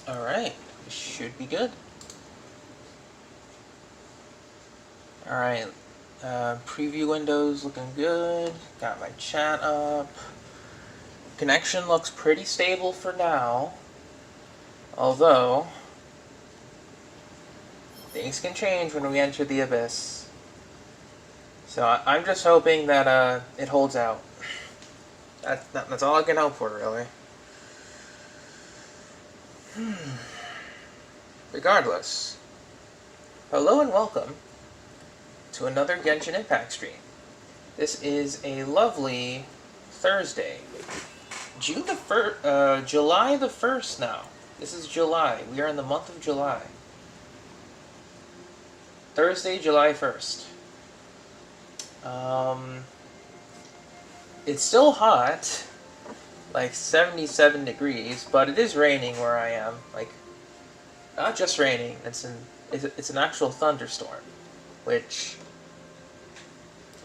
Alright, this should be good. Alright, preview windows looking good. Got my chat up. Connection looks pretty stable for now. Although, things can change when we enter the abyss. So I'm just hoping that it holds out. That's all I can hope for, really. Regardless, hello and welcome to another Genshin Impact stream. This is a lovely Thursday, July the 1st now. This is July. We are in the month of July. Thursday, July 1st. It's still hot, like 77 degrees, but it is raining where I am. Like, not just raining, it's an actual thunderstorm, which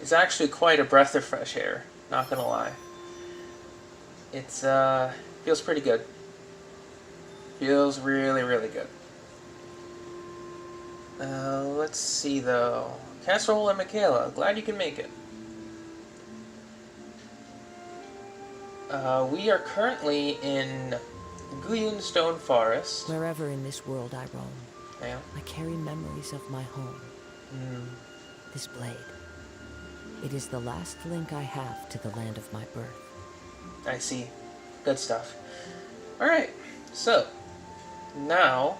is actually quite a breath of fresh air, not gonna lie. It's, feels pretty good. Feels really, really good. Let's see though. Casserole and Michaela, glad you can make it. We are currently in Guyun Stone Forest. Wherever in this world I roam, Yeah. I carry memories of my home. This blade. It is the last link I have to the land of my birth. I see. Good stuff. Alright, so, now,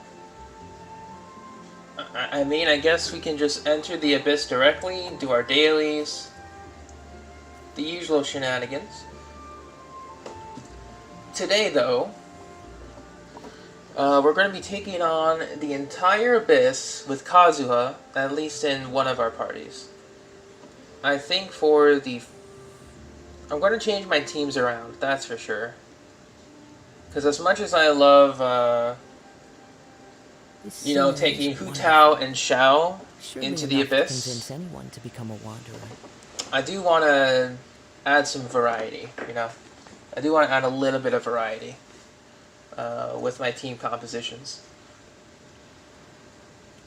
I mean, I guess we can just enter the abyss directly, do our dailies, the usual shenanigans. Today, though, we're going to be taking on the entire abyss with Kazuha, at least in one of our parties. I think for the... I'm going to change my teams around, that's for sure. Because as much as I love, you know, taking Hu Tao and Xiao into the abyss, convince anyone to become a wanderer. I do want to add some variety, you know. I do want to add a little bit of variety with my team compositions.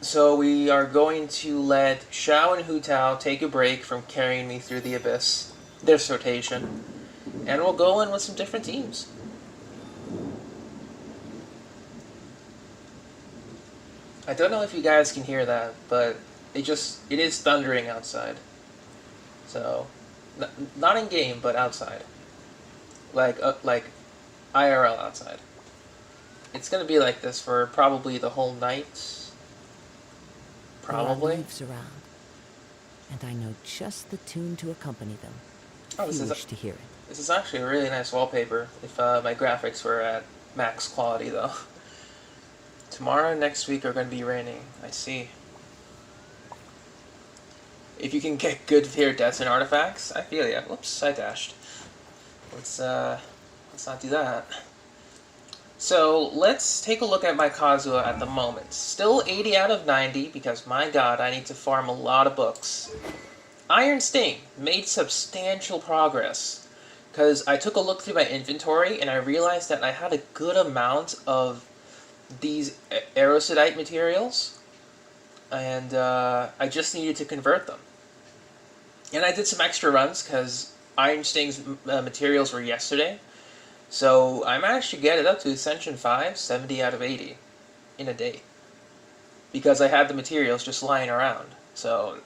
So we are going to let Xiao and Hu Tao take a break from carrying me through the abyss, this rotation, and we'll go in with some different teams. I don't know if you guys can hear that, but it is thundering outside. So, not in game, but outside. Like IRL outside. It's gonna be like this for probably the whole night. Probably. There are leaves around, and I know just the tune to accompany them. Oh, If you wish to hear it. This is actually a really nice wallpaper. If my graphics were at max quality, though. Tomorrow and next week are going to be raining. I see. If you can get good iridescent artifacts, I feel ya. Whoops, I dashed. Let's not do that. So, let's take a look at my Kazuha at the moment. Still 80 out of 90, because my god, I need to farm a lot of books. Iron Sting made substantial progress, because I took a look through my inventory, and I realized that I had a good amount of these aerocidite materials, and I just needed to convert them. And I did some extra runs, because Iron Sting's materials were yesterday. So I managed to get it up to Ascension 5, 70 out of 80 in a day. Because I had the materials just lying around. So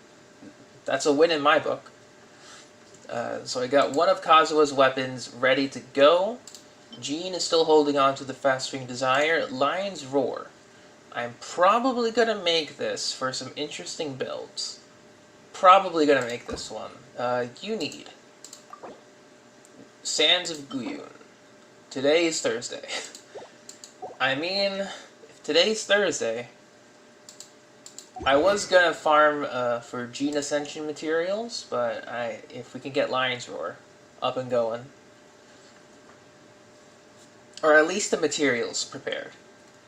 that's a win in my book. So I got one of Kazuha's weapons ready to go. Jean is still holding on to the Fast Ring Desire. Lion's Roar. I'm probably going to make this for some interesting builds. Probably going to make this one. You need Sands of Guyun. Today is Thursday. I mean, if today's Thursday, I was gonna farm for Gene Ascension materials, but if we can get Lion's Roar up and going, or at least the materials prepared.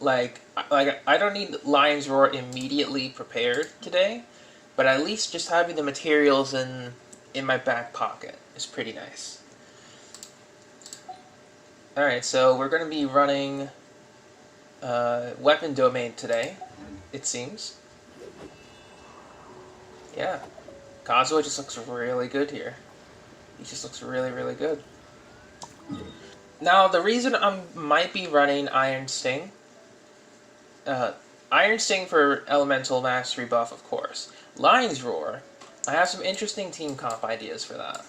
Like I don't need Lion's Roar immediately prepared today, but at least just having the materials in my back pocket is pretty nice. Alright, so we're going to be running weapon domain today, it seems. Yeah. Kazuha just looks really good here. He just looks really, really good. Now, the reason I might be running Iron Sting... Iron Sting for Elemental Mastery buff, of course. Lion's Roar, I have some interesting team comp ideas for that.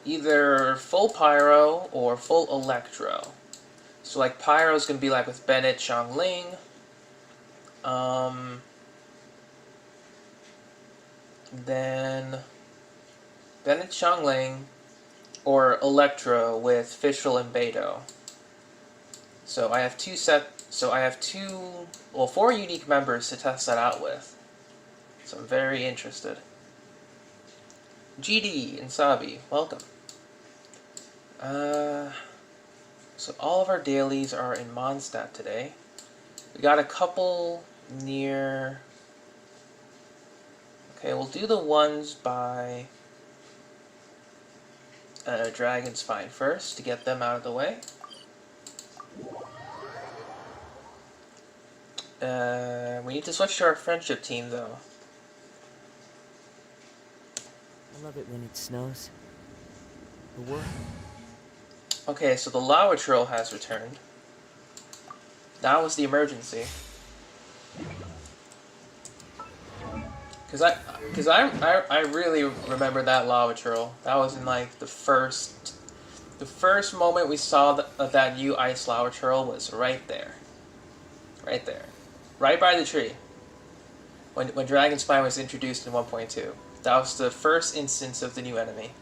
Either full Pyro or full Electro. So, like, Pyro's going to be, like, with Bennett, Xiangling. Then Bennett, Xiangling, or Electro with Fischl and Beidou. So I have four unique members to test that out with. So I'm very interested. GD and Sabi, welcome. So all of our dailies are in Mondstadt today. We got a couple near... Okay, we'll do the ones by Dragon's Spine first to get them out of the way. We need to switch to our friendship team, though. I love it when it snows. The world. Okay, so the Lava Troll has returned. That was the emergency. Because I really remember that Lava Troll. That was in like the first moment we saw that new Ice Lava Troll was right there. Right there. Right by the tree. When Dragon Spine was introduced in 1.2. That was the first instance of the new enemy.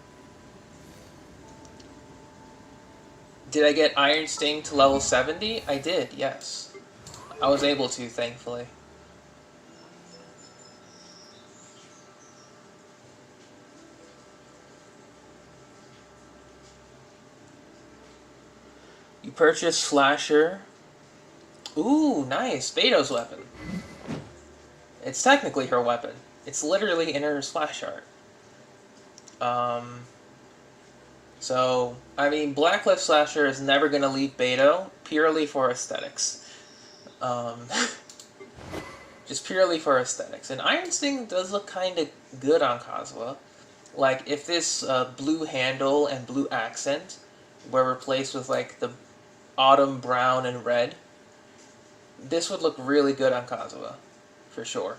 Did I get Iron Sting to level 70? I did, yes. I was able to, thankfully. You purchased Slasher. Ooh, nice. Beidou's weapon. It's technically her weapon. It's literally in her splash art. So, I mean, Blackcliff Slasher is never going to leave Beidou, purely for aesthetics. Just purely for aesthetics. And Iron Sting does look kind of good on Kazuha. Like, if this blue handle and blue accent were replaced with, like, the autumn brown and red, this would look really good on Kazuha, for sure.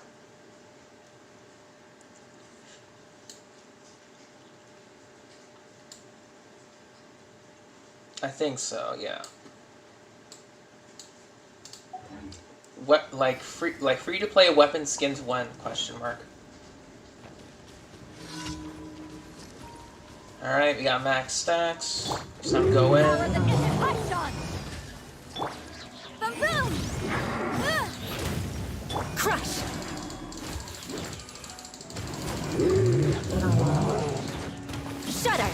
I think so, yeah. What, like free to play weapon skins when? Question mark. All right, we got max stacks. It's time to go in. Crush. Shudder.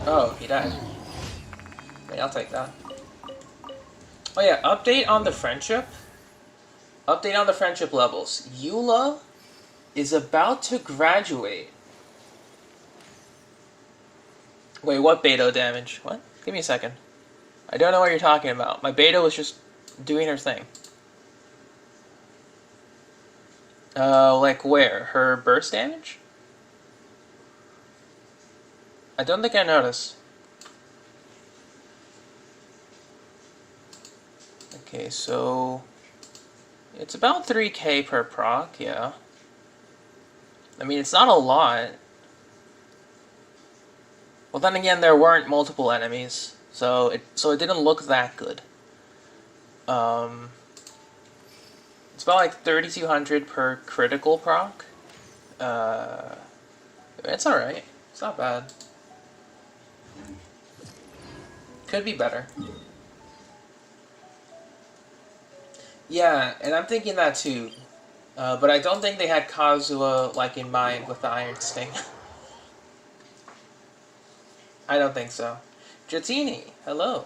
Oh, he died. Okay, I'll take that. Oh yeah, update on the friendship. Update on the friendship levels. Eula is about to graduate. Wait, what Beidou damage? What? Give me a second. I don't know what you're talking about. My Beidou was just doing her thing. Like where? Her burst damage? I don't think I noticed. Okay, so it's about 3k per proc, yeah. I mean, it's not a lot. Well, then again, there weren't multiple enemies, so it didn't look that good. It's about like 3,200 per critical proc. It's alright. It's not bad. Could be better. Yeah, and I'm thinking that too. But I don't think they had Kazuha like in mind with the Iron Sting. I don't think so. Jatini, hello.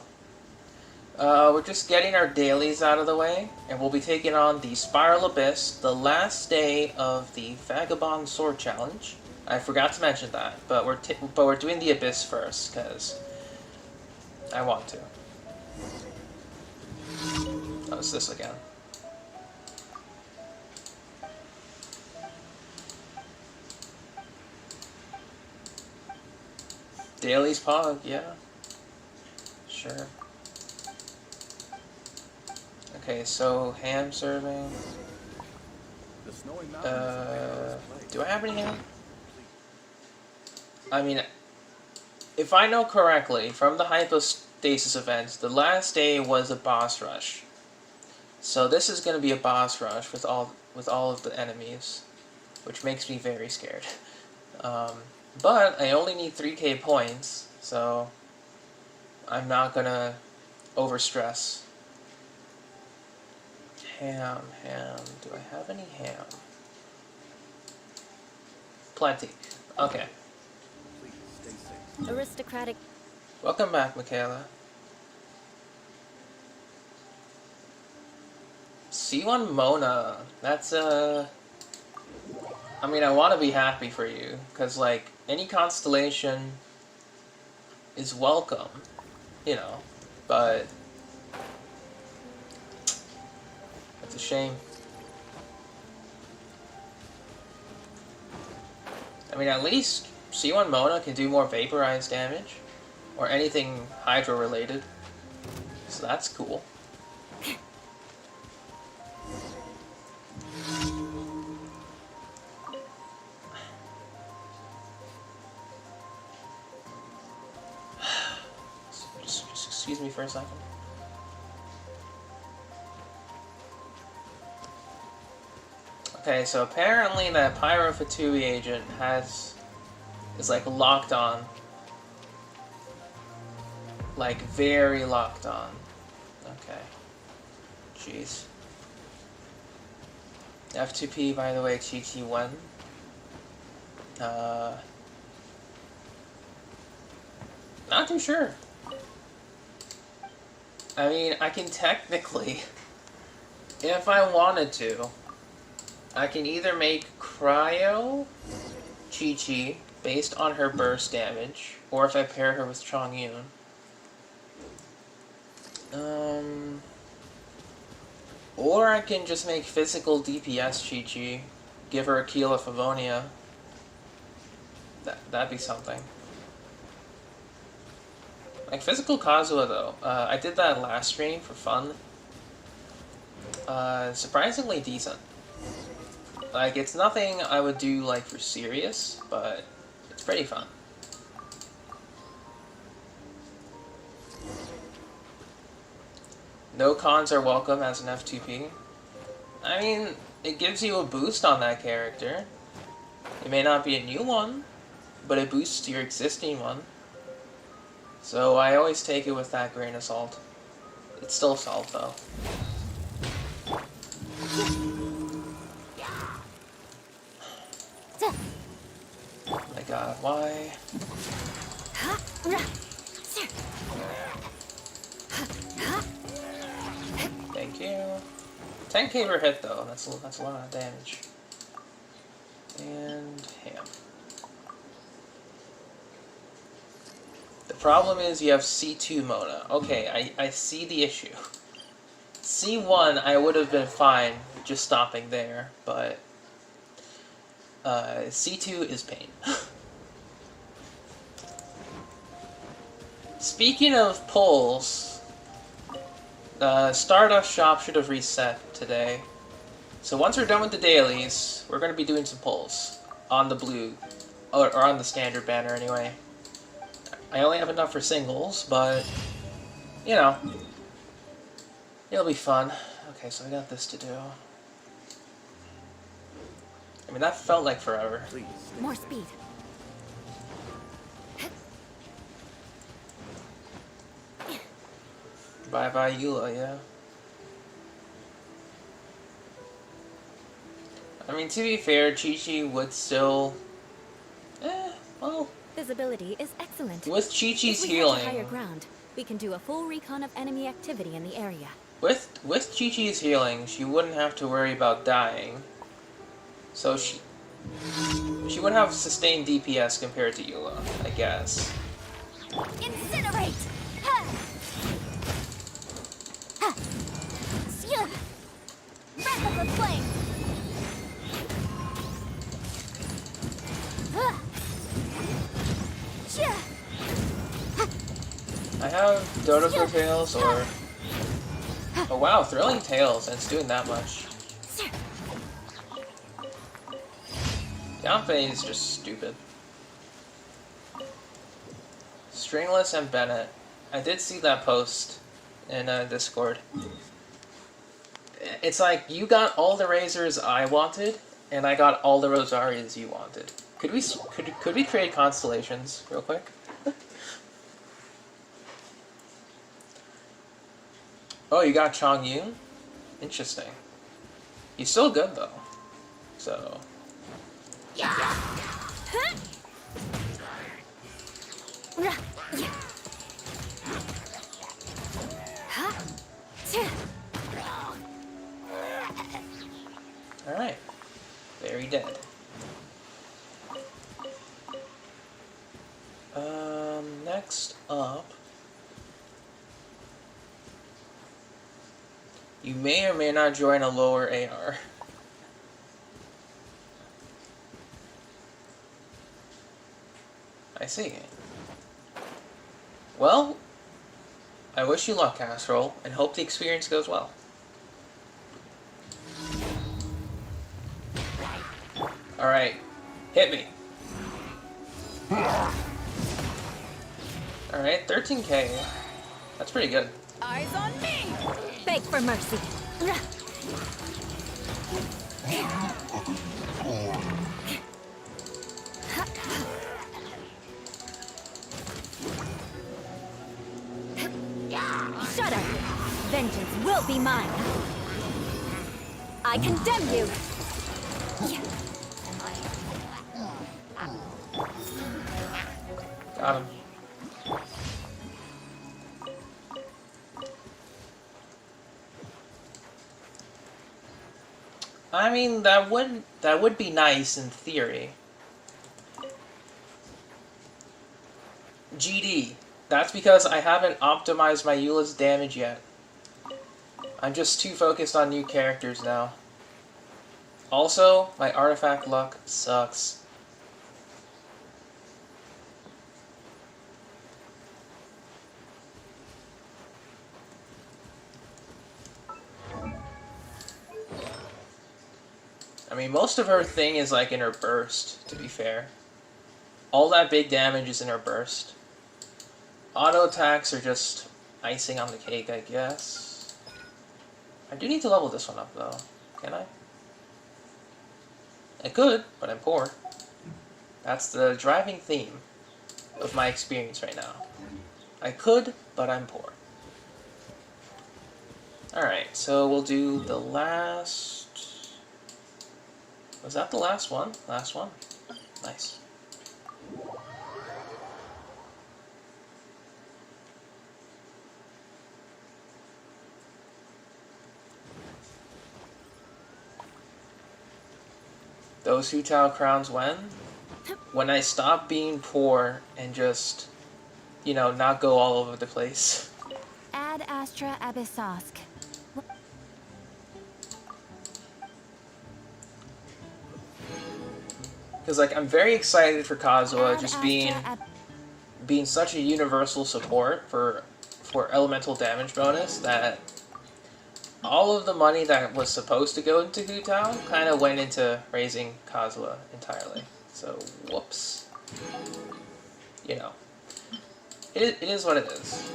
We're just getting our dailies out of the way, and we'll be taking on the Spiral Abyss, the last day of the Vagabond Sword Challenge. I forgot to mention that, but we're doing the Abyss first, because I want to. Oh, it's this again. Daly's Pog, yeah. Sure. Okay, so ham serving. Do I have any ham? I mean, if I know correctly, from the Hypostasis event, the last day was a boss rush. So this is going to be a boss rush with all of the enemies, which makes me very scared. But I only need 3k points, so I'm not going to overstress. Ham. Do I have any ham? Plenty. Okay. Aristocratic. Welcome back, Michaela. C1 Mona. That's I mean, I want to be happy for you, because, like, any constellation is welcome, you know, but it's a shame. I mean, at least C1 Mona can do more vaporized damage, or anything Hydro related, so that's cool. Just excuse me for a second. Okay, so apparently that Pyro Fatui agent is like locked on. Like very locked on. Okay. Jeez. F2P, by the way, Chi-Chi when? Not too sure. I mean, I can technically, if I wanted to, I can either make Cryo Chi-Chi based on her burst damage, or if I pair her with Chongyun. Or I can just make physical DPS Chi-Chi, give her a Keel of Favonia. That'd be something. Like physical Kazuha though, I did that last stream for fun. Surprisingly decent. Like, it's nothing I would do, like, for serious, but it's pretty fun. No cons are welcome as an F2P. I mean, it gives you a boost on that character. It may not be a new one, but it boosts your existing one. So I always take it with that grain of salt. It's still salt, though. Oh my god, why? Thank you. 10k per hit though, that's a lot of damage. And ham. The problem is you have C2 Mona. Okay, I see the issue. C1 I would have been fine just stopping there, but C2 is pain. Speaking of polls, Stardust Shop should have reset today. So once we're done with the dailies, we're going to be doing some polls on the blue, or on the standard banner anyway. I only have enough for singles, but, you know, it'll be fun. Okay, so I got this to do. I mean, that felt like forever. More speed. Bye-bye, Eula, yeah. I mean, to be fair, Chi-Chi would still... well... Visibility is excellent. With Chi-Chi's If we head to higher healing... ground, we can do a full recon of enemy activity in the area. With Chi-Chi's healing, she wouldn't have to worry about dying. So she would have sustained DPS compared to Eula, I guess. Incinerate! have Dodoco Tails or... Oh wow, Thrilling Tails, and it's doing that much. Yanfei is just stupid. Stringless and Bennett. I did see that post in Discord. It's like, you got all the Razors I wanted, and I got all the Rosarias you wanted. Could we create constellations real quick? Oh, you got Chongyun? Interesting. He's still good though. So. Alright. Very dead. Next up. You may or may not join a lower AR. I see. Well, I wish you luck, Casserole, and hope the experience goes well. Alright, hit me. Alright, 13k. That's pretty good. Eyes on me! Beg for mercy. Shudder! Vengeance will be mine. I condemn you! Got him. I mean, that would be nice in theory. GD. That's because I haven't optimized my Eula's damage yet. I'm just too focused on new characters now. Also, my artifact luck sucks. I mean, most of her thing is like in her burst, to be fair. All that big damage is in her burst. Auto attacks are just icing on the cake, I guess. I do need to level this one up, though. Can I? I could, but I'm poor. That's the driving theme of my experience right now. I could, but I'm poor. Alright, so we'll do the last... Was that the last one? Last one? Nice. Those Hu Tao crowns when? When I stop being poor and just, you know, not go all over the place. Ad Astra Abyssosk. Because, like, I'm very excited for Kazuha just being such a universal support for elemental damage bonus that all of the money that was supposed to go into Hu Tao kind of went into raising Kazuha entirely. So, whoops. You know. It is what it is.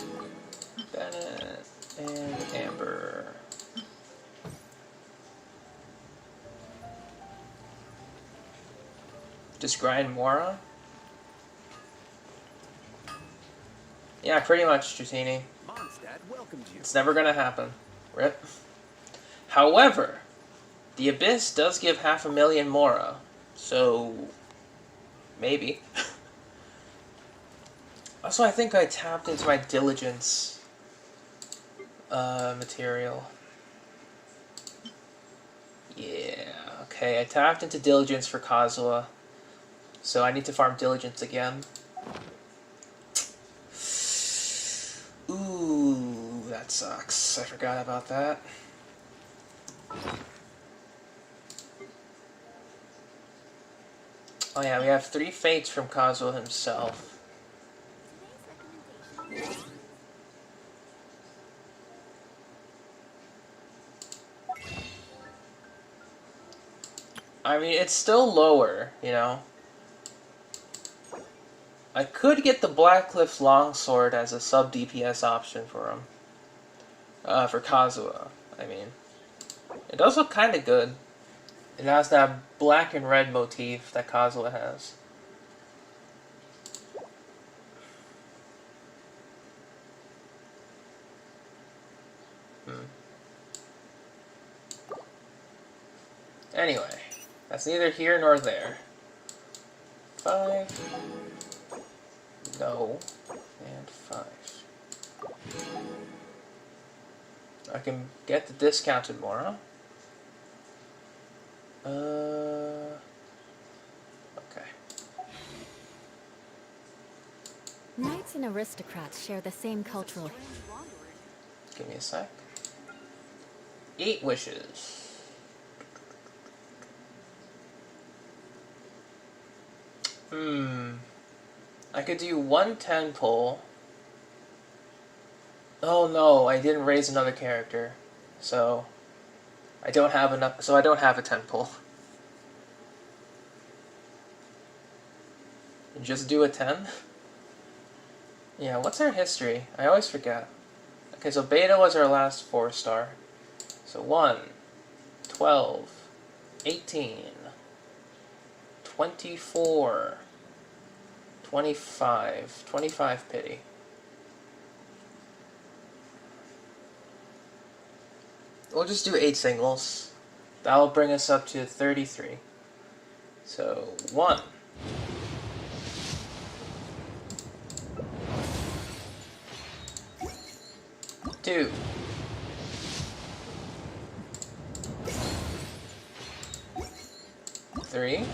Bennett and Amber. Just grind Mora? Yeah, pretty much, Dratini. It's never gonna happen. Rip. However, the Abyss does give 500,000 Mora, so maybe. Also, I think I tapped into my Diligence material. Yeah, okay, I tapped into Diligence for Kazuha. So I need to farm Diligence again. Ooh, that sucks. I forgot about that. Oh yeah, we have 3 fates from Kazuha himself. I mean, it's still lower, you know? I could get the Blackcliff's Longsword as a sub-DPS option for him. For Kazuha, I mean. It does look kind of good. It has that black and red motif that Kazuha has. Anyway, that's neither here nor there. 5. No. And 5. I can get the discounted Mora. Okay. Knights and aristocrats share the same cultural... Give me a sec. 8 wishes. I could do 1 10 pull. Oh no, I didn't raise another character. So I don't have enough, so I don't have a 10 pull. Just do a 10? Yeah, what's our history? I always forget. Okay, so Beta was our last 4-star. So 1, 12, 18, 24, 25, 25 pity. We'll just do 8 singles. That'll bring us up to 33. So 1. 2. 3.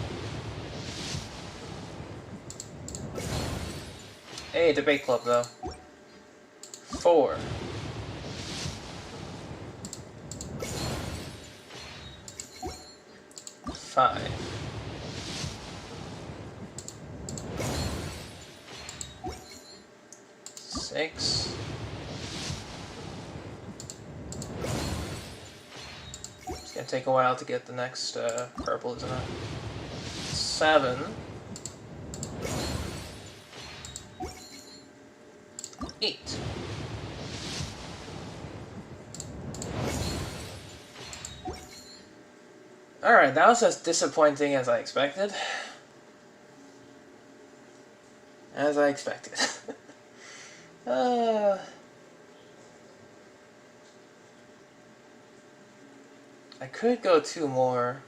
Hey, debate club though. 4. 5. 6. 'It's gonna take a while to get the next purple, isn't it? 7. 8. Alright, that was as disappointing as I expected. As I expected. I could go 2 more.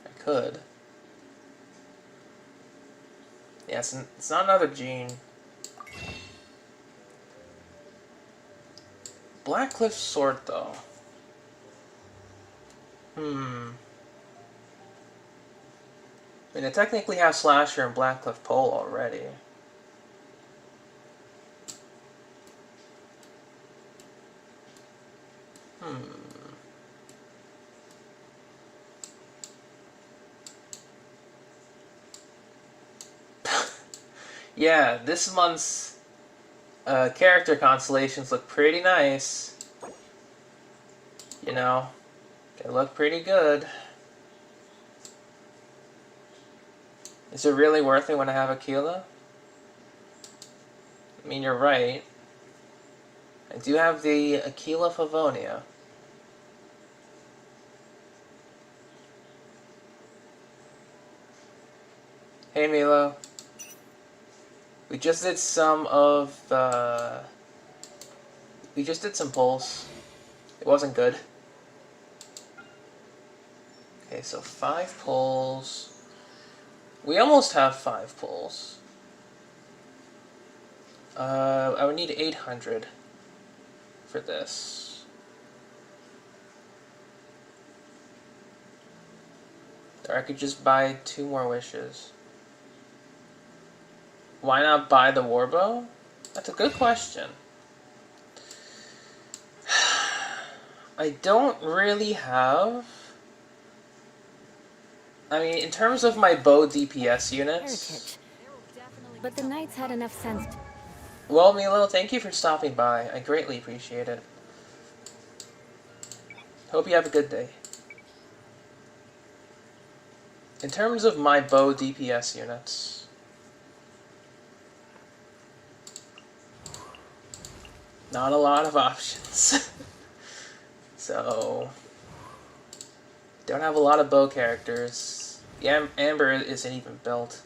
I could. Yes, it's not another gene. Blackcliff Sword, though. I mean, I technically have Slasher and Blackcliff Pole already. Yeah, this month's character constellations look pretty nice. You know, they look pretty good. Is it really worth it when I have Aquila? I mean, you're right. I do have the Aquila Favonia. Hey Milo. We just did some of the... We just did some pulls. It wasn't good. Okay, so 5 pulls. We almost have 5 pulls. I would need 800 for this. Or I could just buy 2 more wishes. Why not buy the Warbow? That's a good question. I don't really have... I mean, in terms of my bow DPS units... heritage. But the knights had enough sense to... Well, Milo, thank you for stopping by. I greatly appreciate it. Hope you have a good day. In terms of my bow DPS units, not a lot of options. So, don't have a lot of bow characters. The Amber isn't even built.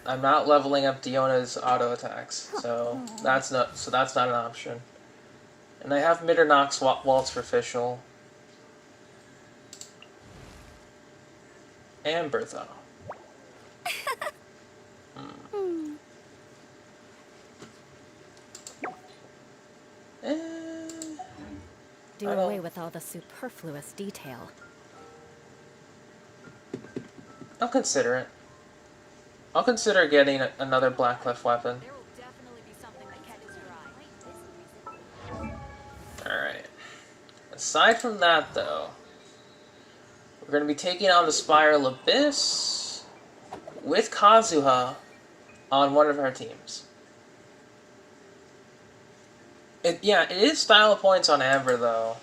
I'm not leveling up Diona's auto attacks, so that's not an option. And I have Mitternox Waltz for Fischl. Amber, though. Do away with all the superfluous detail. I'll consider it. I'll consider getting another Blackcliff weapon. There will definitely be something that catches your eye. Alright. Aside from that, though, we're going to be taking on the Spiral Abyss with Kazuha on one of our teams. It is style points on Amber, though.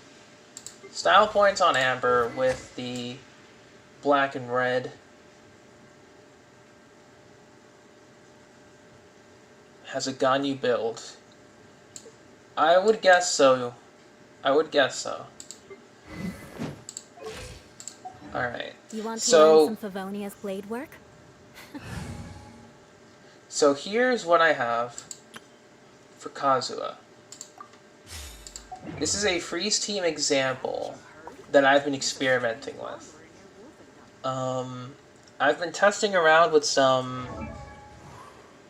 Style points on Amber with the black and red. Has a Ganyu build. I would guess so. Alright. You want to learn some Favonia's blade work? So here's what I have for Kazuha. This is a freeze team example that I've been experimenting with. I've been testing around with some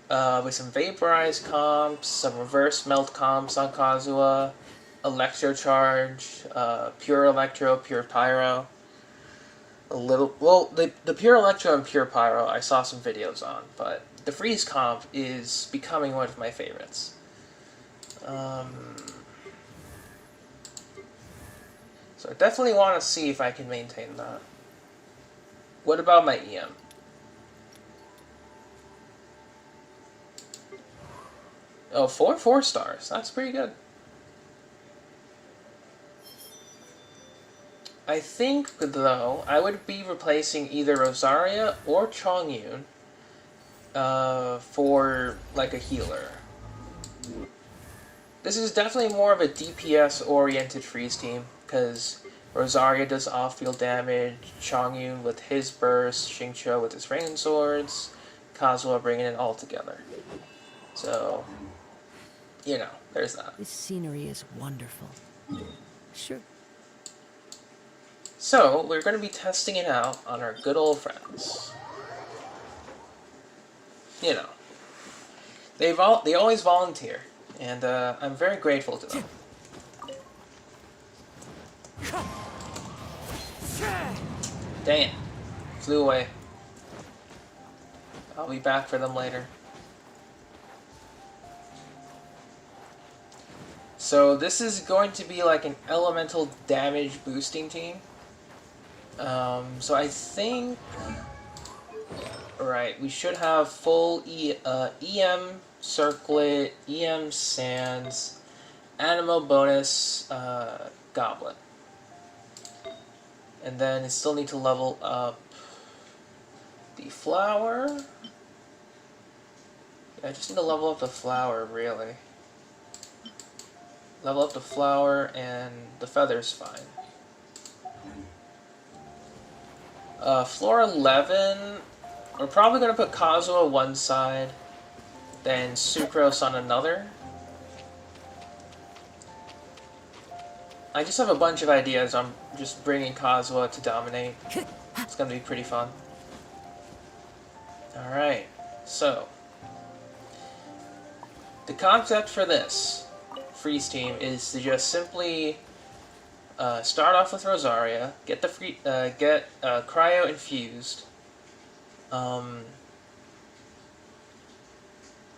vaporized comps, some reverse melt comps on Kazuha, electro charge, pure electro, pure pyro. The pure electro and pure pyro I saw some videos on, but the freeze comp is becoming one of my favorites. So I definitely want to see if I can maintain that. What about my EM? Oh, 4 stars. That's pretty good. I think, though, I would be replacing either Rosaria or Chongyun for, like, a healer. This is definitely more of a DPS-oriented freeze team, because Rosaria does off-field damage, Chongyun with his burst, Xingqiu with his rain swords, Kazuha bringing it all together. So, you know, there's that. This scenery is wonderful. Sure. So, we're going to be testing it out on our good old friends. You know, they always volunteer, and I'm very grateful to them. Dang it. Flew away. I'll be back for them later. So this is going to be like an elemental damage boosting team. So I think... Right, we should have full EM Circlet, EM Sands, Animo bonus Goblet. And then I still need to level up the flower. Yeah, I just need to level up the flower, really. Level up the flower and the feather's fine. Floor 11, we're probably going to put Kazuha one side, then Sucrose on another. I just have a bunch of ideas. I'm just bringing Kazuha to dominate. It's going to be pretty fun. Alright, so the concept for this freeze team is to just simply start off with Rosaria, get the cryo infused. Let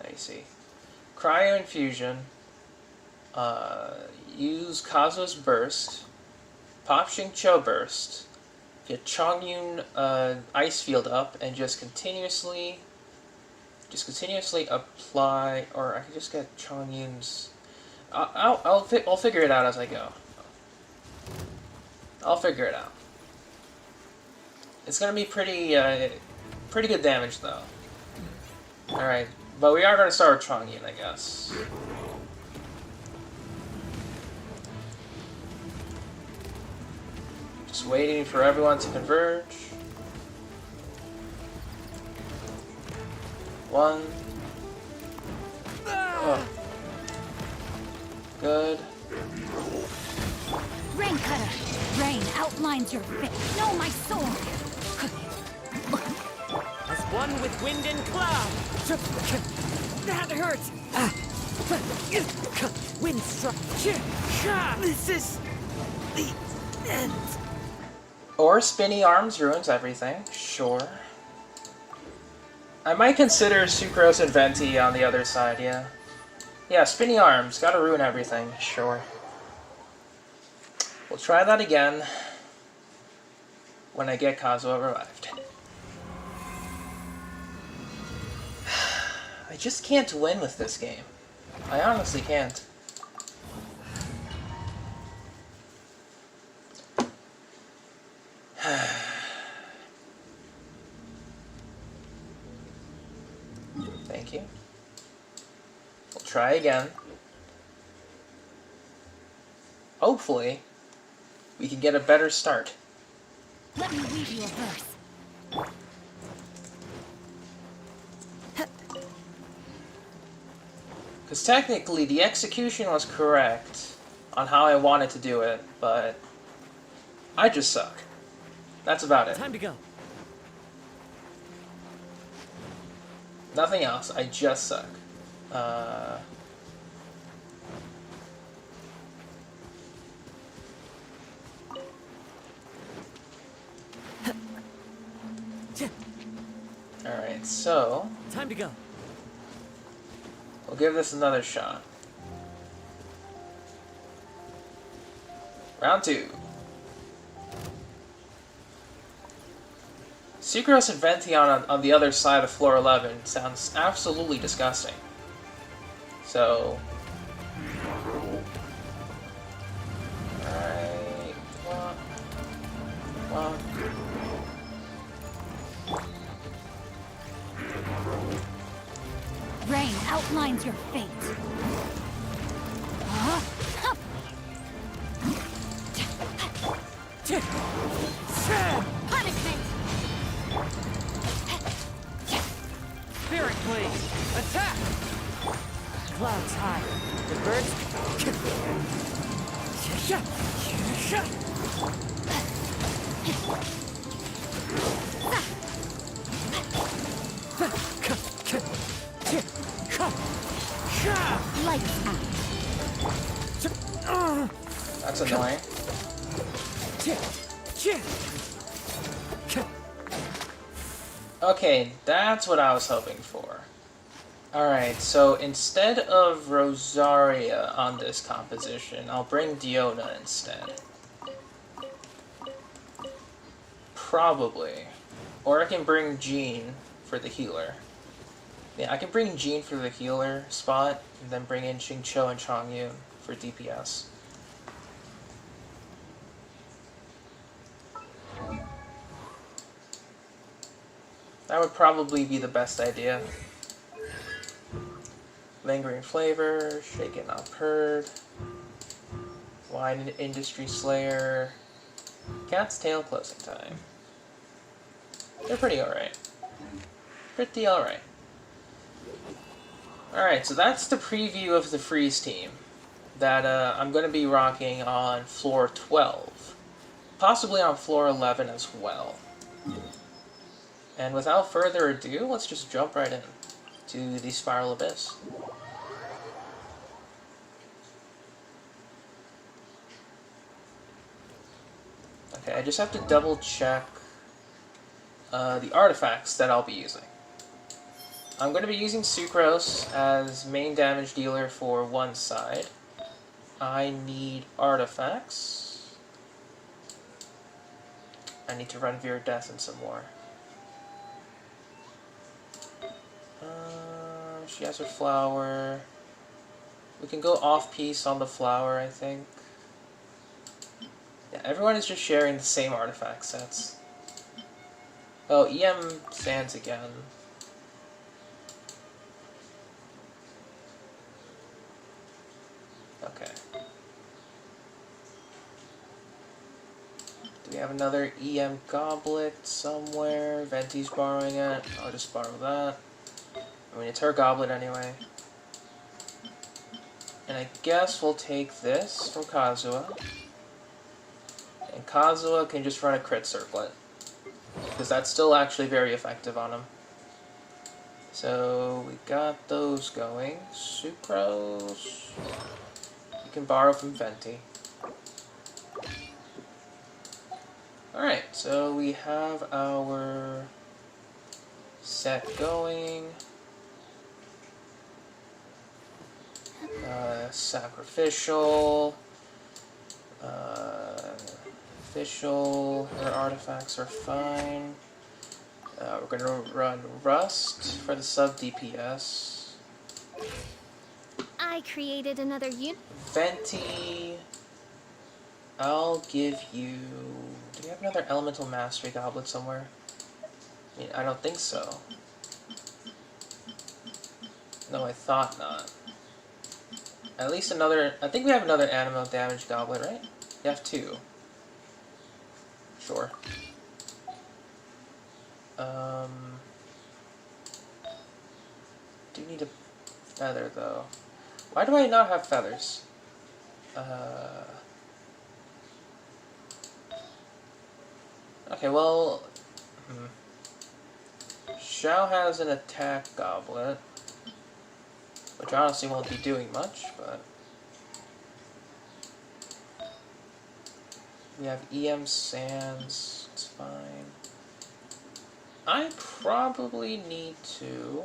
me see. Cryo infusion. Use Kazuha's burst. Pop Xingqiu burst. Get Chongyun ice field up and just continuously apply, or I can just get Chongyun's. I'll figure it out as I go. I'll figure it out. It's gonna be pretty good damage though. Alright, but we are gonna start with Chongyun, I guess. Just waiting for everyone to converge. 1. Oh. Good. Rain cutter. Rain outlines your face. No, my sword. As one with wind and cloud. That hurts. Wind struck. This is the end. Or spinny arms ruins everything. Sure. I might consider Sucrose and Venti on the other side, yeah. Yeah, spinny arms. Gotta ruin everything. Sure. We'll try that again when I get Kazuha revived. I just can't win with this game. I honestly can't. Thank you. We'll try again. Hopefully, we can get a better start. Let me weave you a verse. Because technically, the execution was correct on how I wanted to do it, but I just suck. That's about it. Time to go. Nothing else. I just suck. Alright, so Time to go. we'll give this another shot. Round 2. Sucrose and Venti on the other side of floor 11 sounds absolutely disgusting. So... Alright... Well... Rain outlines your fate. Punishment! Spirit Blade. Attack! Clouds high. The birds. Lights out. That's annoying. Okay, that's what I was hoping for. Alright, so instead of Rosaria on this composition, I'll bring Diona instead. Probably. Or I can bring Jean for the healer. Yeah, I can bring Jean for the healer spot, and then bring in Xingqiu and Chongyun for DPS. That would probably be the best idea. Lingering Flavor, Shaken Not Purred, Wine Industry Slayer, Cat's Tail Closing Time. They're pretty alright. Pretty alright. Alright, so that's the preview of the Freeze team that I'm going to be rocking on floor 12. Possibly on floor 11 as well. And without further ado, let's just jump right in to the Spiral Abyss. Okay, I just have to double check the artifacts that I'll be using. I'm going to be using Sucrose as main damage dealer for one side. I need artifacts. I need to run Viridescent some more. She has her flower. We can go off-piece on the flower, I think. Yeah, everyone is just sharing the same artifact sets. Oh, EM sands again. Okay. Do we have another EM goblet somewhere? Venti's borrowing it. I'll just borrow that. I mean, it's her goblet anyway. And I guess we'll take this from Kazuha. And Kazuha can just run a crit circlet. Because that's still actually very effective on him. So we got those going. Sucrose. You can borrow from Venti. Alright, so we have our set going. Sacrificial. Official. Her artifacts are fine. We're gonna run Rust for the sub DPS. I created another unit. Venti. I'll give you... Do we have another Elemental Mastery Goblet somewhere? I mean, I don't think so. No, I thought not. At least another... I think we have another Animal Damage Goblet, right? You have two. Sure. Do need a feather, though. Why do I not have feathers? Okay, well... Xiao has an attack goblet. Which honestly won't be doing much, but... We have EM Sands, it's fine. I probably need to...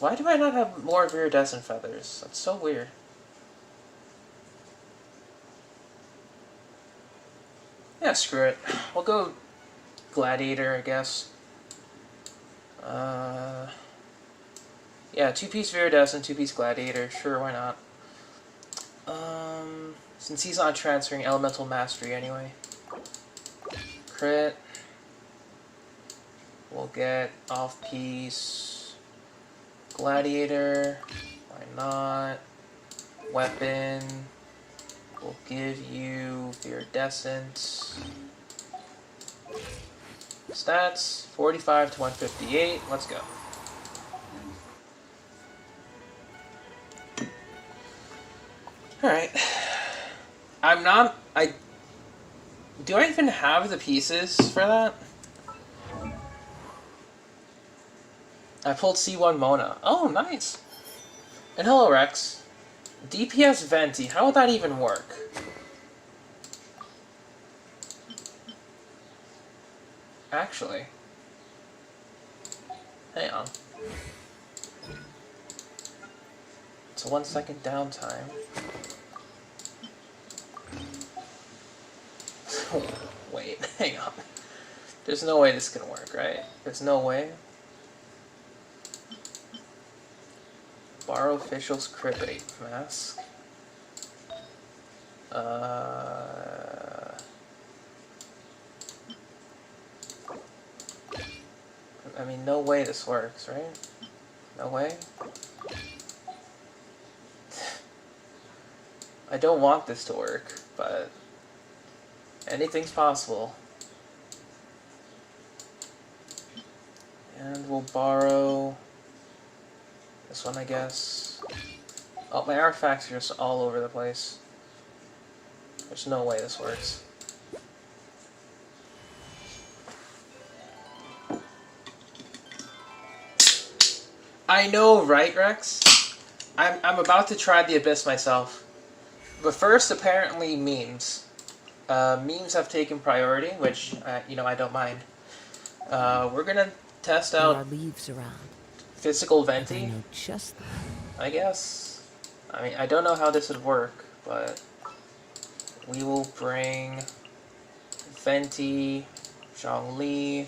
Why do I not have more Viridescent feathers? That's so weird. Yeah, screw it. We'll go Gladiator, I guess. Yeah, 2-piece Viridescent, 2-piece Gladiator. Sure, why not? Since he's not transferring Elemental Mastery anyway. Crit. We'll get off-piece Gladiator. Why not? Weapon. We'll give you Viridescent. Stats, 45 to 158. Let's go. Alright. Do I even have the pieces for that? I pulled C1 Mona. Oh, nice. And hello, Rex. DPS Venti. How would that even work? Actually. Hang on. It's a 1 second downtime. Wait, hang on. There's no way this can work, right? There's no way. Borrow official's crit rate mask. I mean, no way this works, right? No way? I don't want this to work, but anything's possible. And we'll borrow this one, I guess. Oh, my artifacts are just all over the place. There's no way this works. I know, right, Rex? I'm about to try the Abyss myself. But first, apparently, memes. Memes have taken priority, which, you know, I don't mind. We're gonna test There out are leaves around. physical I Venti, know just that. I guess. I mean, I don't know how this would work, but we will bring Venti, Zhongli,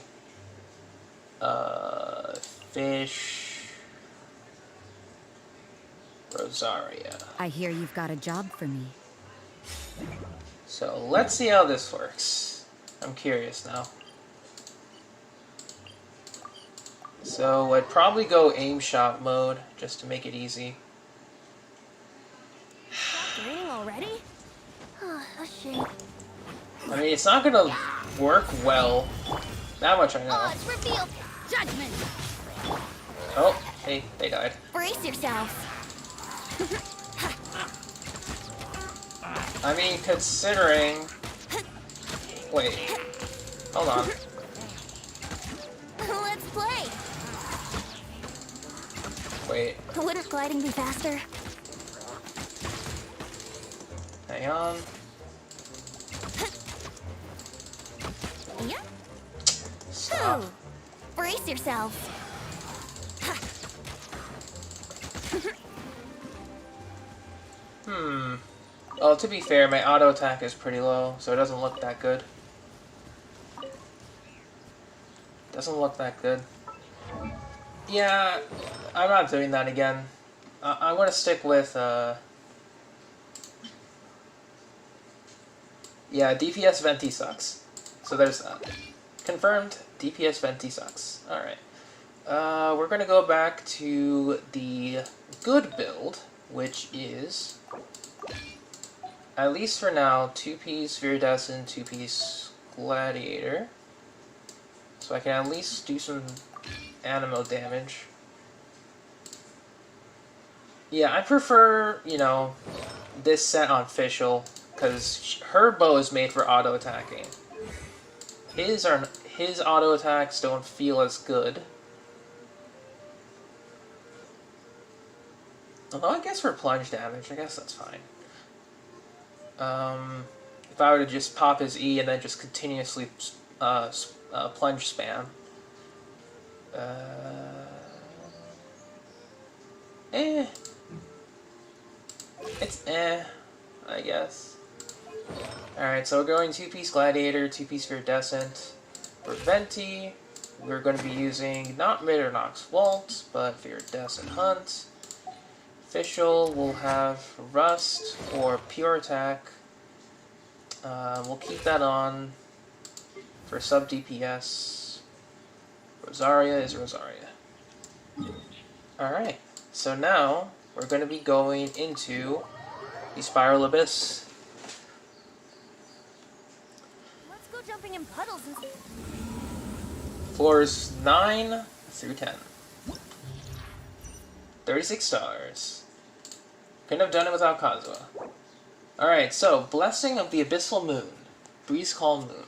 Fish, Rosaria. I hear you've got a job for me. So let's see how this works. I'm curious now. So I'd probably go aim shot mode just to make it easy. It's raining already? Oh, a shame. I mean, it's not gonna work well. That much I know. Odds revealed. Judgment. Oh, hey, they died. Brace yourself. I mean, considering... Wait. Hold on. Let's play. Wait. Wouldn't gliding be faster? Hang on. Yeah. Stop. Ooh. Brace yourself. Well, to be fair, my auto attack is pretty low, so it doesn't look that good. Doesn't look that good. Yeah, I'm not doing that again. I'm gonna stick with, yeah, DPS Venti sucks. So there's that. Confirmed, DPS Venti sucks. Alright. We're gonna go back to the good build, which is, at least for now, 2-piece Viridescent, 2-piece Gladiator. So I can at least do some Animo damage. Yeah, I prefer, you know, this set on Fischl, because her bow is made for auto-attacking. His auto-attacks don't feel as good. Although I guess for plunge damage, I guess that's fine. If I were to just pop his E and then just continuously plunge spam. It's I guess. Alright, so we're going 2-piece Gladiator, 2-piece Viridescent. For Venti, we're going to be using not Mitternox Vault, but Viridescent Hunt. Fischl will have Rust or Pure Attack. We'll keep that on for sub DPS. Rosaria is Rosaria. Alright, so now we're going to be going into the Spiral Abyss. Let's go jumping in puddles and... Floors 9 through 10. 36 stars. Couldn't have done it without Kazuha. Alright, so Blessing of the Abyssal Moon. Breeze Calm Moon.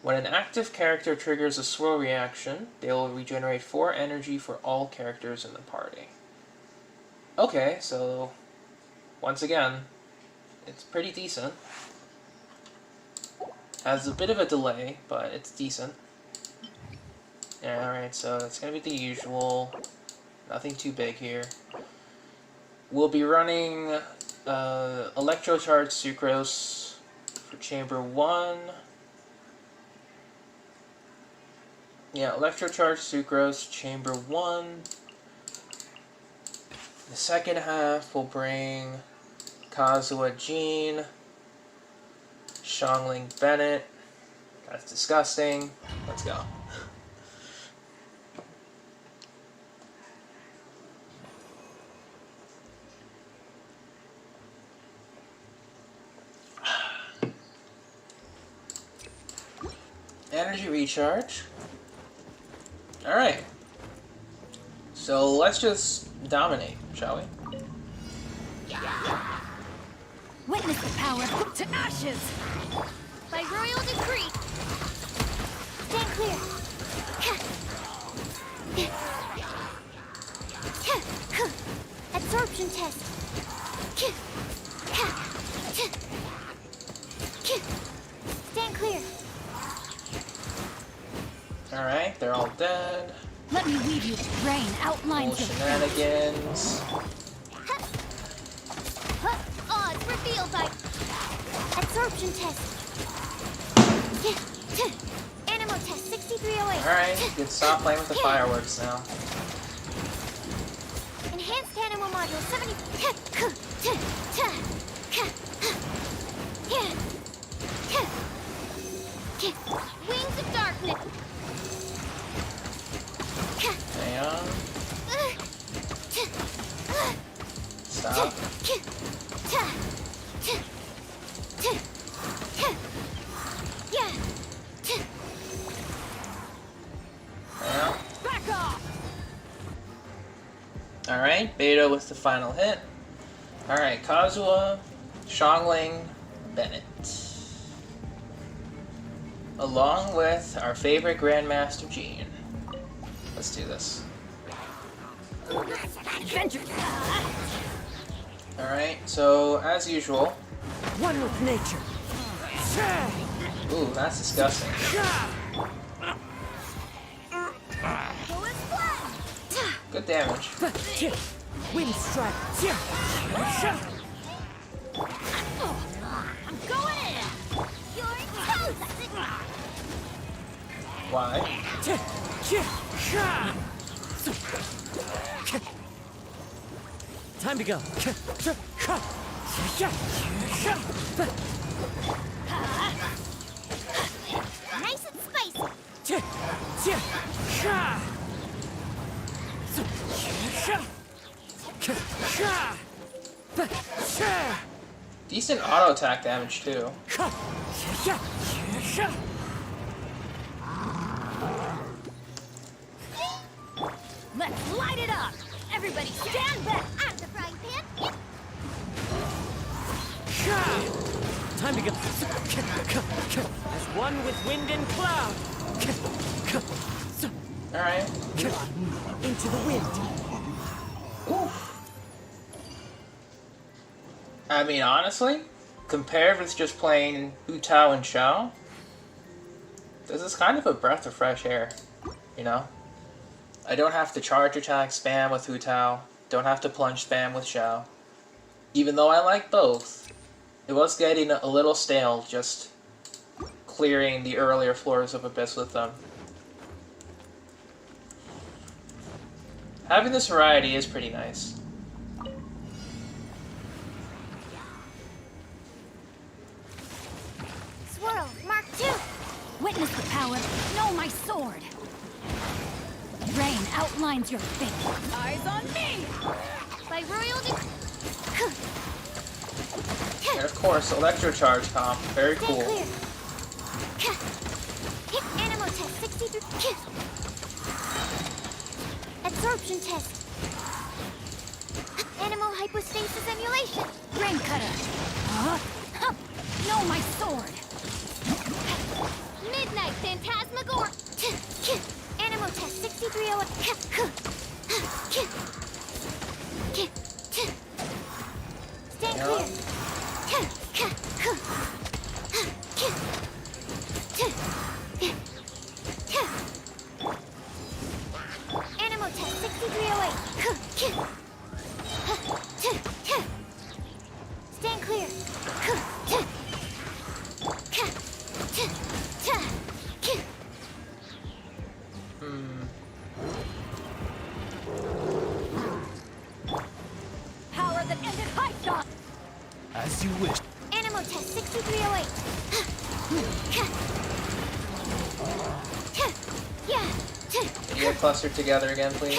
When an active character triggers a swirl reaction, they will regenerate 4 energy for all characters in the party. Okay, so once again, it's pretty decent. Has a bit of a delay, but it's decent. Yeah, alright, so it's gonna be the usual. Nothing too big here. We'll be running Electrocharge Sucrose for Chamber 1. Yeah, Electrocharge Sucrose, Chamber 1. The second half will bring Kazuha Jean, Xiangling Bennett. That's disgusting. Let's go. Energy recharge. Alright. So let's just dominate, shall we? Witness the power to ashes! By royal decree! Stand clear! Absorption test! Stand clear! Alright, they're all dead. Let me weave you rain outlines Little of shenanigans. odds revealed by Absorption test. Animal test 6308. Alright, you can stop playing with the fireworks now. Enhanced animal module 70. Wings of darkness. Hang on. Stop. Hang on. Back off! Alright, Beta with the final hit. Alright, Kazuha, Xiangling, Bennett. Along with our favorite Grandmaster Jean. Let's do this. Adventure! Alright, so as usual. One with nature. Ooh, that's disgusting. Good damage. Wind strike. I'm going in. You're toast. Why? Time to go. Nice and spicy. Decent auto attack damage too. Let's light it up. Everybody stand back. I'm the frying pan. Time to go. As one with wind and cloud. Alright. Into the wind. Oof. I mean, honestly, compared with just playing Hu Tao and Xiao, this is kind of a breath of fresh air, you know? I don't have to charge attack spam with Hu Tao, don't have to plunge spam with Xiao. Even though I like both, it was getting a little stale just clearing the earlier floors of Abyss with them. Having this variety is pretty nice. Swirl, Mark II. Witness the power. Know my sword. Rain outlines your fate. Eyes on me. By royal And of course, Electrocharge comp, very Stay cool. clear. Hit animal test 63. Absorption test. Animal hypostasis emulation. Rain cutter. Know my sword. Midnight phantasmagor. Animal test 6308. Stand clear. Animal test 6308. Stand clear. Power that ended high shot. As you wish. Animal test 6308. Can you get clustered together again, please?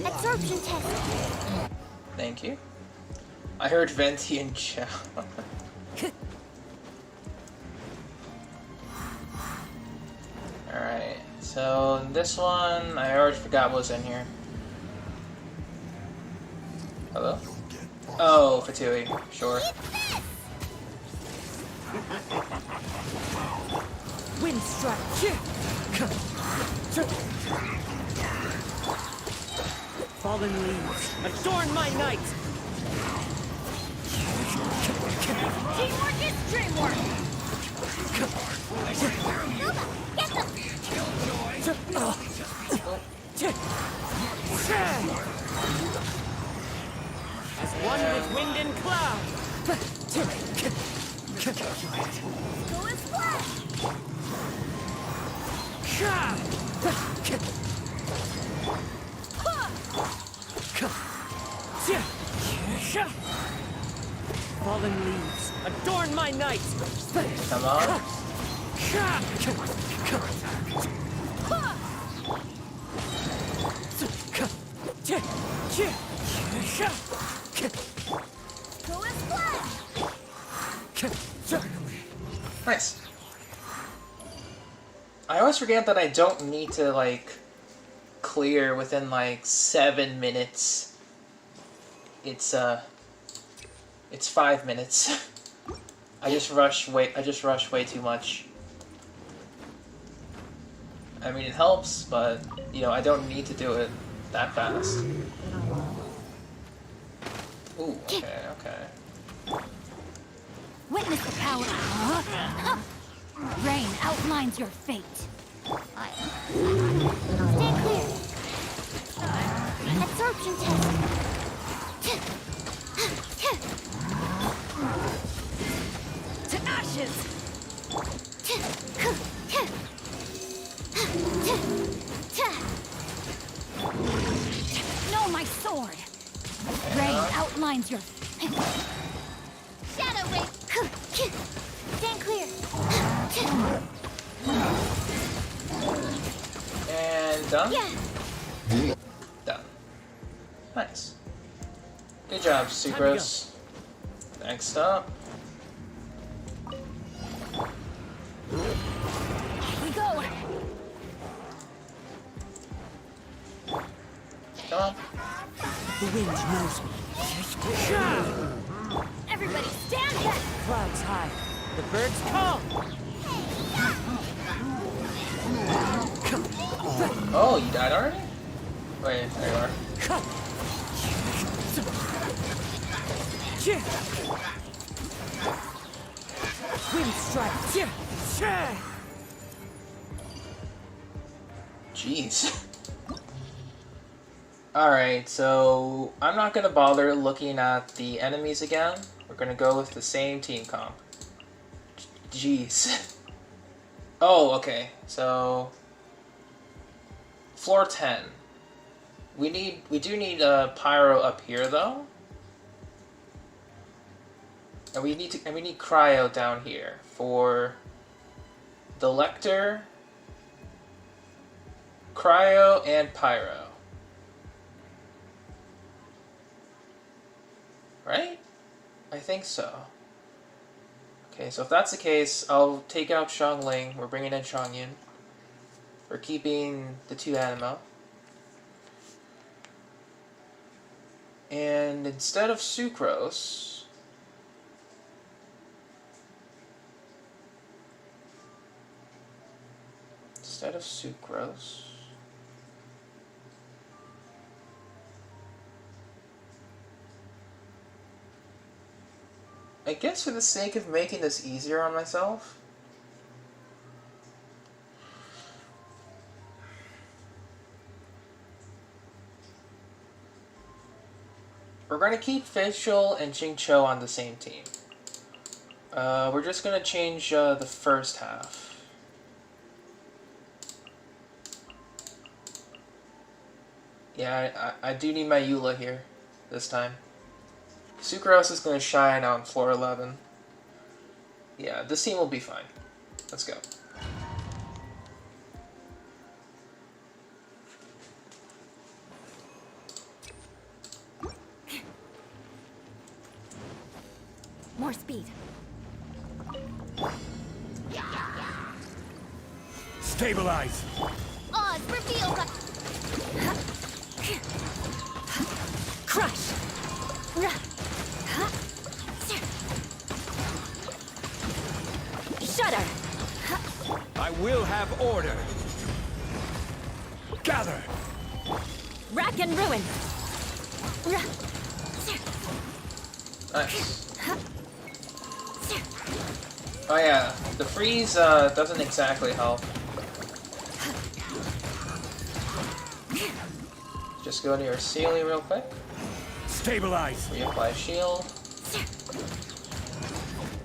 Absorption test. Thank you. I heard Venti and Chow. Alright, so this one, I already forgot what was in here. Hello? Oh, Fatui, sure. Wind strike. Fallen leaves, adorn my night. Teamwork is dreamwork. Get them. As one with wind and cloud. Go and splash! Fallen leaves, adorn my night! Come on. Go and splash! Nice. I always forget that I don't need to, like, clear within, like, 7 minutes. It's 5 minutes. I just rush way too much. I mean, it helps, but, you know, I don't need to do it that fast. Ooh, okay. Witness the power. Rain outlines your fate. Stay clear. Absorption test. To ashes. No, my sword. Rain outlines your shadow wave. Stand clear. And done? Yeah. Done. Nice. Good job, Sucrose. Next up. We go. Come on. The wind knows me. Everybody stand back. Clouds high, the birds call! Oh, you died already? Wait, there you are. Wind strike! Jeez. Alright, so I'm not gonna bother looking at the enemies again. We're gonna go with the same team comp. Jeez. Oh, okay. So floor 10. We do need a pyro up here though. And we need cryo down here for the Lecter, cryo, and pyro. Right? I think so. Okay, so if that's the case, I'll take out Xiangling. We're bringing in Xiangyan. We're keeping the 2 Animo. And instead of Sucrose, I guess for the sake of making this easier on myself, we're going to keep Facial and Jingcho on the same team. We're just going to change the first half. Yeah, I do need my Eula here this time. Sucrose is going to shine on floor 11. Yeah, this team will be fine. Let's go. More speed. Stabilize! Oz, reveal the... Crush! Shudder! I will have order! Gather! Rack and ruin! Nice. Oh yeah, the freeze doesn't exactly help. Just go to your Sealy real quick. Stabilize. Reapply shield.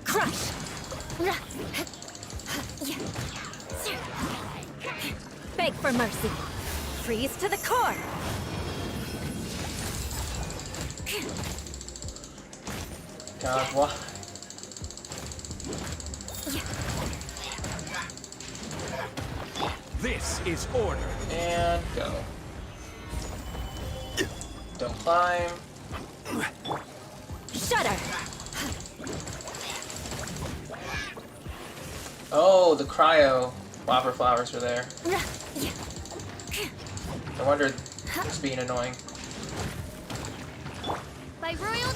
Crush! Beg for mercy. Freeze to the core! God, what? This is order. And go. Don't climb. Shudder! Oh, the cryo whopper flowers are there. No wonder it's being annoying. By royal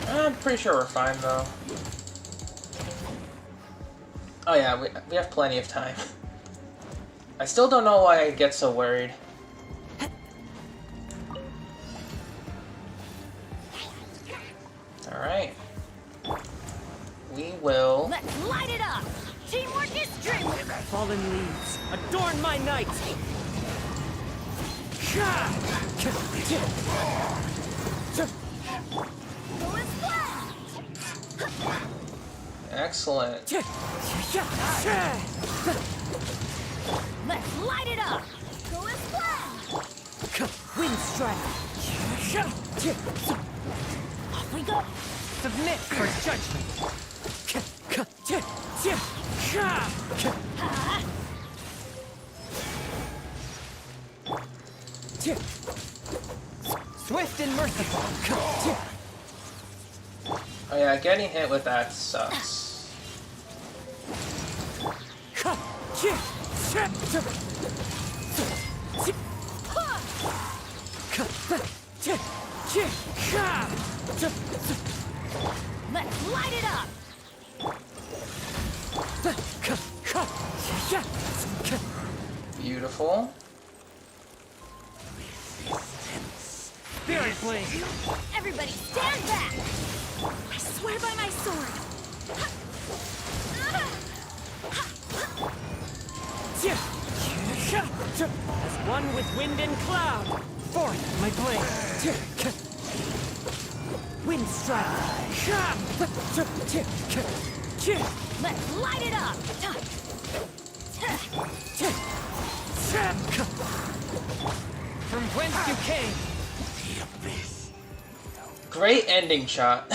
I'm pretty sure we're fine though. Oh yeah, we have plenty of time. I still don't know why I get so worried. Alright. We will... Let's light it up! Teamwork is dreamwork! Fallen leaves, adorn my night! Excellent. Let's light it up! Go as planned! Wind strike! Off we go! Submit for judgment! Swift and merciful! Oh yeah, getting hit with that sucks. Let's light it up! Beautiful. Spirit blade! Everybody stand back! I swear by my sword! As one with wind and cloud! Forth my blade! Wind strike! Let's light it up! From whence you came! Great ending shot.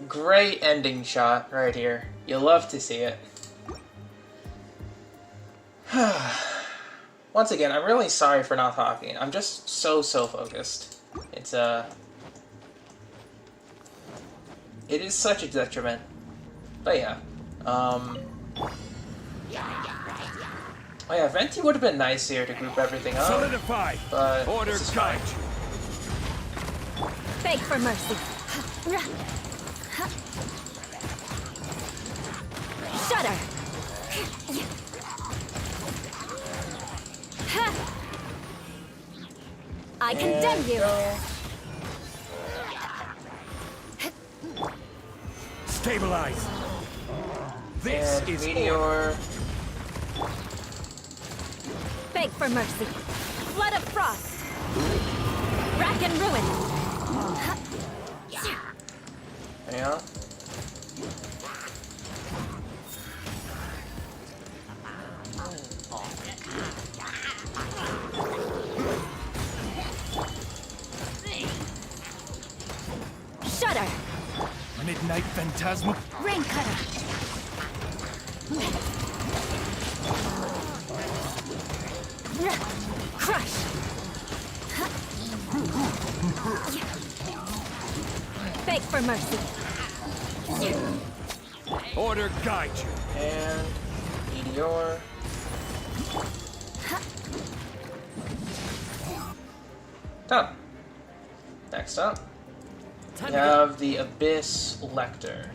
Great ending shot right here. You'll love to see it. Once again, I'm really sorry for not talking. I'm just so focused. It's it is such a detriment. But yeah. Oh yeah, Venti would have been nice here to group everything up. Solidify. But Order this is guide fine. you. Beg for mercy! Shudder! I condemn you! Stabilize. This And is order. Meteor. Beg for mercy! Flood of frost! Rack and ruin! Yeah. Shudder! Midnight Phantasma. Rain cutter! Crush! Beg for mercy! Order guide you. And Meteor. Done. Next up, Time we to go. have the Abyss Lector.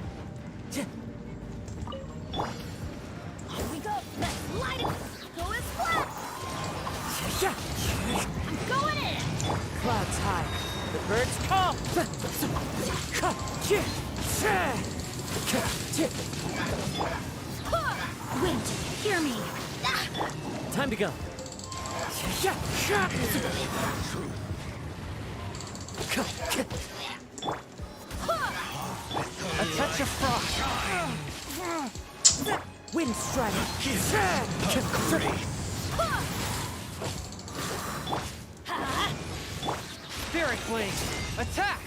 Off we go! Let's light it! Go as flat! I'm going in! Clouds high. The birds call. Wind, hear me. Time to go. A touch of frost. Wind strike. Spirit blade. Attack.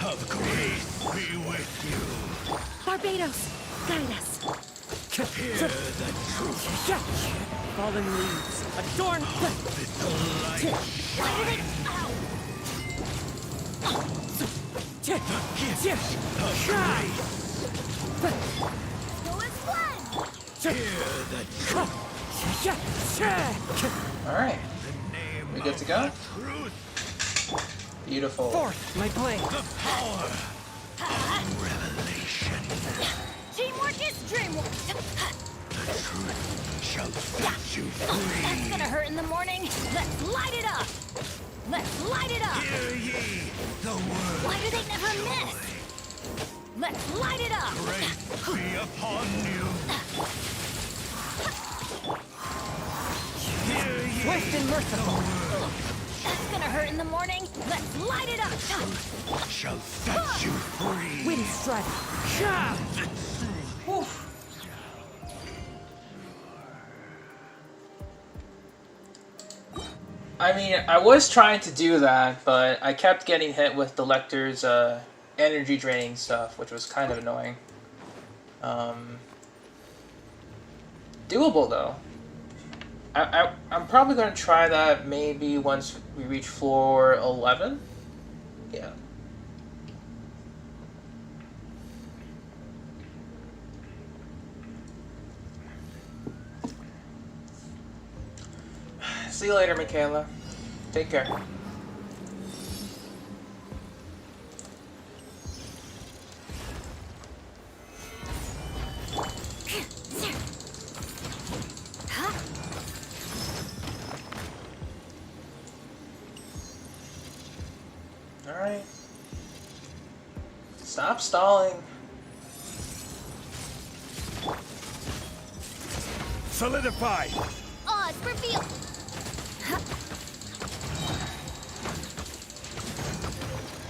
Of grace be with you. Barbados, guide us. Hear the truth. Fallen leaves. Adorn. Go as planned. Hear the truth. Alright, The name we good of to go? truth. Beautiful. Forth, my blade. The power of revelation. Teamwork is dreamwork. The truth shall set you That's free. gonna hurt in the morning. Let's light it up. Let's light it up. Hear ye the word. Why do they never miss? Let's light it up. Grace be upon you. Hear ye Swift and merciful. That's gonna hurt in the morning. Let's light it up. shall set you free. Wind strike. I mean, I was trying to do that, but I kept getting hit with the Lecter's energy draining stuff, which was kind of annoying. Doable though. I'm probably going to try that maybe once we reach floor 11. Yeah. See you later, Michaela. Take care. Alright. Stop stalling. Solidify. Odds reveal.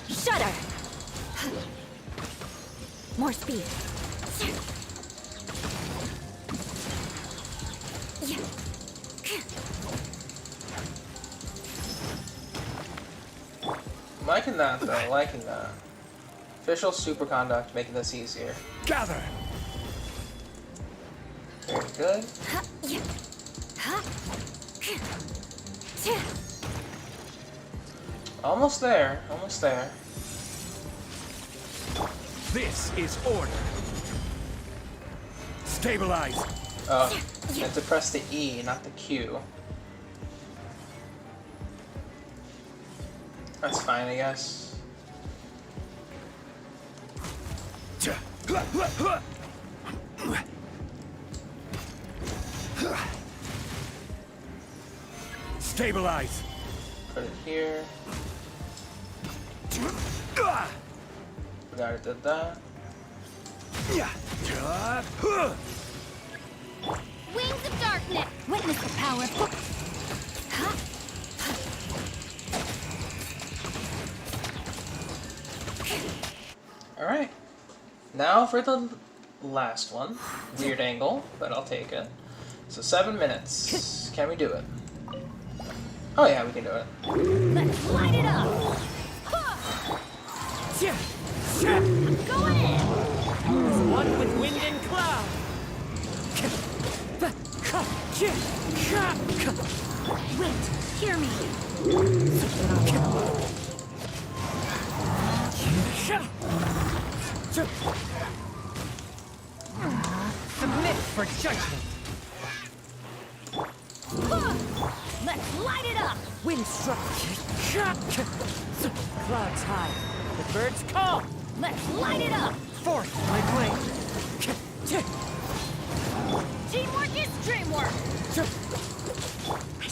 Shudder. More speed. Liking that though, liking that. Official superconduct making this easier. Gather. Very good. Almost there, almost there. This is order. Stabilize. Oh, you have to press the E, not the Q. That's fine, I guess. Stabilize. Put it here. Forgot it did that. Wings of darkness. Witness the power. Alright. Now for the last one. Weird angle, but I'll take it. So 7 minutes. Can we do it? Oh yeah, we can do it. Let's light it up. Going in. One with wind and cloud. Wait, hear me. Submit for judgment. Let's light it up. Wind struck. Clouds high. The birds call. Let's light it up. Forth, my blade. Teamwork is dreamwork. I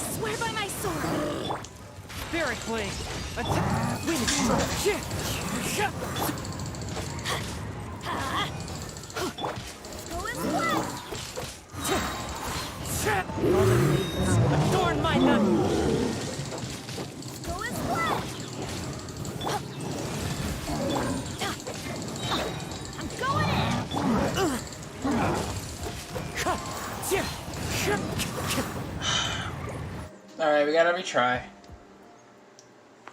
Spirit Blade! Attack! Wind Strike! Go as one. Adorn my nun! Go as one. I'm going in. Alright, we gotta retry.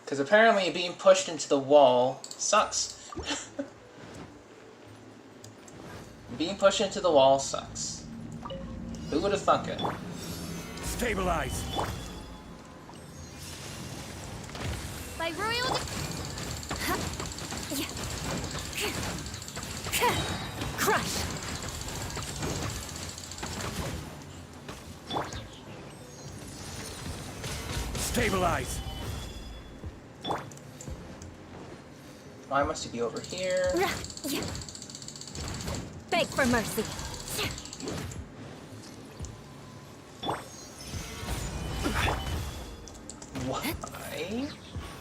Because apparently being pushed into the wall sucks. Being pushed into the wall sucks. Who would have thunk it? Stabilize. By royal Crush! Stabilize. Why must he be over here? Beg for mercy. Why?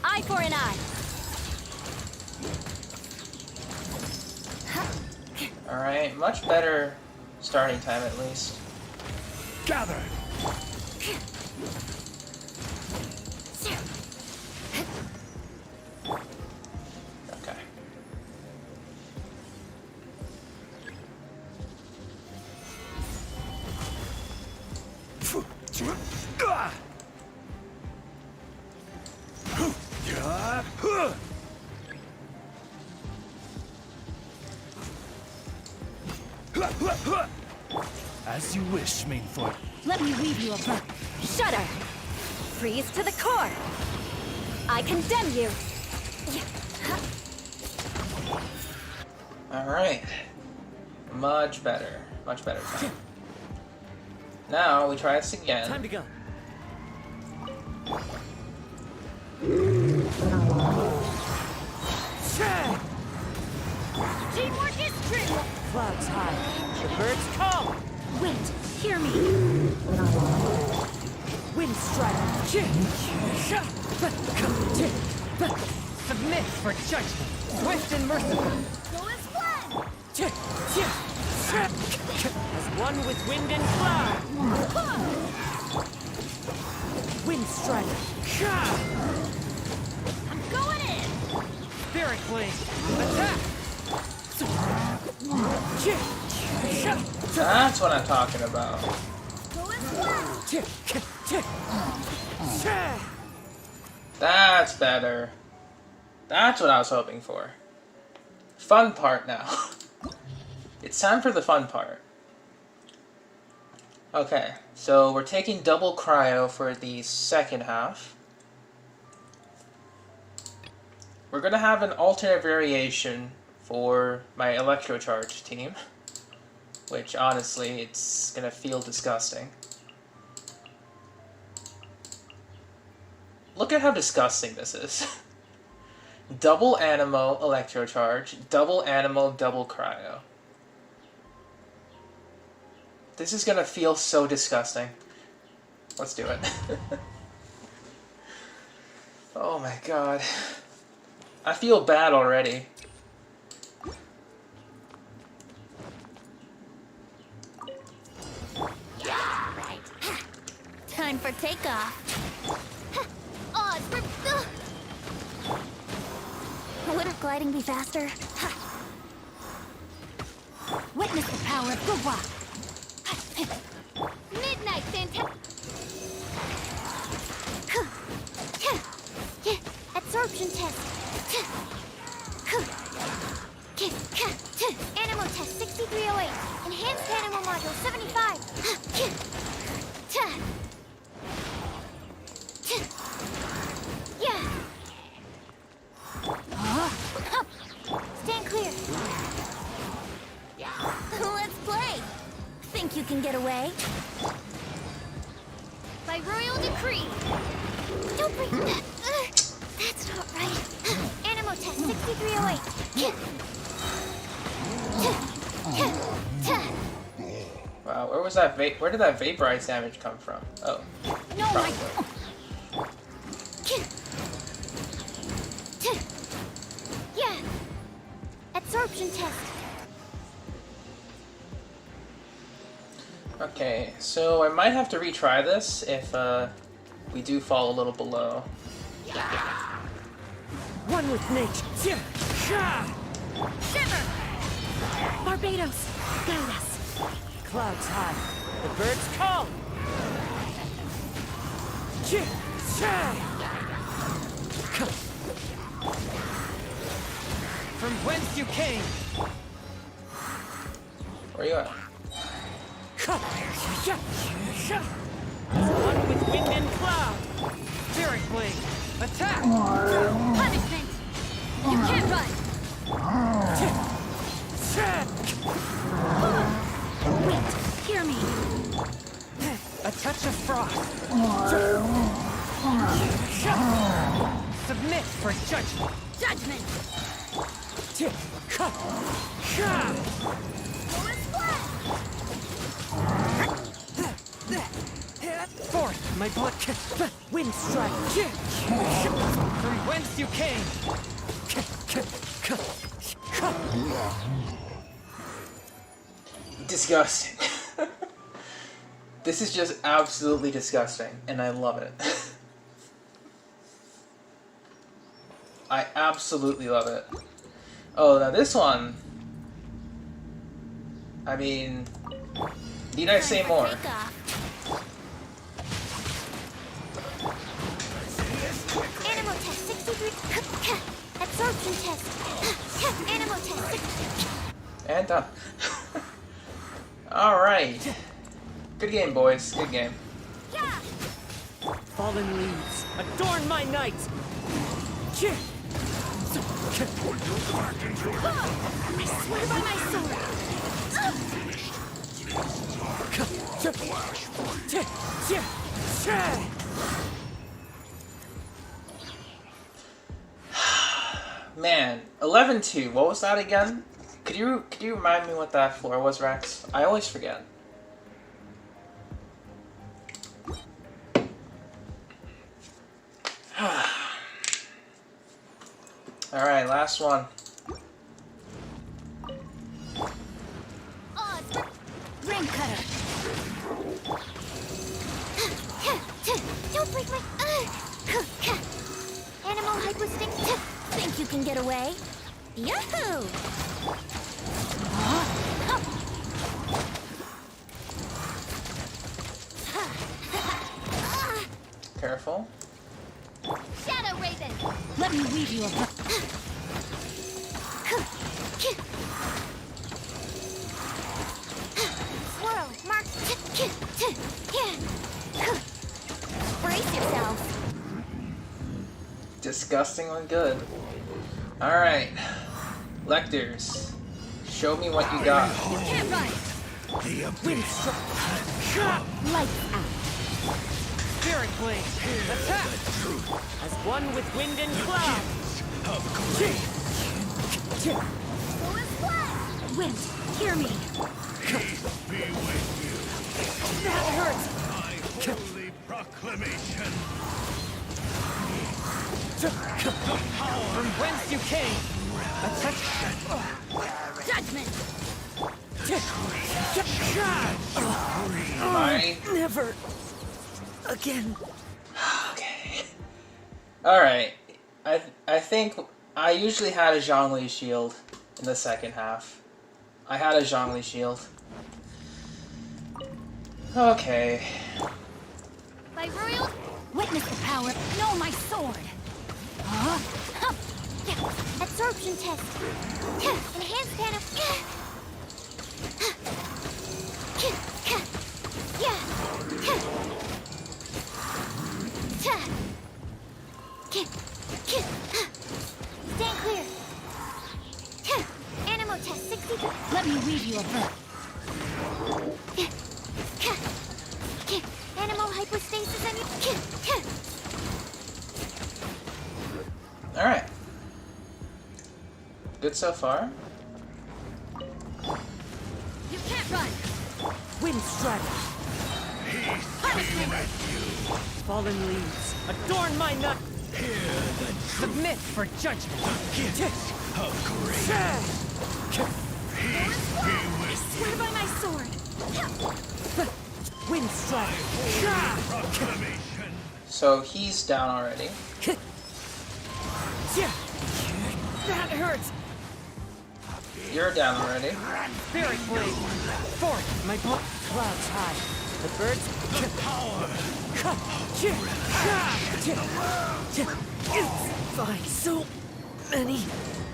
Eye for an eye. Alright, much better starting time at least. Gather. Okay. As you wish, Mainfort. Let me weave you a book. Shudder. Freeze to the core. I condemn you. Alright. Much better. Much better time. Now we try this again. Time to go. Teamwork is true. Clouds high. The birds call. Wait, hear me. Wind Strike. Submit for judgment. Swift and merciful. Go as one. As one with wind and cloud. Wind Strike. I'm going in. Spirit Blade. Attack. That's what I'm talking about. Go as one. That's better. That's what I was hoping for. Fun part now. It's time for the fun part. Okay, so we're taking double cryo for the second half. We're gonna have an alternate variation for my electrocharge team, which honestly, it's gonna feel disgusting. Look at how disgusting this is. Double Animo electrocharge, double Animo, double cryo. This is gonna feel so disgusting. Let's do it. Oh my god. I feel bad already. Time for takeoff. Odds for... Wouldn't gliding be faster? Witness the power of Kazuha. Midnight fantastic. Absorption test. Animo test 6308. Enhanced Animo module 75. Yeah. Stand clear. Let's play. Think you can get away? By royal decree. Don't break that. That's not right. Animo test 6308. Wow, where was that where did that vaporized damage come from? Oh. No, my... Absorption test. Okay, so I might have to retry this if we do fall a little below. One with nature. Shiver! Barbados, guide us. Clouds high. The birds call. From whence you came. Where you at? One with wind and cloud. Spirit blade. Attack. Punishment! You can't run! Wait, hear me. A touch of frost. Submit for judgment. Judgment! Forth, my blood. Wind strike. From whence you came. Disgusting. This is just absolutely disgusting, and I love it. I absolutely love it. Oh, now this one... I mean... Need I say more? Take off. Animal test 63. Absorption test. Animal test 6. And done. Alright. Good game, boys. Good game. Yeah! Fallen leaves, adorn my night. I swear by my sword. Man, 11-2. What was that again? Could you remind me what that floor was, Rex? I always forget. Alright, last one. Oh, it's Rain cutter. Don't break my... Animal hyperstinct. Think you can get away? Yahoo! Careful. Shadow Raven! Let me weave you a... Swirl, mark... Brace yourself. Disgustingly good. Alright. Lectors. Show me what you got. You can't run! The abyss. Lights out. Spirit blade, attack. As one with wind and cloud. Of grace. Wind, hear me. Peace be with you. That hurts. My holy proclamation. From whence you came. Attack. Judgment. My... Never again. Okay. Alright. I think I usually had a Zhongli shield in the second half. I had a Zhongli shield. Okay. By royal... Witness the power. Know my sword. Absorption test. Enhanced panel. Stand clear. Animal test 63. Let me weave you a verb. Animal hypostasis and Alright. Good so far. you can't run. Wind strike. Punishment. Fallen leaves, adorn my nut. Submit for judgment. Of grace. Swear by my sword. Wind strike. Proclamation. So he's down already. That hurts. You're down already. Spirit blade. Forth, my blood. Clouds high. The birds. By so many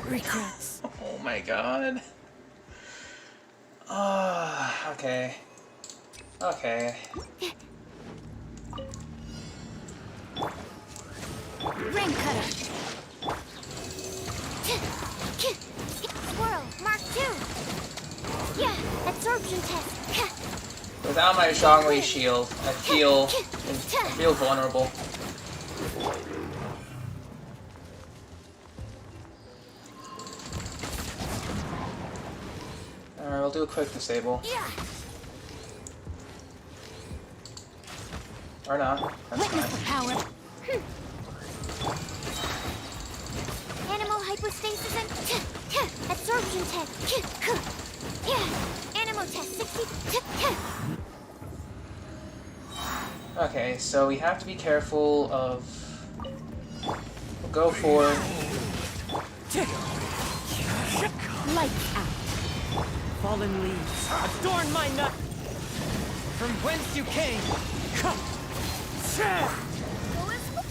regrets. Oh my god. Ah, okay. Okay. Rain cutter. Squirrel, Mark 2. Yeah, absorption test. Without my Zhongli shield, I feel vulnerable. Alright, we'll do a quick disable. Yeah. Or not. That's Witness the fine. power. Animal hypostasis and absorption test. Yeah. Animal test 60. Okay, so we have to be careful of... We'll go for... Lights out. Fallen leaves. Adorn my nut. From whence you came. Come.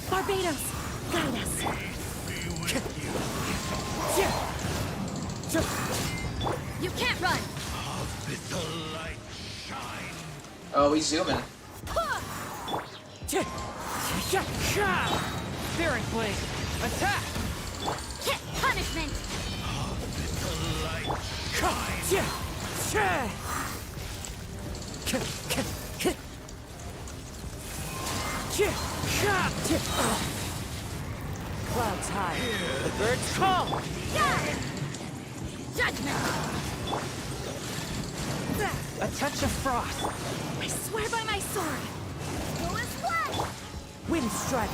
Barbados, guide us. You can't run. Let the light shine. Oh, he's zooming. Spirit blade. Attack. Punishment. Let the light Clouds high. The birds call. Judgment. A touch of frost. I swear by my sword. Go as flash. Wind strike.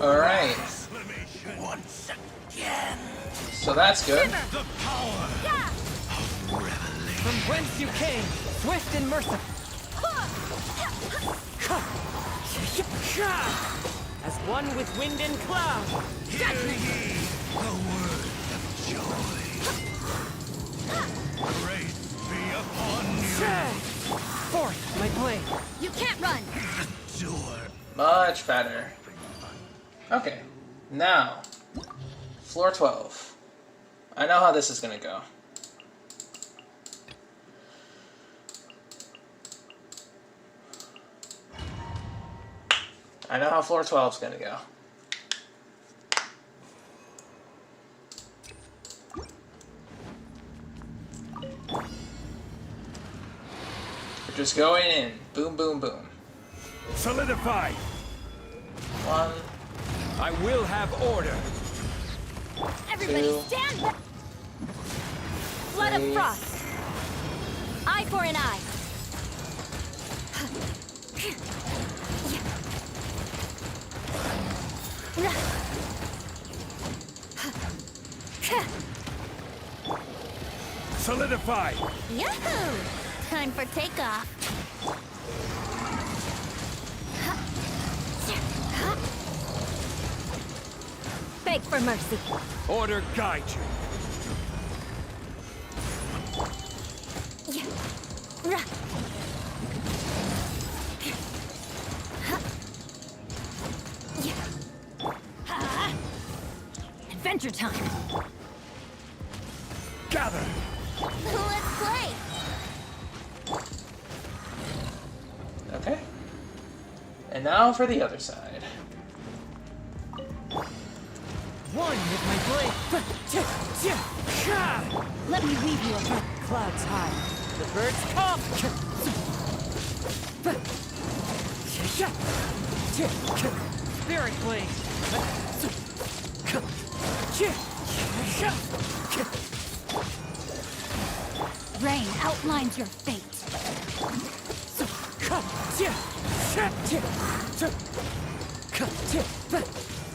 Alright, proclamation. Once again. so that's good. The power Yeah. of revelation. From whence you came. Swift and merciful. As one with wind and cloud. Hear ye the word of joy. Grace be upon you. Forth, my blade. You can't run. Endure. Much better. Okay, now, floor 12. I know how this is gonna go. I know how floor 12 is gonna go. We're just going in. Boom, boom, boom. Solidify. 1, I will have order. Everybody 2, stand back. Flood of 3. frost. Eye for an eye. Solidify. Yahoo! Time for takeoff. Beg for mercy. Order guide you. Adventure time. Gather. Let's play. Okay. And now for the other side. One with my blade. Let me weave you a hook. Clouds high. The birds come. Spirit blade. Rain outlines your fate.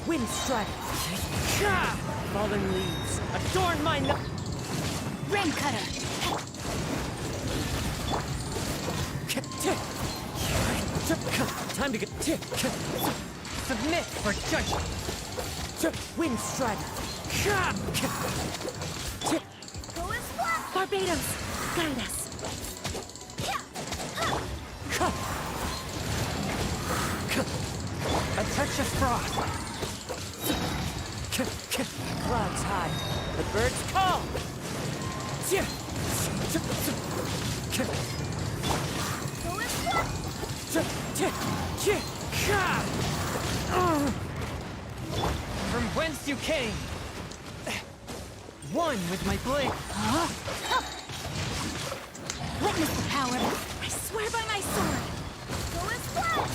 Wind strike. Fallen leaves. Adorn my Rain cutter. Time to get submit for judgment. Wind strike. Go as flat. Barbados, guide us. A touch of frost. Clouds high. The birds call. Go as flat. From whence you came. One with my blade. Witness the power. I swear by my sword. Go as flat.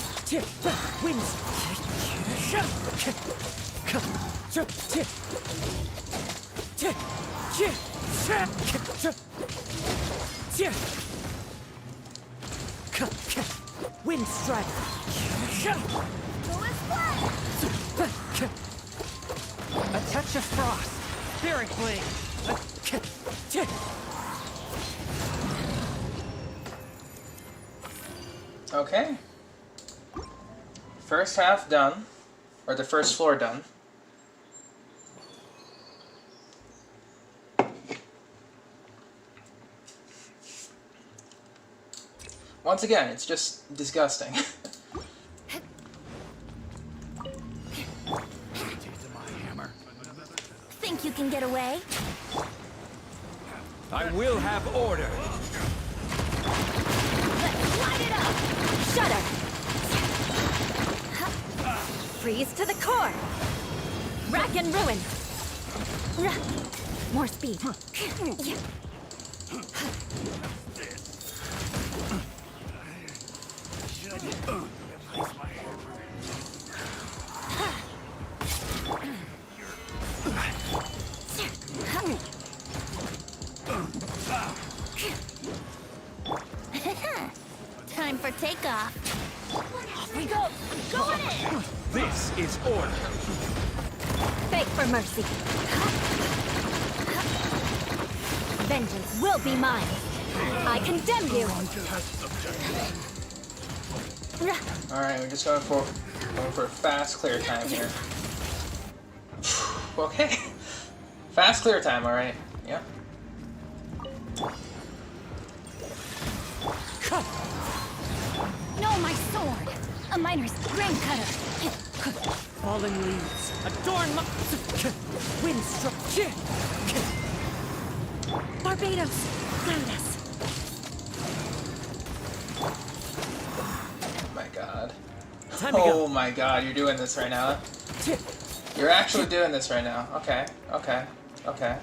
Winds. Wind strike. Go as flat. A touch of frost. Spirit blade. Okay. First half done. Or the first floor done. Once again, it's just disgusting. Think you can get away? I will have order. Let's light it up! Shudder! Freeze to the core! Rack and ruin! More speed. Time for takeoff. Off we go! Going in! This is order. Beg for mercy. Vengeance will be mine. I condemn you. Alright, we're just going for a fast clear time here. Okay. Fast clear time, alright. Yep. No, my sword! A miner's grain cutter! Fallen leaves. Adorn my wind struck. Barbados, guide us. Oh my god. Time to go. Oh my god, you're doing this right now. You're actually doing this right now. Okay, okay, okay.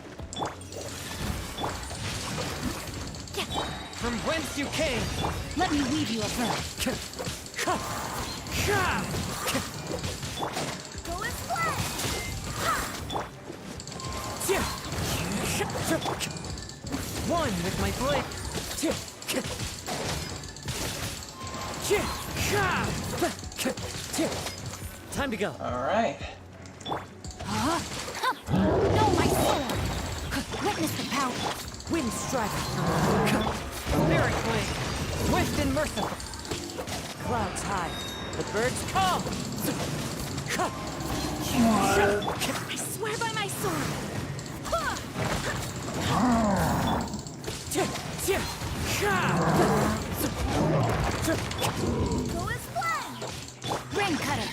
From whence you came. Let me weave you a verb. Go as flat! One with my blade. Time to go. Alright. No, my sword! Witness the power. Wind strike. Spirit blade. Swift and merciful. Clouds high. The birds come. I swear by my sword! Go as flat! Rain cutter!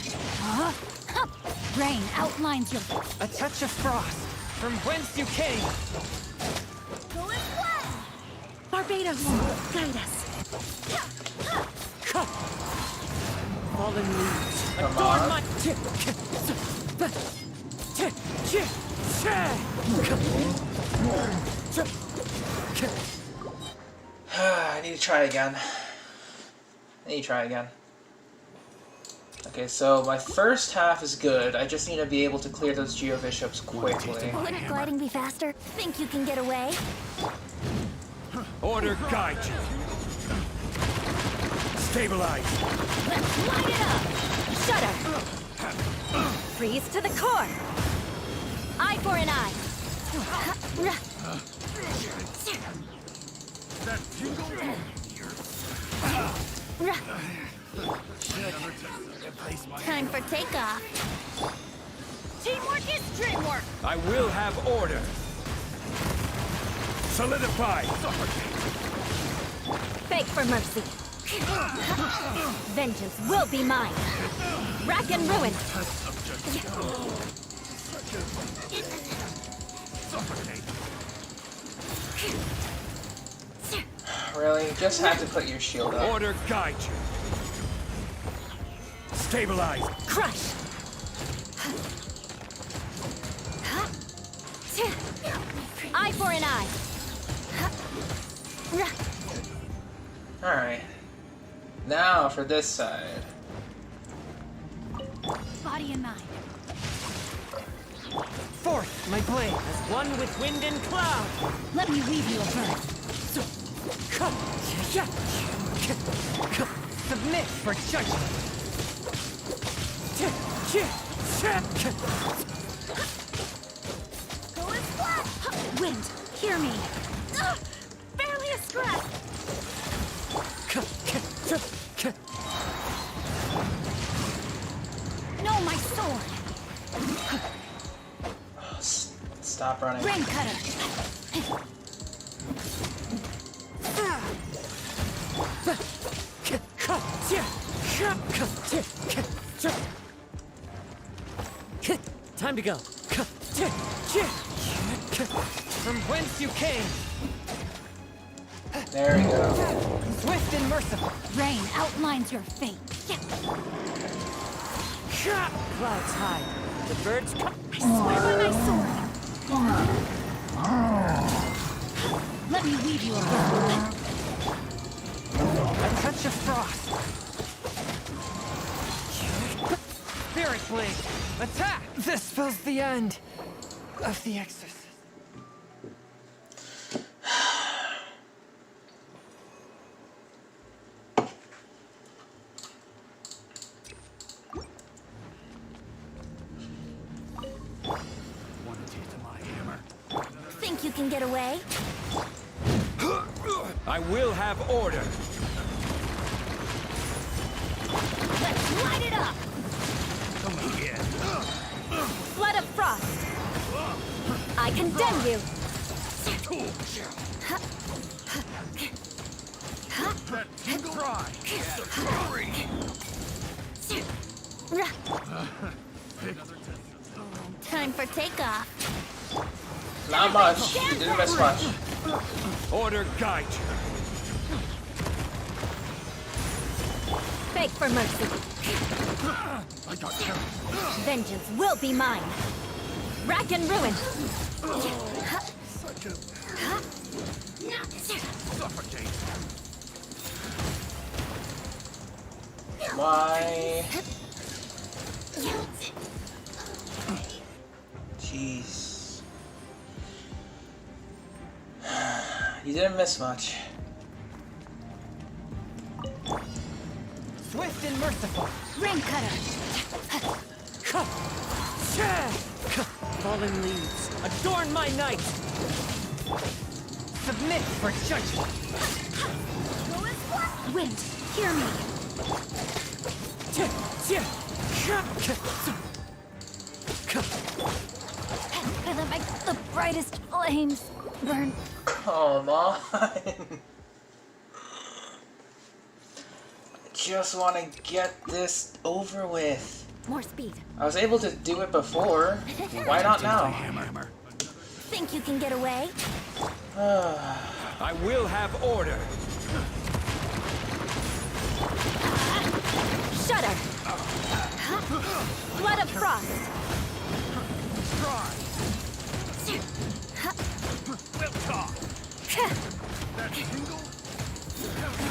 Rain outlines your... A touch of frost. From whence you came. Go as flat! Barbados, guide us. Fallen leaves. Come Adorn on. my... I need to try again. Okay, so my first half is good. I just need to be able to clear those Geobishops quickly. Wouldn't gliding be faster? Think you can get away? Order guide you. Stabilize. Let's light it up! Shudder! freeze to the core. Eye for an eye. That tingle? Time for takeoff. Teamwork is dreamwork. I will have order. Solidify. Beg for mercy. Vengeance will be mine. Rack and ruin. Really? Just had to put your shield up. Order guide you. Stabilize. Crush. Eye for an eye. Alright. Now for this side. Body and mind. Forth, my blade, as one with wind and cloud. Let me weave you a bird. Submit for judgment. Go and flat. Wind, hear me. Barely a scratch. No, my sword. Stop running. Rain cutter. Time to go. From whence you came, There we go. swift and merciful. Rain outlines your fate. Clouds high. The birds come. I swear by my sword. Let me weave you a bird. A touch of frost. Spirit blade, attack! This spells the end of the exorcism. Want a taste of my hammer? Think you can get away? I will have order. Let's light it up! Come again. Flood of frost! I condemn you! That tingle cry. Hurry. Time for takeoff. Not much. You didn't miss much. Order guide you. Beg for mercy. I got carried. Vengeance will be mine. Rack and ruin. Suffocate. Why? Jeez. You didn't miss much. Swift and merciful. Rain cutter. Fallen leaves, adorn my night. Submit for judgment. Wind, hear me. I let the brightest flames burn. Come on. I just want to get this over with. More speed. I was able to do it before. Why not now? Hammer. Think you can get away? I will have order. Shudder. Flood of frost. Try. We'll talk. That tingle?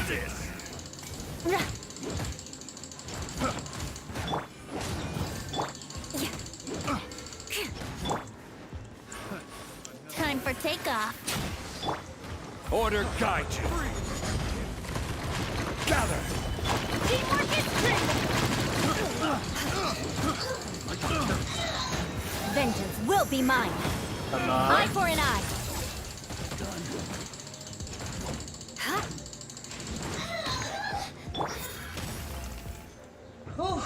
This. Time for takeoff. Order guide you. Gather. Teamwork is great. shall be mine. Come Eye on. for an eye. Huh? Whew.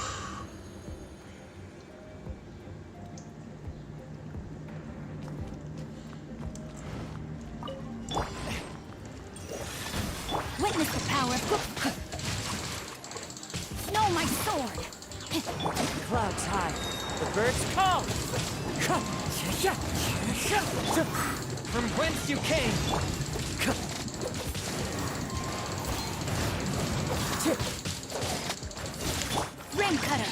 Witness the power. Know my sword. Clouds high. The birds call. From whence you came. Rain cutter.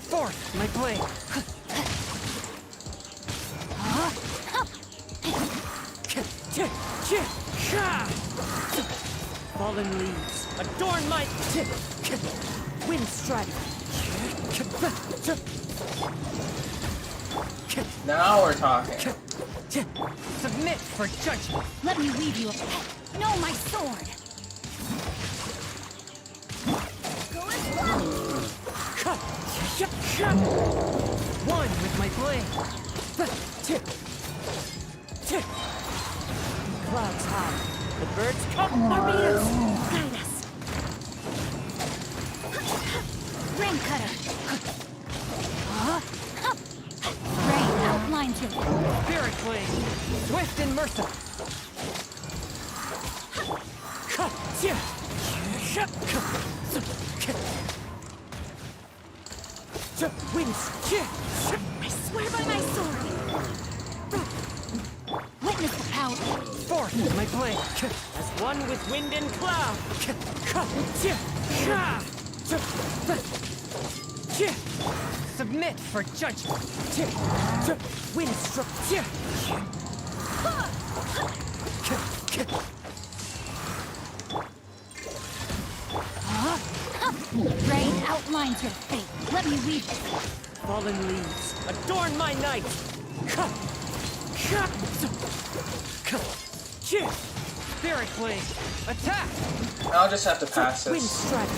Forth, my blade. Fallen leaves, adorn my wind strike. Now we're talking. Submit for judgment. Let me weave you a pet. Know my sword. Go and One with my blade. Clouds high. The birds come. Barbados, guide us. Rain cutter. Rain outlines your Spirit blade. Swift and merciful. Winds. I swear by my sword. Witness the power. Forth my blade. As one with wind and cloud. Submit for judgment. Wind struck. Rain outlines your fate. Let me weave it. Fallen leaves, adorn my night. Spirit blade, attack. I'll just have to pass Wind this. strike.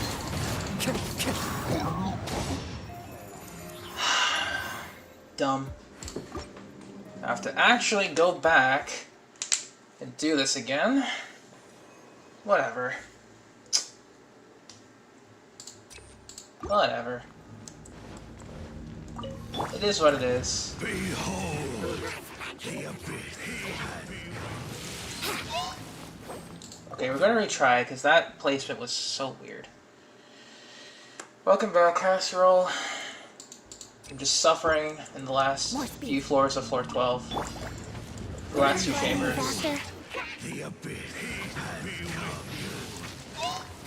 Dumb. I have to actually go back and do this again. Whatever. Whatever. It is what it is. Behold the abyss. Okay, we're gonna retry because that placement was so weird. Welcome back, Casserole. I'm just suffering in the last few floors of floor 12. The last two chambers. Faster. The abyss.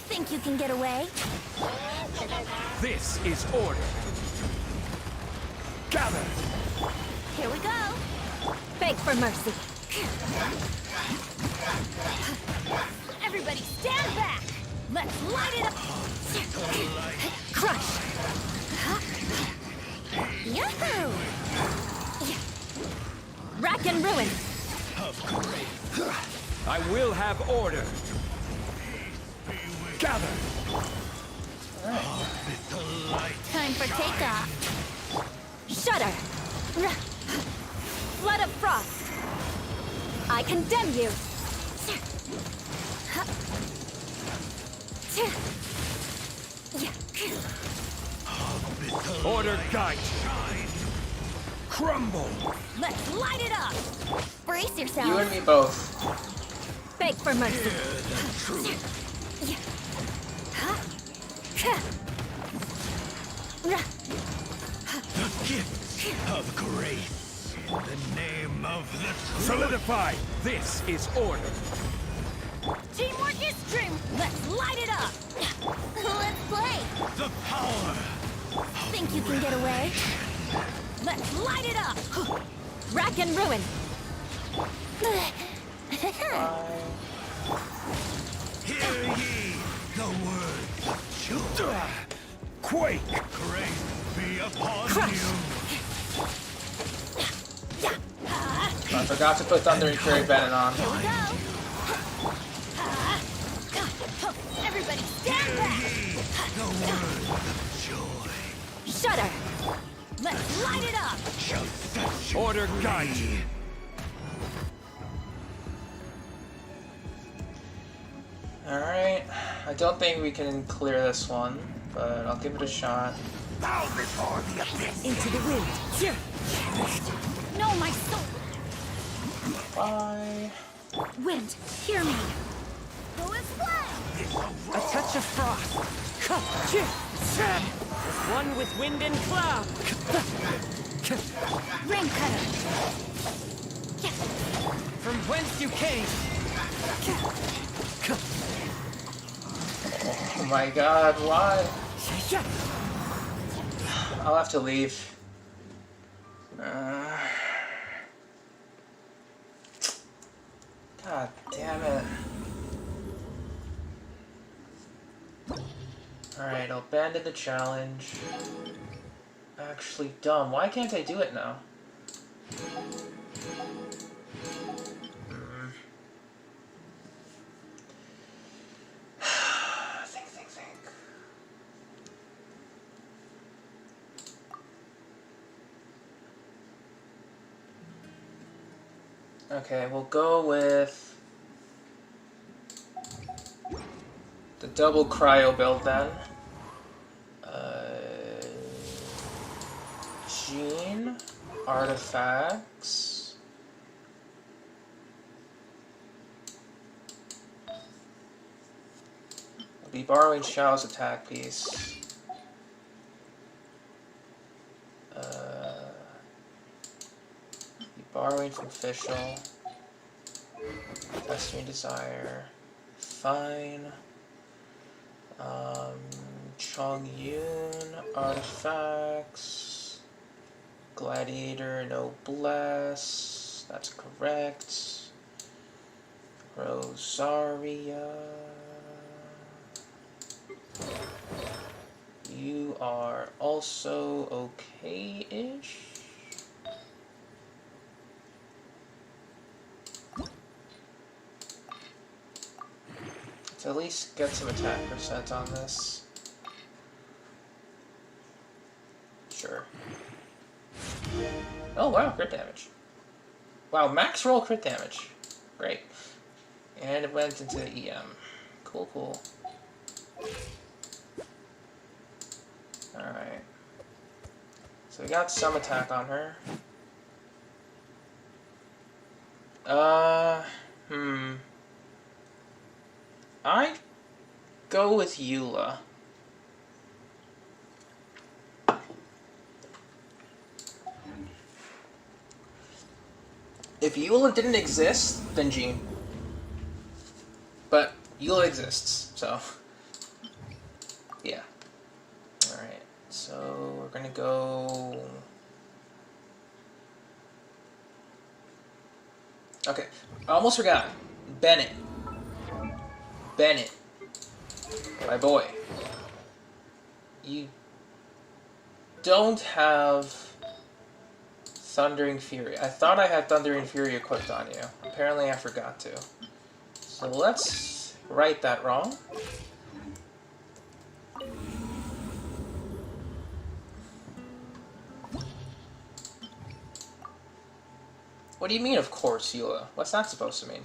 Think you can get away? This is order. Gather. Here we go. Beg for mercy. Everybody stand back. Let's light it up. Crush. Yahoo! Rack and ruin. I will have order. Gather. Time for takeoff. Shudder. Flood of frost. I condemn you. Order guide. Crumble. Let's light it up. Brace yourself. You and me both. Beg for mercy. The gift of grace. In the name of the solidify. This is order. Teamwork is trim. Let's light it up. Let's play. The power. Think you can get away? Let's light it up. Rack and ruin. Hear ye the words of children. Quake. Grace be upon Crush. you. I forgot to put Thunder and Fury Bennett on. Here we go. Everybody stand back. The words of joy Shudder. Let's light it up. shall set Order guide you. Alright, I don't think we can clear this one, but I'll give it a shot. Bow before the abyss. Into the wind. Here. No, my sword! Bye. Wind, hear me! Go and fly! A touch of frost. One with wind and cloud. Rain cutter! From whence you came. Oh my god, why? I'll have to leave. God damn it. Alright, I'll abandon the challenge. Actually, dumb. Why can't I do it now? Think. Okay, we'll go with the double cryo build then. Gene, artifacts. I'll be borrowing Xiao's attack piece. Be borrowing from Fischl. Pestering Desire. Fine. Chong Yun, artifacts. Gladiator, Noblesse. That's correct. Rosaria. You are also okay-ish. Let's at least get some attack percent on this. Sure. Oh wow, crit damage. Wow, max roll crit damage. Great. And it went into EM. Cool, cool. Alright. So we got some attack on her. I go with Eula. If Eula didn't exist, then Jean. But Eula exists, so yeah. Alright, so we're gonna go... Okay, I almost forgot. Bennett. My boy. You don't have Thundering Fury. I thought I had Thundering Fury equipped on you. Apparently I forgot to. So let's right that wrong. What do you mean, of course, Eula? What's that supposed to mean?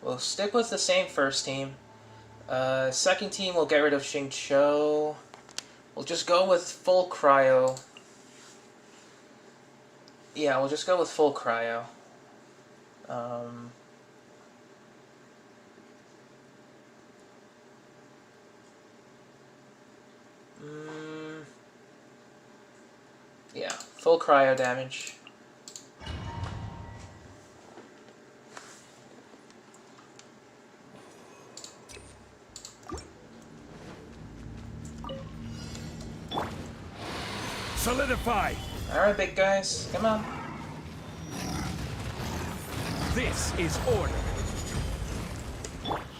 We'll stick with the same first team. Second team, we'll get rid of Xingqiu. We'll just go with full cryo. Yeah, we'll just go with full cryo. Yeah, full cryo damage. Solidify! Alright, big guys, come on. This is order.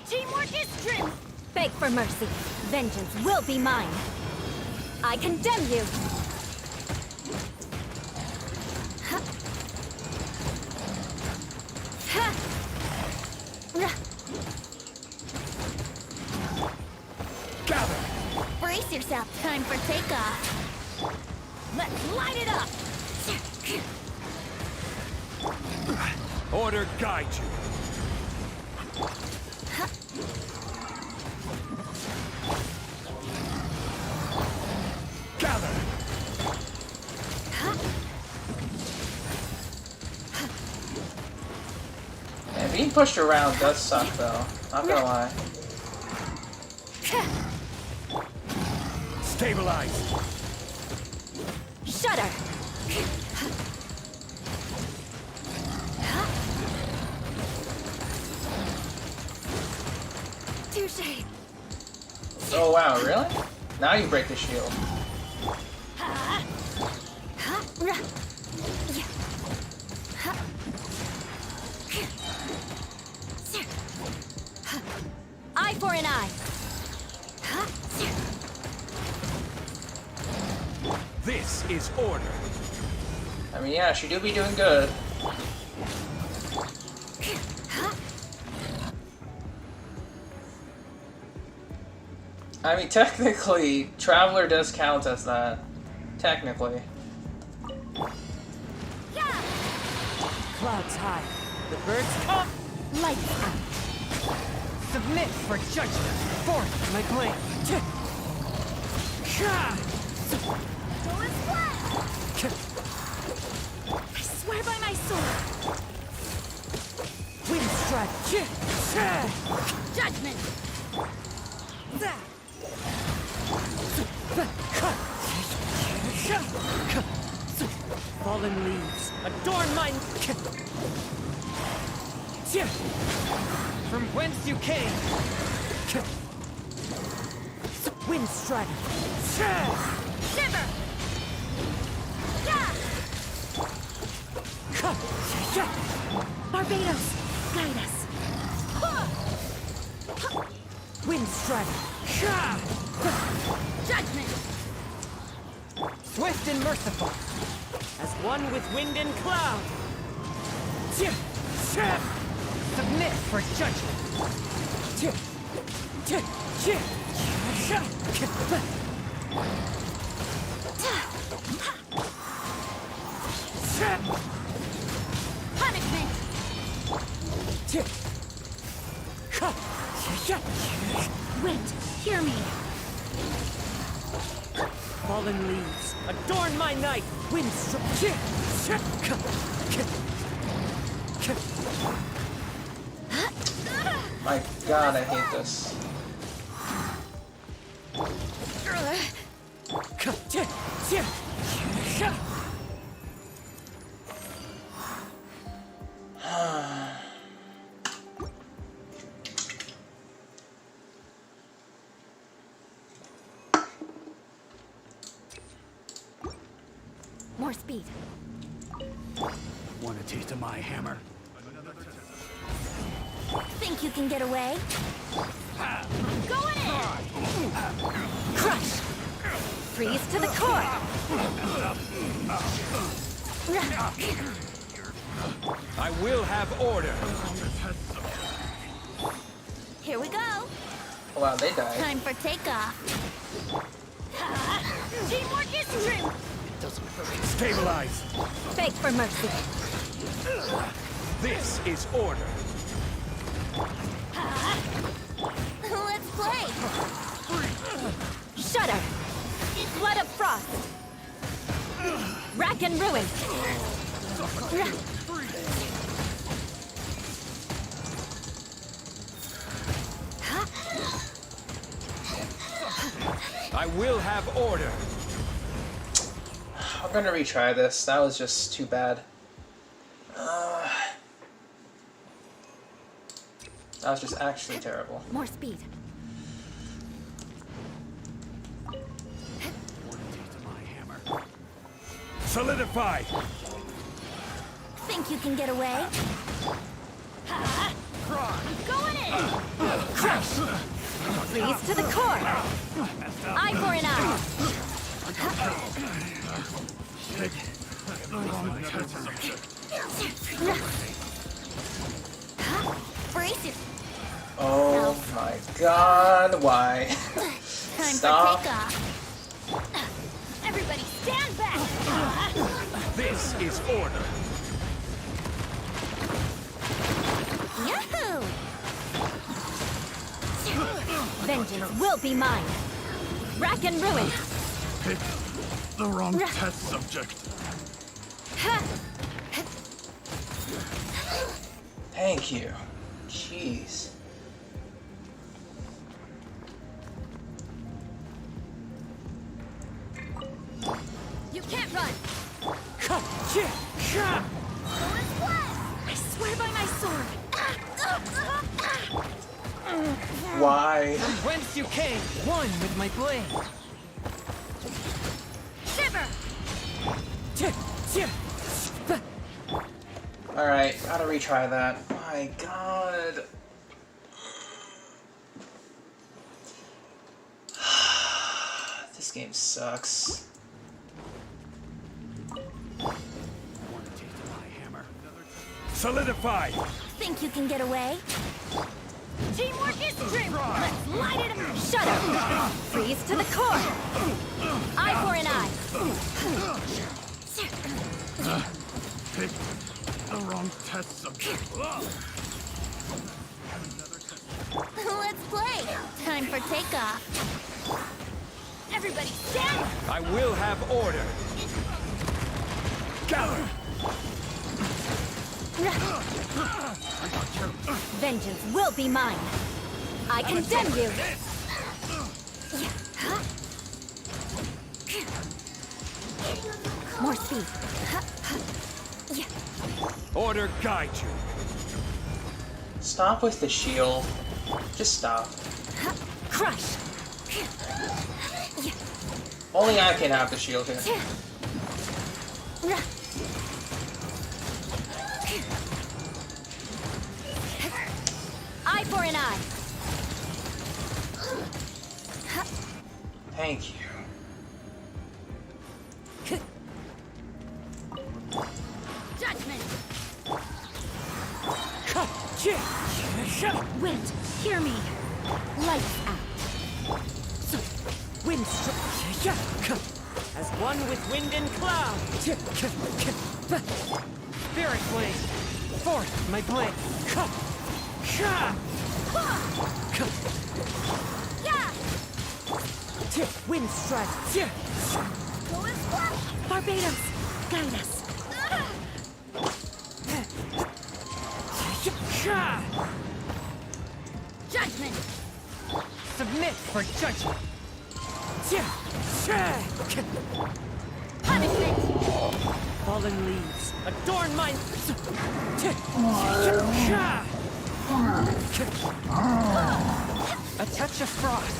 Teamwork is strength! Beg for mercy. Vengeance will be mine. I condemn you! Gather! Brace yourself. Time for takeoff. Let's light it up! Order guide you. Gather. Man, being pushed around does suck, though. Not gonna lie. Stabilize. Shudder! Touché! Oh wow, really? Now you break the shield. Eye for an eye! This is order. I mean, yeah, she do be doing good. I mean, technically, Traveler does count as that. Technically. Clouds high. The birds come. Lights out! Submit for judgment. Forth my blade. Go and fly! I swear by my sword! Wind strike. Judgment! Fallen leaves. Adorn mine. From whence you came. Wind strike. Shiver! Barbados, guide us! Wind strike. Judgment! Swift and merciful. As one with wind and cloud. Submit for judgment. Punishment! Wait, hear me! Fallen leaves. Adorn my night. Wind My god, I hate this. More speed. Want a taste of my hammer? Think you can get away? Going in! Crush! Freeze to the core! I will have order. Here we go! Oh, wow, they died. Time for takeoff! Teamwork is true! Stabilize. Beg for mercy! This is order. Let's play! Shudder! Blood of frost! Rack and ruin! I will have order. I'm gonna retry this. That was just too bad. That was just actually terrible. More speed. Solidify. Think you can get away? Going in! Freeze to the core! Eye for an eye! Brace your... Oh my god, why? Time Stop. for takeoff! Everybody stand back! This is order. Yahoo! Vengeance will be mine. Rack and ruin. Pick the wrong test subject. Thank you. Jeez. You can't run. I swear by my sword. Why? Whence you came, one with my blade. Shiver. Alright, gotta retry that. My god. This game sucks. Solidify. Think you can get away? Teamwork is true. Let's light it up. Shut up. Freeze to the core. Eye for an eye. Pick the wrong test subject. Let's play. Time for takeoff. Everybody stand. I will have order. Gather. Vengeance will be mine. I condemn you. More speed. Order guide you. Stop with the shield. Just stop. Crush. Only I can have the shield here. Eye for an eye. Thank you. Judgment. Wind, hear me. Lights out. Wind struck. As one with wind and cloud. Spirit blade. Forth my blade. Yeah. Wind strike. Go and flash. Barbados, guide us. Judgment. Submit for judgment. Punishment. Fallen leaves, adorn my... A touch of frost.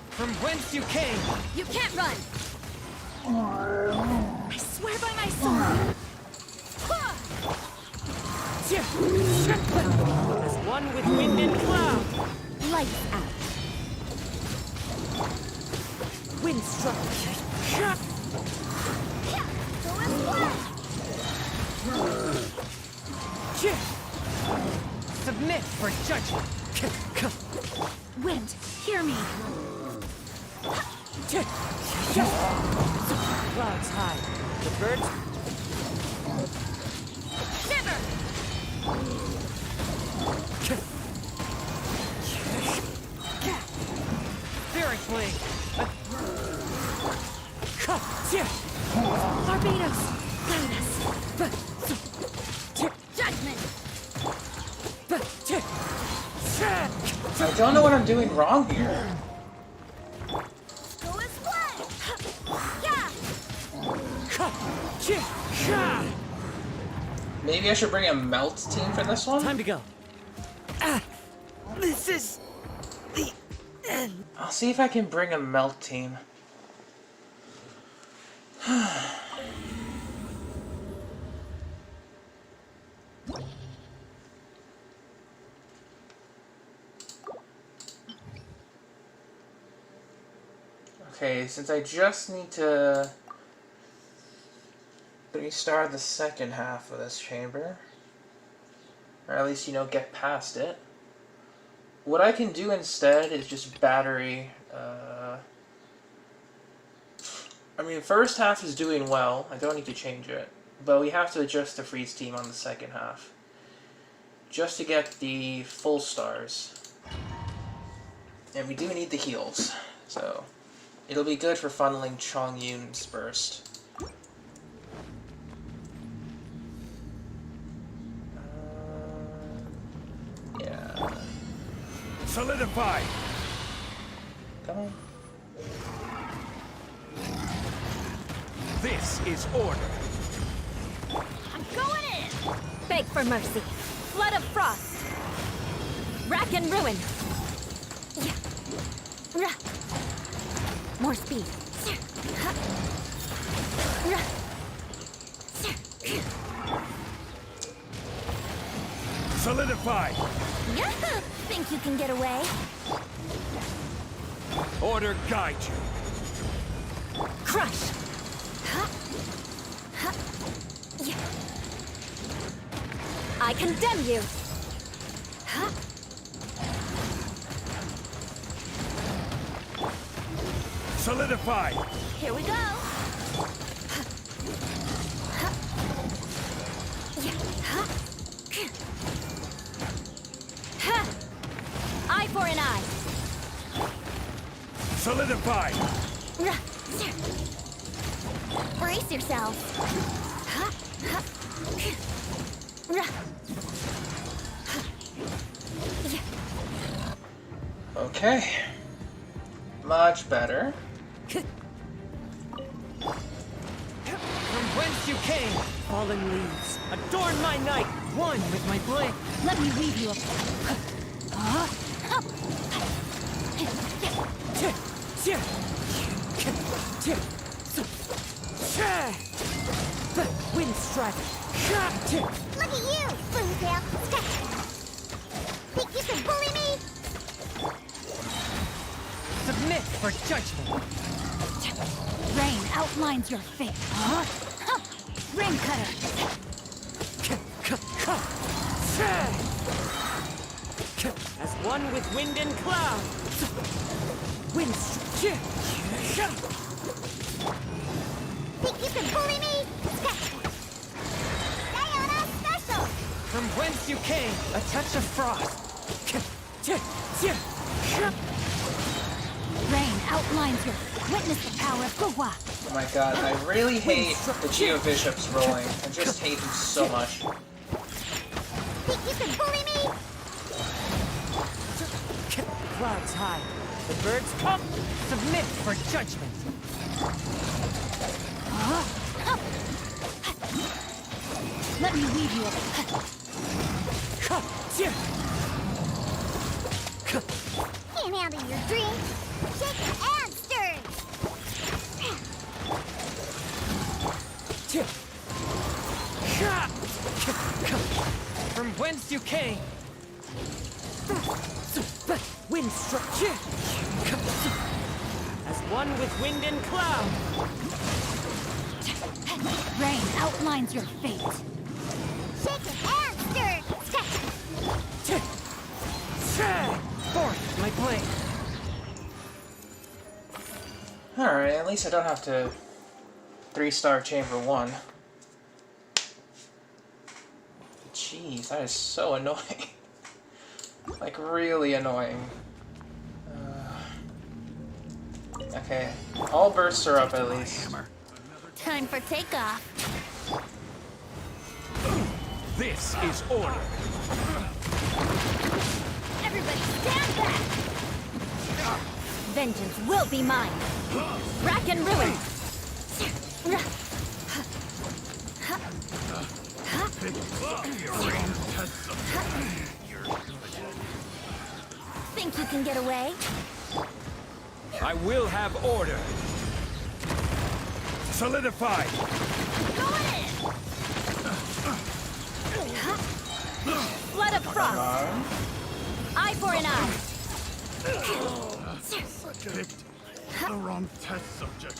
From whence you came. You can't run. I swear by my sword. As one with wind and cloud. Lights out. Wind struck. Go and flash. Submit for judgment. Wind, hear me. Clouds high. The birds. Shiver. Spirit blade. Barbados, guide us. Judgment. I don't know what I'm doing wrong here. Go and split. Yeah. Maybe I should bring a melt team for this one? Time to go. This is the end. I'll see if I can bring a melt team. Okay, since I just need to restart the second half of this chamber, or at least, you know, get past it, what I can do instead is just battery I mean, first half is doing well. I don't need to change it. But we have to adjust the freeze team on the second half. Just to get the full stars. And we do need the heals. So, it'll be good for funneling Chong Yun's burst. Yeah. Solidify! Come on. This is order. I'm going in! Beg for mercy. Flood of frost. Rack and ruin. More speed. Solidify! Think you can get away? Order guide you. Crush! I condemn you! Solidify! Here we go! Eye for an eye! Solidify! Brace yourself! Okay. Much better. From whence you came, fallen leaves, adorn my night, one with my blade. Let me weave you a... Wind strike. Look at you, Spoontail! Think you can bully me? Submit for judgment. Rain outlines your fate. Ring cutter! As one with wind and cloud. Wind strike. Think you can bully me? Sayona special! From whence you came, a touch of frost. Rain outlines your... Witness the power of Kazuha. Oh my god, I really hate the Geo Bishops rolling. I just hate them so much. Think you can bully me? Clouds high. The birds come. Submit for judgment. Let me weave you a... Can't handle your drink. Shake and stir. From whence you came. Wind struck. As one with wind and cloud. Rain outlines your fate. Shake and stir. Forth my blade. Alright, at least I don't have to 3-star chamber 1. Jeez, that is so annoying. Like, really annoying. Okay, all bursts are up at least. Time for takeoff. This is order. Everybody stand back! Vengeance will be mine. Rack and ruin. Think you can get away? I will have order. Solidify. Go in! Flood of frost. Eye for an eye. Picked the wrong test subject.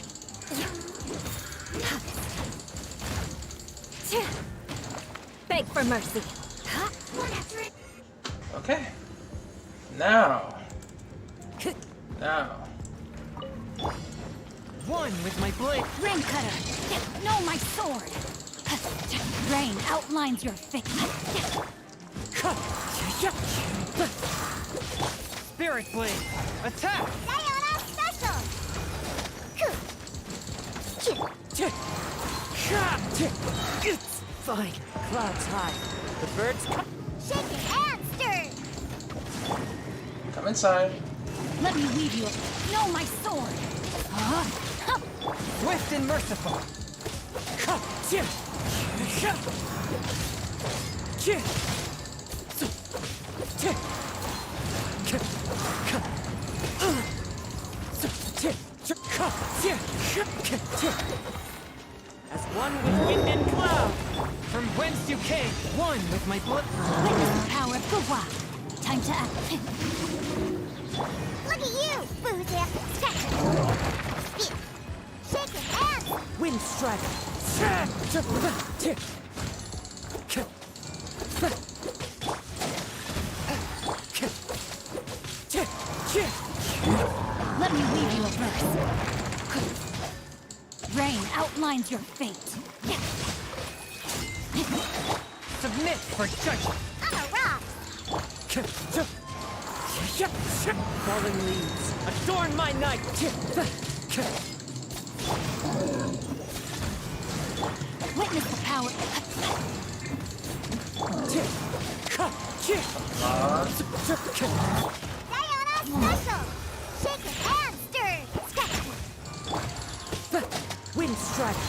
Beg for mercy. Okay. Now. One with my blade. Rain cutter! No, my sword! Rain outlines your fate. Spirit blade. Attack! Sayonara special! Fine. Clouds high. The birds come. Shaken and stirred! Come inside. Let me weave you. No, my sword! Swift and merciful. As one with wind and cloud, from whence you came, one with my blood. Witness the power of Kazuha. Time to act. Look at you, Boozy! Shaken and Wind strider. let me weave you a verse. Rain outlines your fate. Submit for judgment. I'm a rock! Falling leaves, adorn my night. Witness the power. Sayonara special! Shaken and stirred! Wind strike.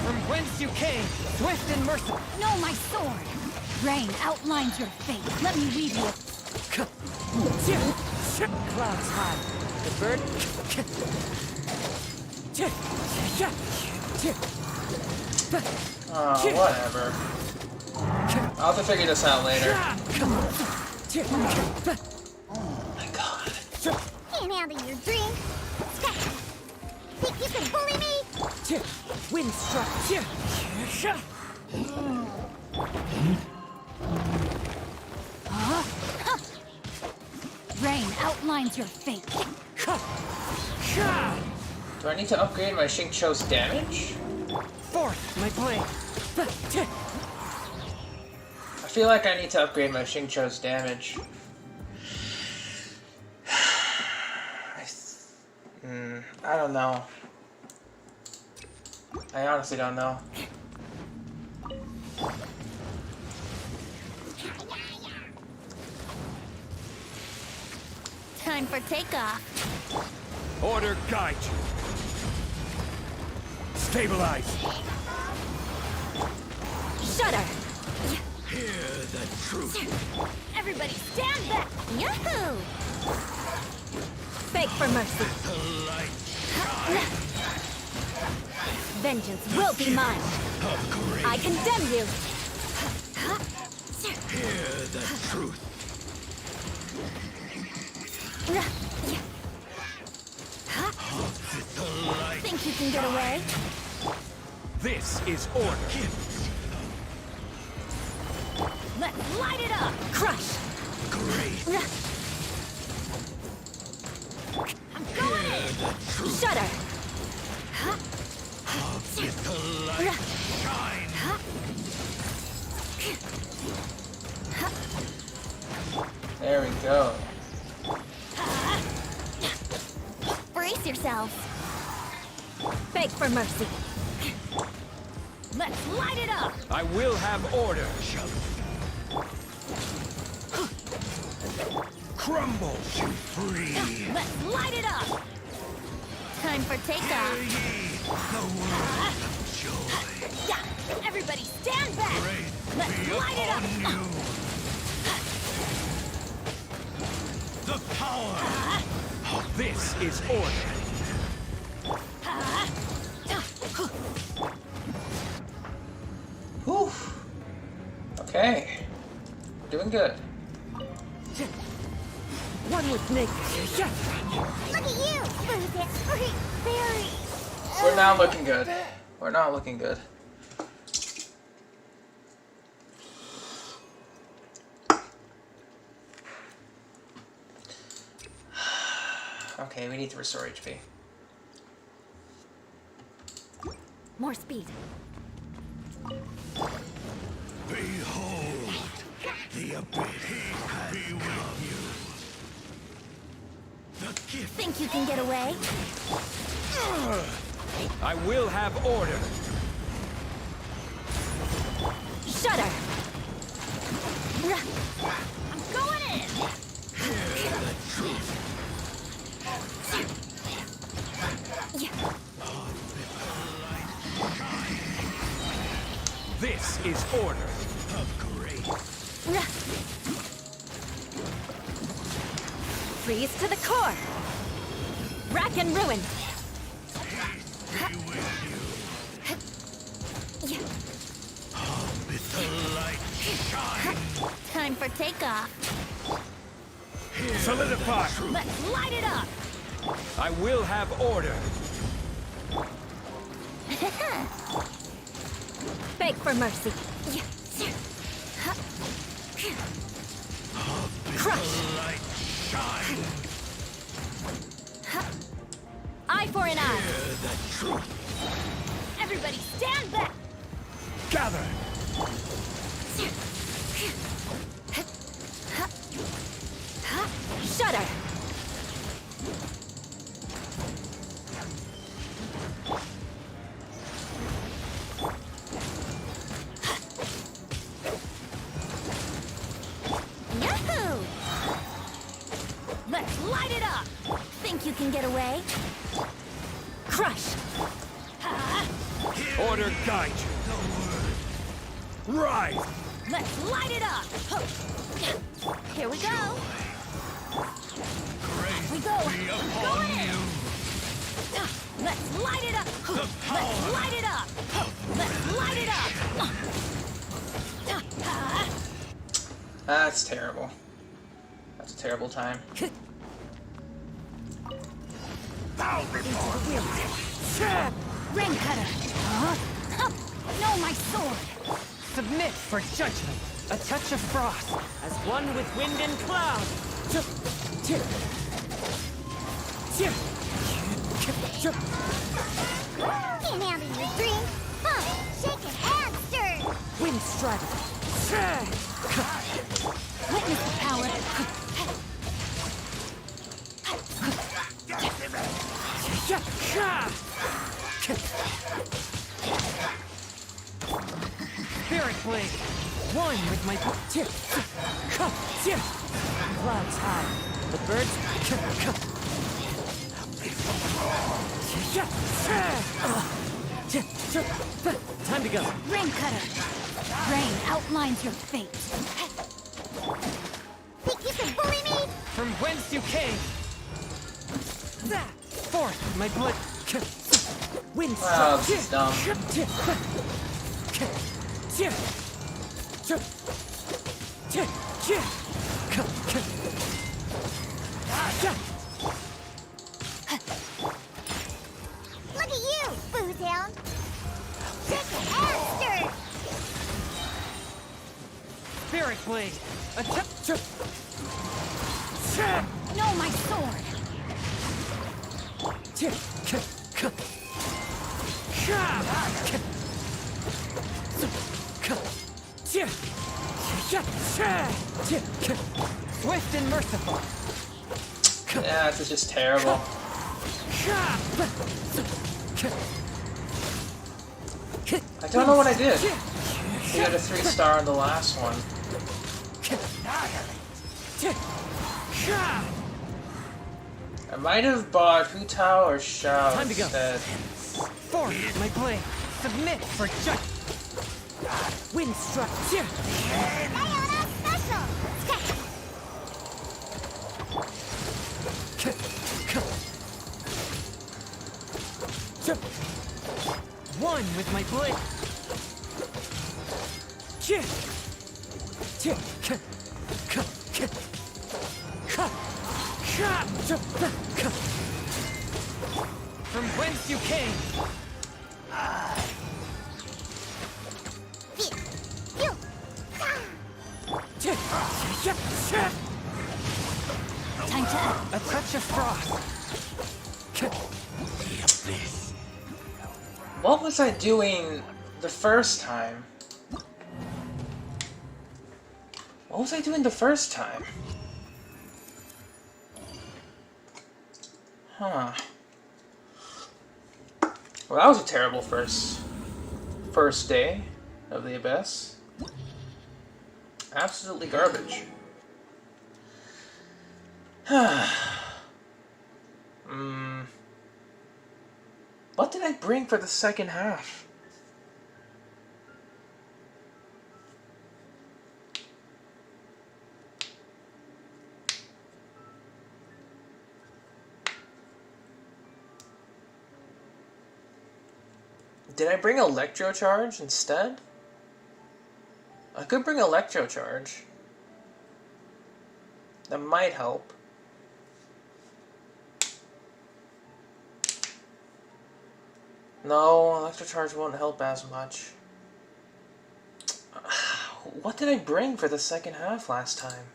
From whence you came, swift and merciful. No, my sword! Rain outlines your fate. Let me weave you a... Clouds high. The bird. Whatever. I'll have to figure this out later. Oh my god. Can't handle your drink. Think you can bully me? Wind struck. Rain outlines your fate. Do I need to upgrade my Xingqiu's damage? Forth, my blade. I feel like I need to upgrade my Xingqiu's damage. I don't know. I honestly don't know. Time for takeoff. Order guide you. Stabilize. Shudder! Hear the truth. Everybody stand back! Yahoo! Beg for mercy. The light Vengeance will be mine. of grace. I condemn you. Hear the truth. The light. Think you can get away? This is order. Let's light it up! Crush! Grace. I'm going Hear in! the truth. Shudder! The light shine. There we go. Brace yourselves. Beg for mercy. Let's light it up! I will have order. Crumble to free. Let's light it up! Time for Hear takeoff. ye the word of joy. Yeah! Everybody stand back! Grace Let's be light it up! upon you. The power of this is order. Whew. Okay. Doing good. One with naked. Look at you! Very... We're not looking good. We're not looking good. Okay, we need to restore HP. More speed. Behold, the abyss be with you. The gift. Think you can get away? I will have order. Shudder! I'm going in! Hear the truth. This is order of grace. Freeze to the core! Rack and ruin! Be with you. With the light shine. Time for takeoff. Solidify. Let's light it up! I will have order. Beg for mercy. Crush! The light shine. Eye for an eye. Hear the truth. Everybody stand back! Gather. Shudder! Yahoo! Let's light it up! Think you can get away? Crush! Order guide you. Rise. Let's light it up! Here we go! Grace We go! be upon Going in! you. Let's light it up! Let's light it up! Let's light it up! That's terrible. That's a terrible time. Bow before me. Ring cutter! No, my sword! Submit for judgment. A touch of frost, as one with wind and cloud. Can't handle your dream! Huh! Shaken and stirred! Wind strike. Witness the power! Spirit blade. One with my clouds high. The birds. Time to go. Ring cutter! Rain outlines your fate! Think you can bully me? From whence you came. Forth my blood. Wind Wow, this is dumb. Look at you, booze hound! Shaken and stirred! Spirit blade. No, my sword! Swift and merciful. Yeah, this is just terrible. I don't know what I did. We got a 3-star on the last one. I might have bought Hu Tao or Shao Time to go. instead. Forth my blade. Submit for judgment. Wind struck. Diana special! One with my blade. From whence you came. Time to act. A touch of frost. What was I doing the first time? What was I doing the first time? Huh. Well, that was a terrible first day of the Abyss. Absolutely garbage. What did I bring for the second half? Did I bring Electro Charge instead? I could bring Electro Charge. That might help. No, Electro Charge won't help as much. What did I bring for the second half last time?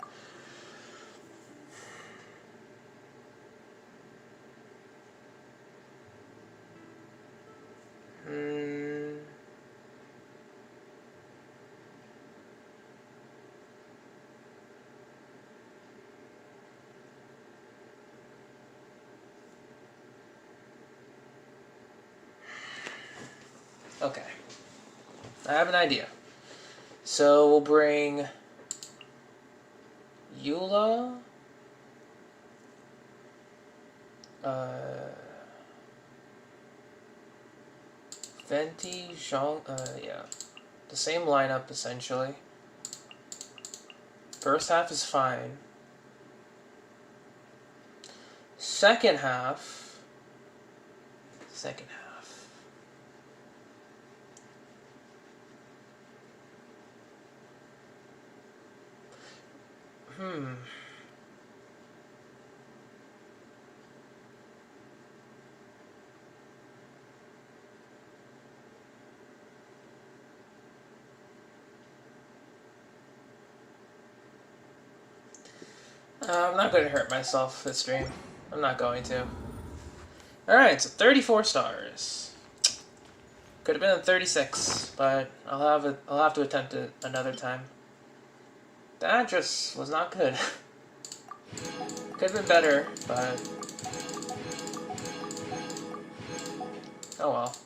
Okay. I have an idea. So we'll bring Eula, Venti, Jean, yeah. The same lineup, essentially. First half is fine. Second half. I'm not going to hurt myself this stream. I'm not going to. Alright, so 34 stars. Could have been a 36, but I'll have to attempt it another time. That just was not good. Could have been better, but oh well.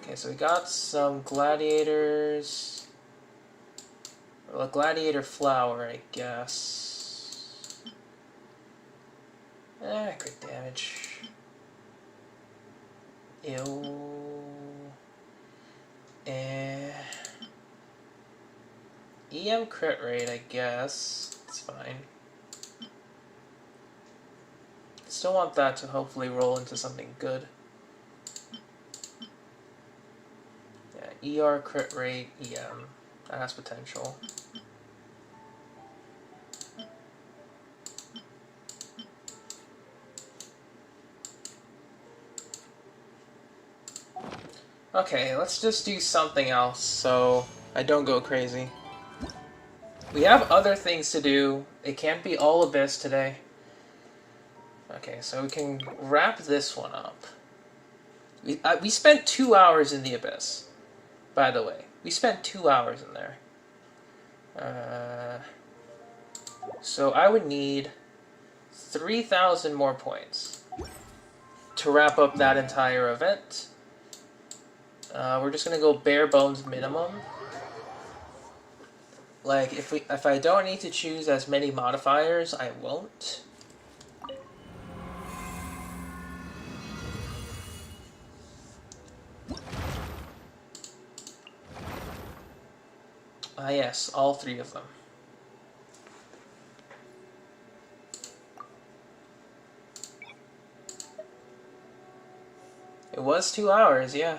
Okay, so we got some gladiators. Well, a gladiator flower, I guess. Crit damage. Ew. EM crit rate, I guess. It's fine. Still want that to hopefully roll into something good. Yeah, ER crit rate, EM. That has potential. Okay, let's just do something else so I don't go crazy. We have other things to do. It can't be all Abyss today. Okay, so we can wrap this one up. We spent 2 hours in the Abyss, by the way. We spent 2 hours in there. So I would need 3,000 more points to wrap up that entire event. We're just gonna go bare bones minimum. Like if I don't need to choose as many modifiers, I won't. Yes, all 3 of them. It was 2 hours, yeah.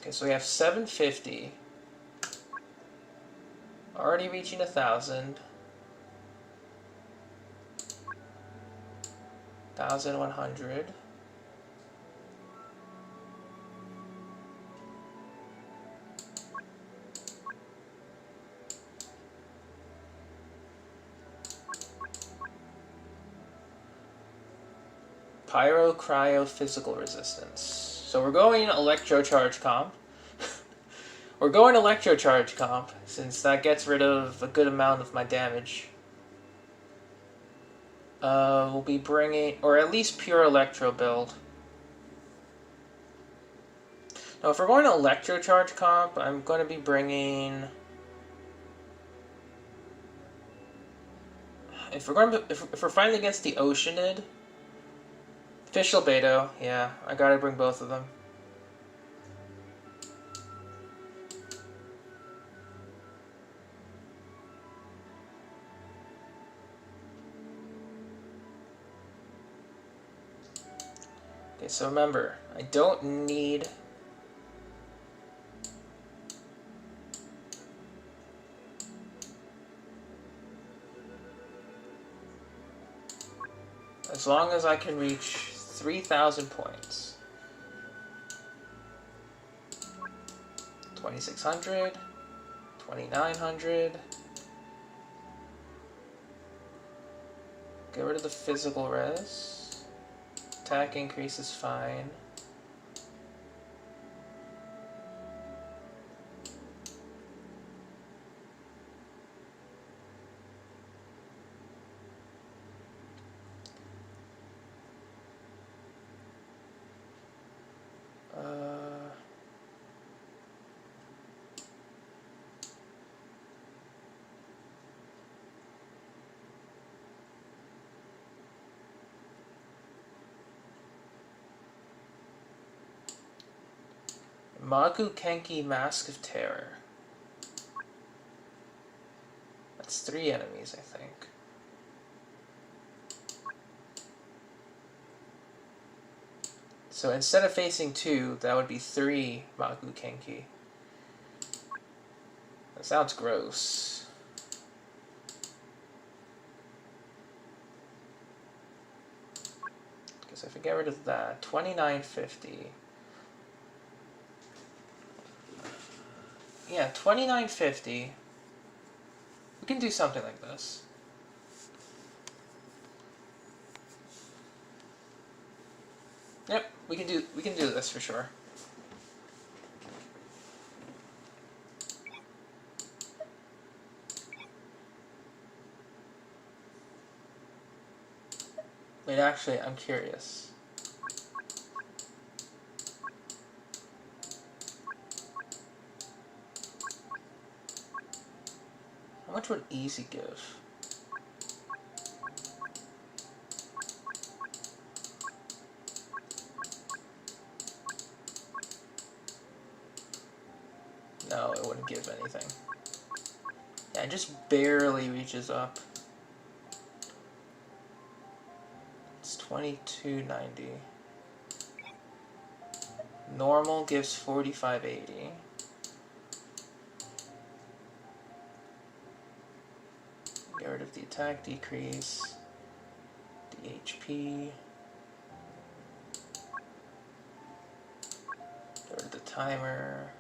Okay, so we have 750. Already reaching 1,000. 1,100. Pyro, Cryo, Physical Resistance. So we're going Electro Charge Comp. We're going Electro Charge Comp, since that gets rid of a good amount of my damage. We'll be bringing, or at least pure Electro build. Now, if we're going to Electro Charge Comp, I'm going to be bringing... If we're fighting against the Oceanid, Official Beto, yeah, I gotta bring both of them. Okay, so remember, I don't need... As long as I can reach 3,000 points. 2,600, 2,900. Get rid of the physical res. Attack increase is fine. Magu Kenki Mask of Terror. That's 3 enemies, I think. So instead of facing 2, that would be 3 Magu Kenki. That sounds gross. Because if I get rid of that, 2,950. Yeah, 2,950. We can do something like this. Yep, we can do this for sure. Wait, actually, I'm curious. How much would easy give? No, it wouldn't give anything. Yeah, it just barely reaches up. It's 2290. Normal gives 4580. Get rid of the attack decrease, the HP, get rid of the timer,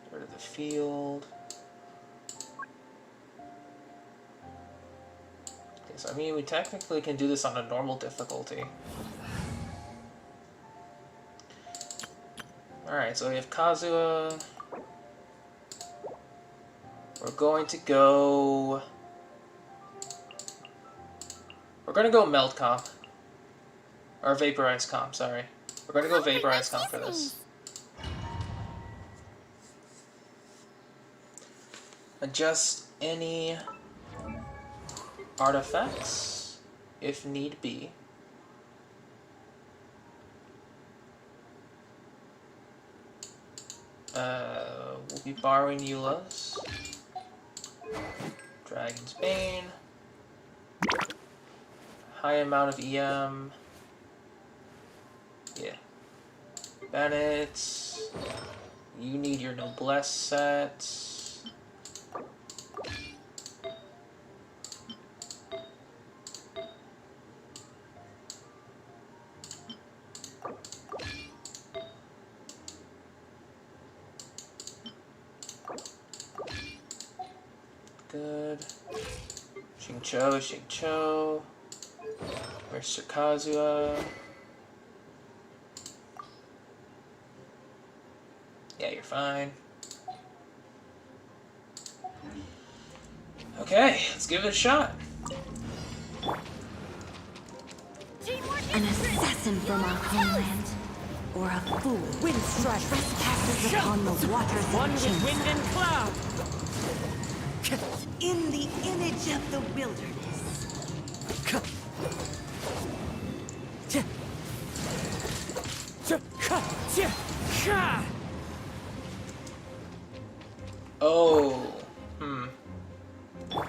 get rid of the field. Okay, so I mean, we technically can do this on a normal difficulty. Alright, so we have Kazuha. We're going to go melt comp. Or vaporize comp, sorry. We're going to go vaporize comp for this. Adjust any artifacts, if need be. We'll be borrowing Eula's. Dragon's Bane. High amount of EM. Yeah. Bennett's. You need your Noblesse sets. Good. Xingqiu, Xingqiu. Where's Sir Kazuha? Yeah, you're fine. Okay, let's give it a shot. An assassin from our homeland, or a fool Windstrike. trespasses upon the waters One of with Genshin. wind and cloud. In the image of the wilderness. Oh,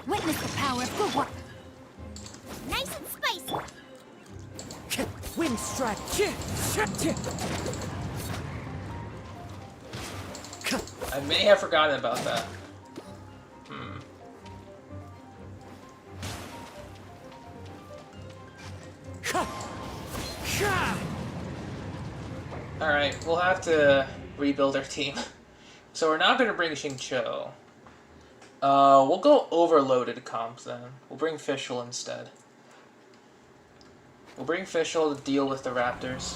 Witness the power of good work. Nice and spicy. Windstrike. I may have forgotten about that. Alright, we'll have to rebuild our team. So we're not going to bring Xingqiu. We'll go overloaded comps then. We'll bring Fischl instead. We'll bring Fischl to deal with the Raptors.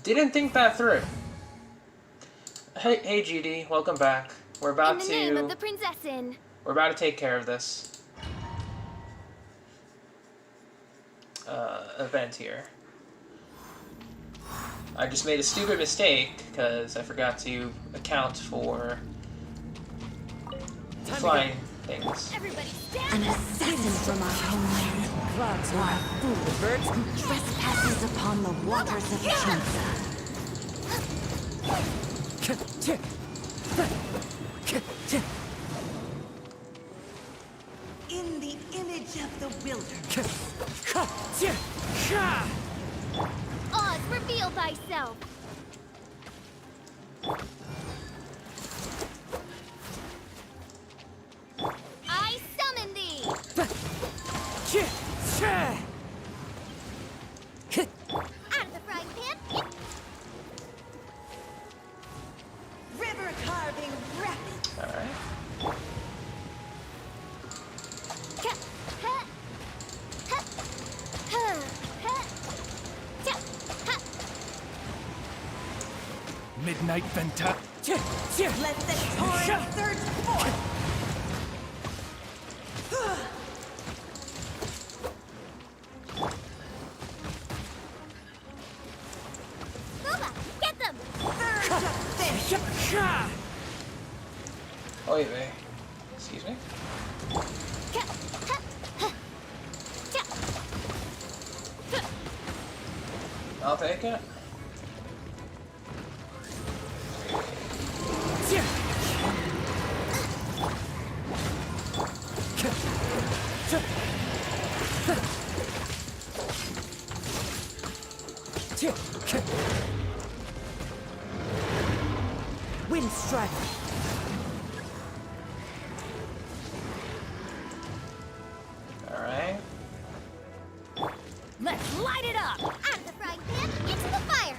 Didn't think that through. Hey GD, welcome back. We're about In the name of the princessin. We're about to take care of this event here. I just made a stupid mistake because I forgot to account for flying things. Everybody stand. An assassin from our homeland. Clouds Or a high. fool The birds who trespasses upon the waters of Genshin. In the image of the wilderness. Oz, reveal thyself. I summon thee. Out of the frying pan. River carving rapid. Alright. Midnight Venta. Let the torrent surge forth. Booba, get them! Surge of fish! Oy vey. Excuse me? I'll take it. Windstrike. Alright. Let's light it up! Out of the frying pan, into the fire!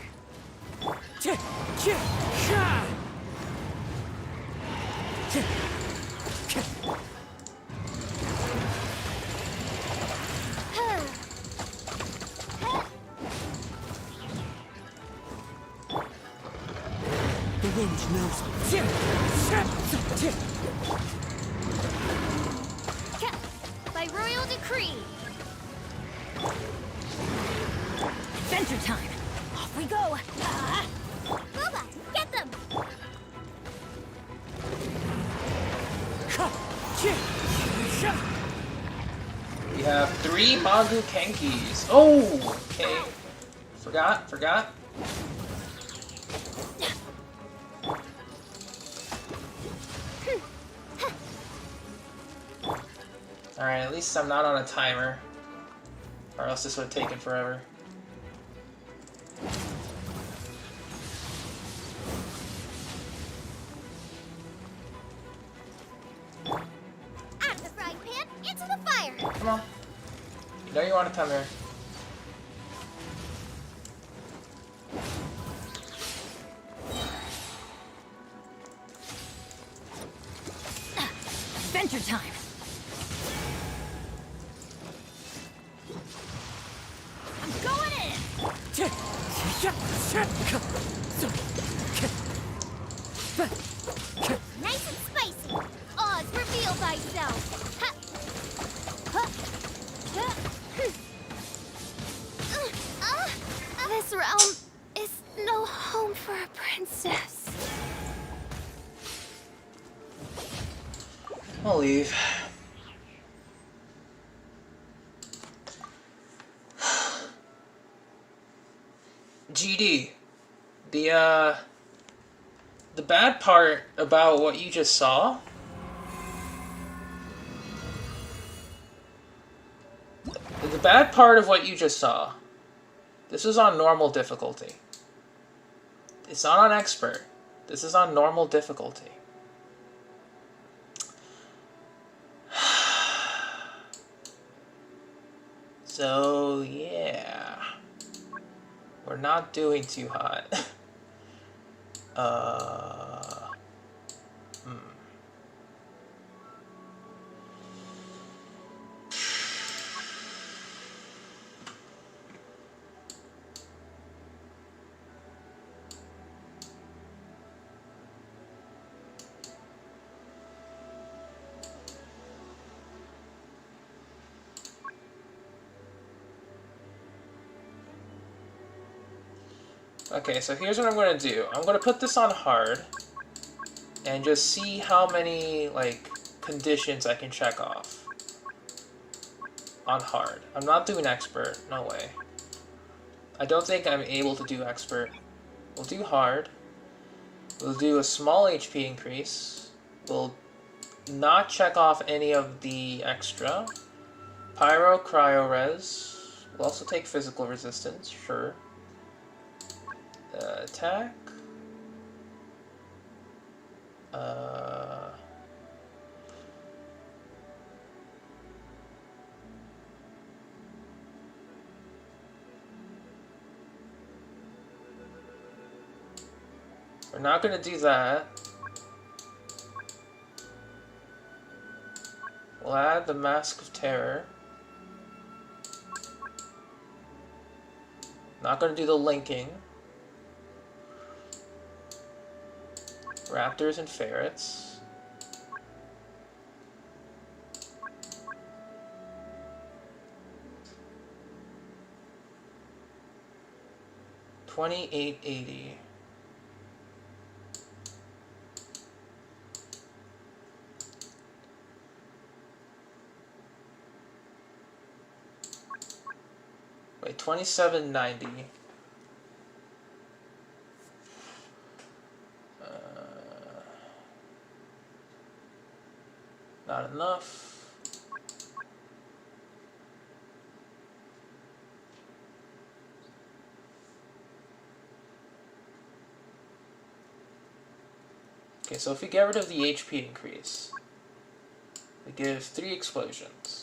The wind knows. By royal decree! Adventure time! Off we go! Booba, get them! We have 3 Magu Kenkis. Oh! Okay. Forgot. Alright, at least I'm not on a timer. Or else this would have taken forever. Out of the frying pan, into the fire! Come on. You know you want to come here. Monster time. I'm going in. Nice and spicy. Oz, reveal thyself. Ha. Ha. Ha. This realm is no home for a princess. I'll leave. GD. The bad part about what you just saw. The bad part of what you just saw. This is on normal difficulty. It's not on expert. This is on normal difficulty. So, yeah. We're not doing too hot. Okay, so here's what I'm going to do. I'm going to put this on hard and just see how many, like, conditions I can check off on hard. I'm not doing expert, no way. I don't think I'm able to do expert. We'll do hard. We'll do a small HP increase. We'll not check off any of the extra. Pyro, Cryo Res. We'll also take physical resistance, sure. Attack. We're not going to do that. We'll add the Mask of Terror. Not going to do the linking. Raptors and ferrets. $28.80. Wait, $27.90. Not enough. Okay, so if we get rid of the HP increase, we give 3 explosions.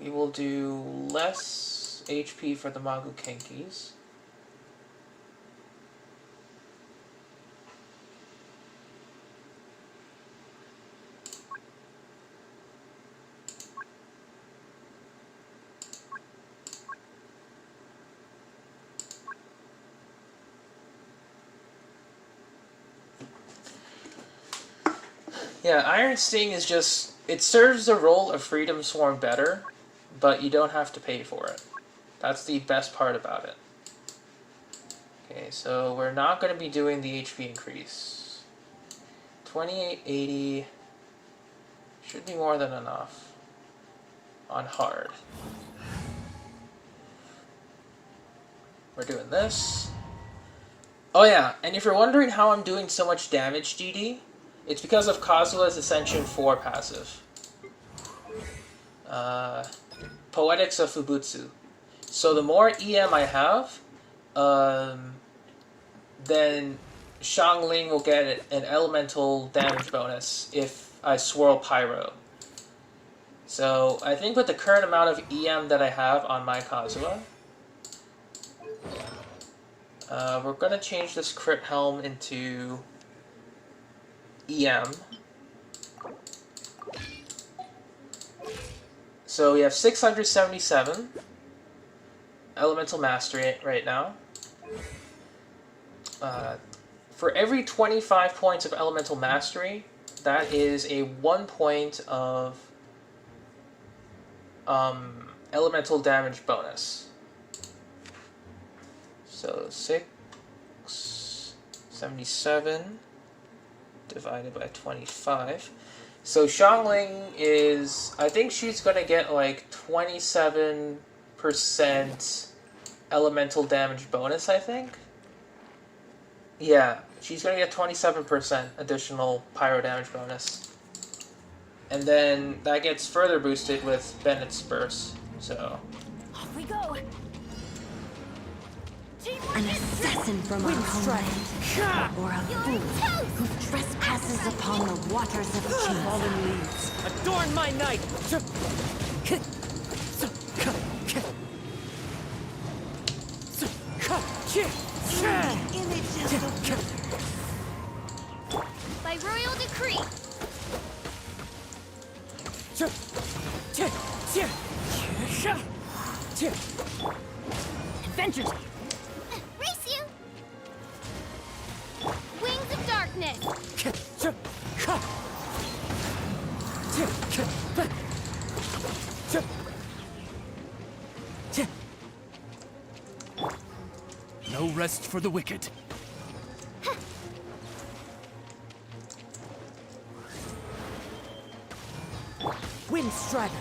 We will do less HP for the Magu Kenkis. Yeah, Iron Sting is just... It serves the role of Freedom Swarm better, but you don't have to pay for it. That's the best part about it. Okay, so we're not going to be doing the HP increase. 2880 should be more than enough on hard. We're doing this. Oh yeah, and if you're wondering how I'm doing so much damage, GD, it's because of Kazuha's Ascension 4 passive. Poetics of Fubutsu. So the more EM I have, then Xiangling will get an elemental damage bonus if I swirl Pyro. So I think with the current amount of EM that I have on my Kazuha, We're gonna change this crit helm into EM. So we have 677 elemental mastery right now. For every 25 points of elemental mastery, that is a 1 point of elemental damage bonus. So 677 divided by 25. So Xiangling is, I think she's gonna get like 27% elemental damage bonus, I think. Yeah, she's gonna get 27% additional pyro damage bonus. And then that gets further boosted with Bennett's Burst, so... Off we go. An assassin from our homeland, or a fool who trespasses upon the waters of change. Fallen leaves, adorn my night! By royal decree. Adventures! Race you. Wings of darkness. No rest for the wicked. Wind Strider!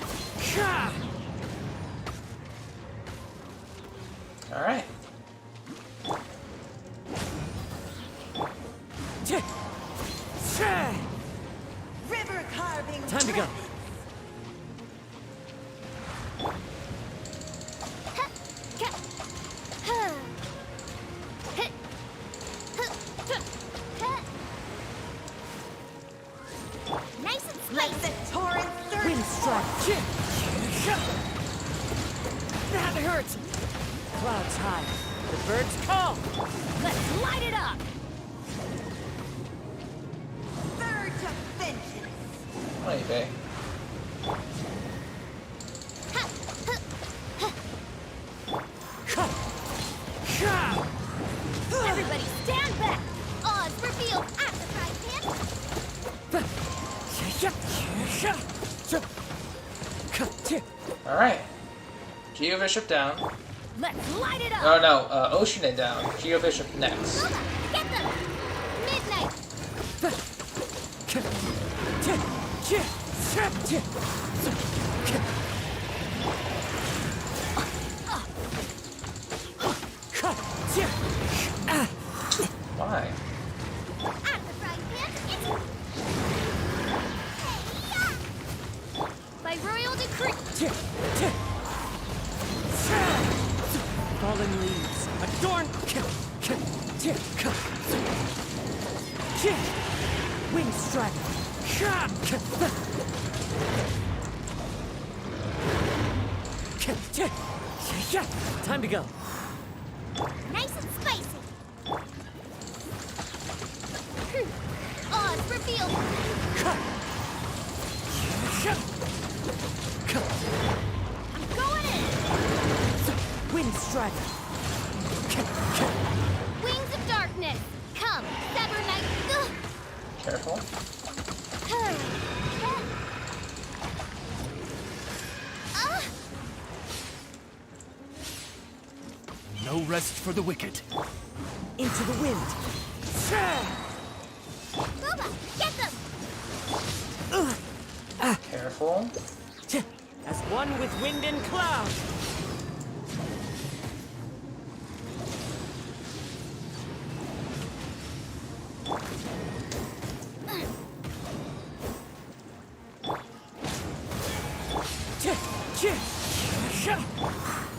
Alright. River carving! Time to go! Nice and spicy. Wind Strike! That hurts! Clouds high. The birds call! Let's light it up. Maybe. Everybody stand back. Odds revealed at the frying pan. Alright. Geo Bishop down. Let's light it up. Oh no, Ocean it down. Geo Bishop next. Hold up. Get them. Midnight. Why? At the frying pan. Hey-ya! By royal decree. Fallen leaves, adorn! Wind Strider! Time to go! Nice and spicy. Odds revealed. I'm going in. Wind Strider! Wings of darkness. Come, Sever Knight. Ugh. Careful. Ah, No rest for the wicked. Into the wind! Boba, get them. Careful. As one with wind and cloud!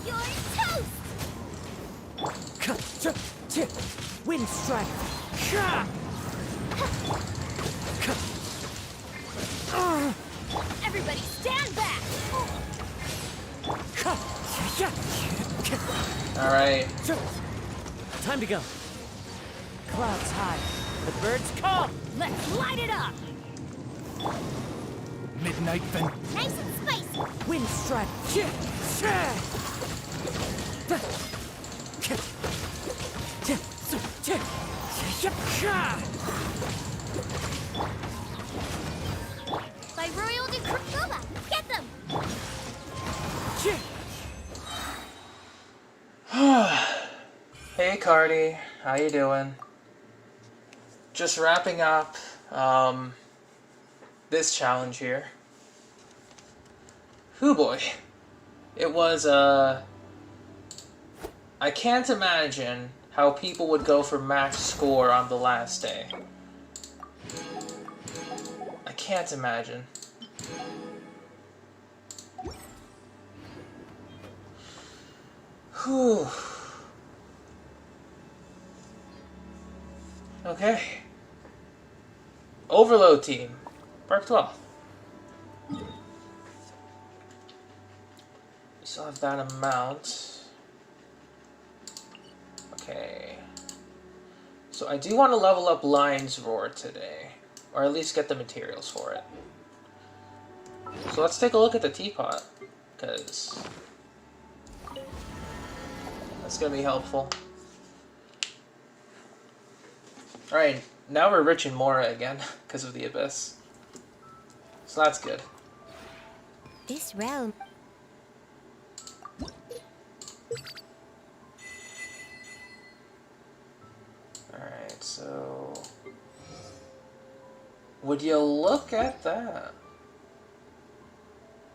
You're toast. Wind Strider! Everybody stand back. Alright. Time to go. Clouds high. The birds come. Let's light it up! Midnight Ven... Nice and spicy! Wind strike. By Royal Decree! Get them! Hey Cardi, how you doing? Just wrapping up this challenge here. Whew boy. It was I can't imagine how people would go for max score on the last day. I can't imagine. Whew. Okay. Overload team. Park 12. We still have that amount. Okay. So I do want to level up Lion's Roar today. Or at least get the materials for it. So let's take a look at the teapot. Because that's going to be helpful. Alright, now we're rich in Mora again, because of the Abyss. So that's good. This realm... Alright, so... Would you look at that?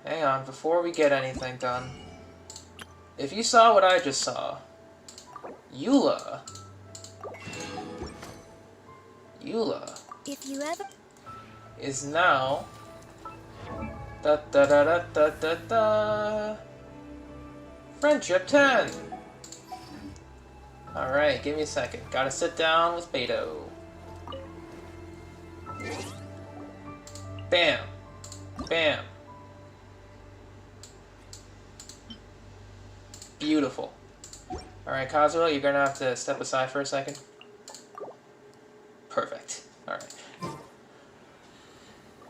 Hang on, before we get anything done. If you saw what I just saw, Eula, If you ever... is now da da da da da da da Friendship 10. Alright, give me a second. Gotta sit down with Beto. Bam. Bam. Beautiful. Alright, Kazuha, you're gonna have to step aside for a second. Perfect. Alright.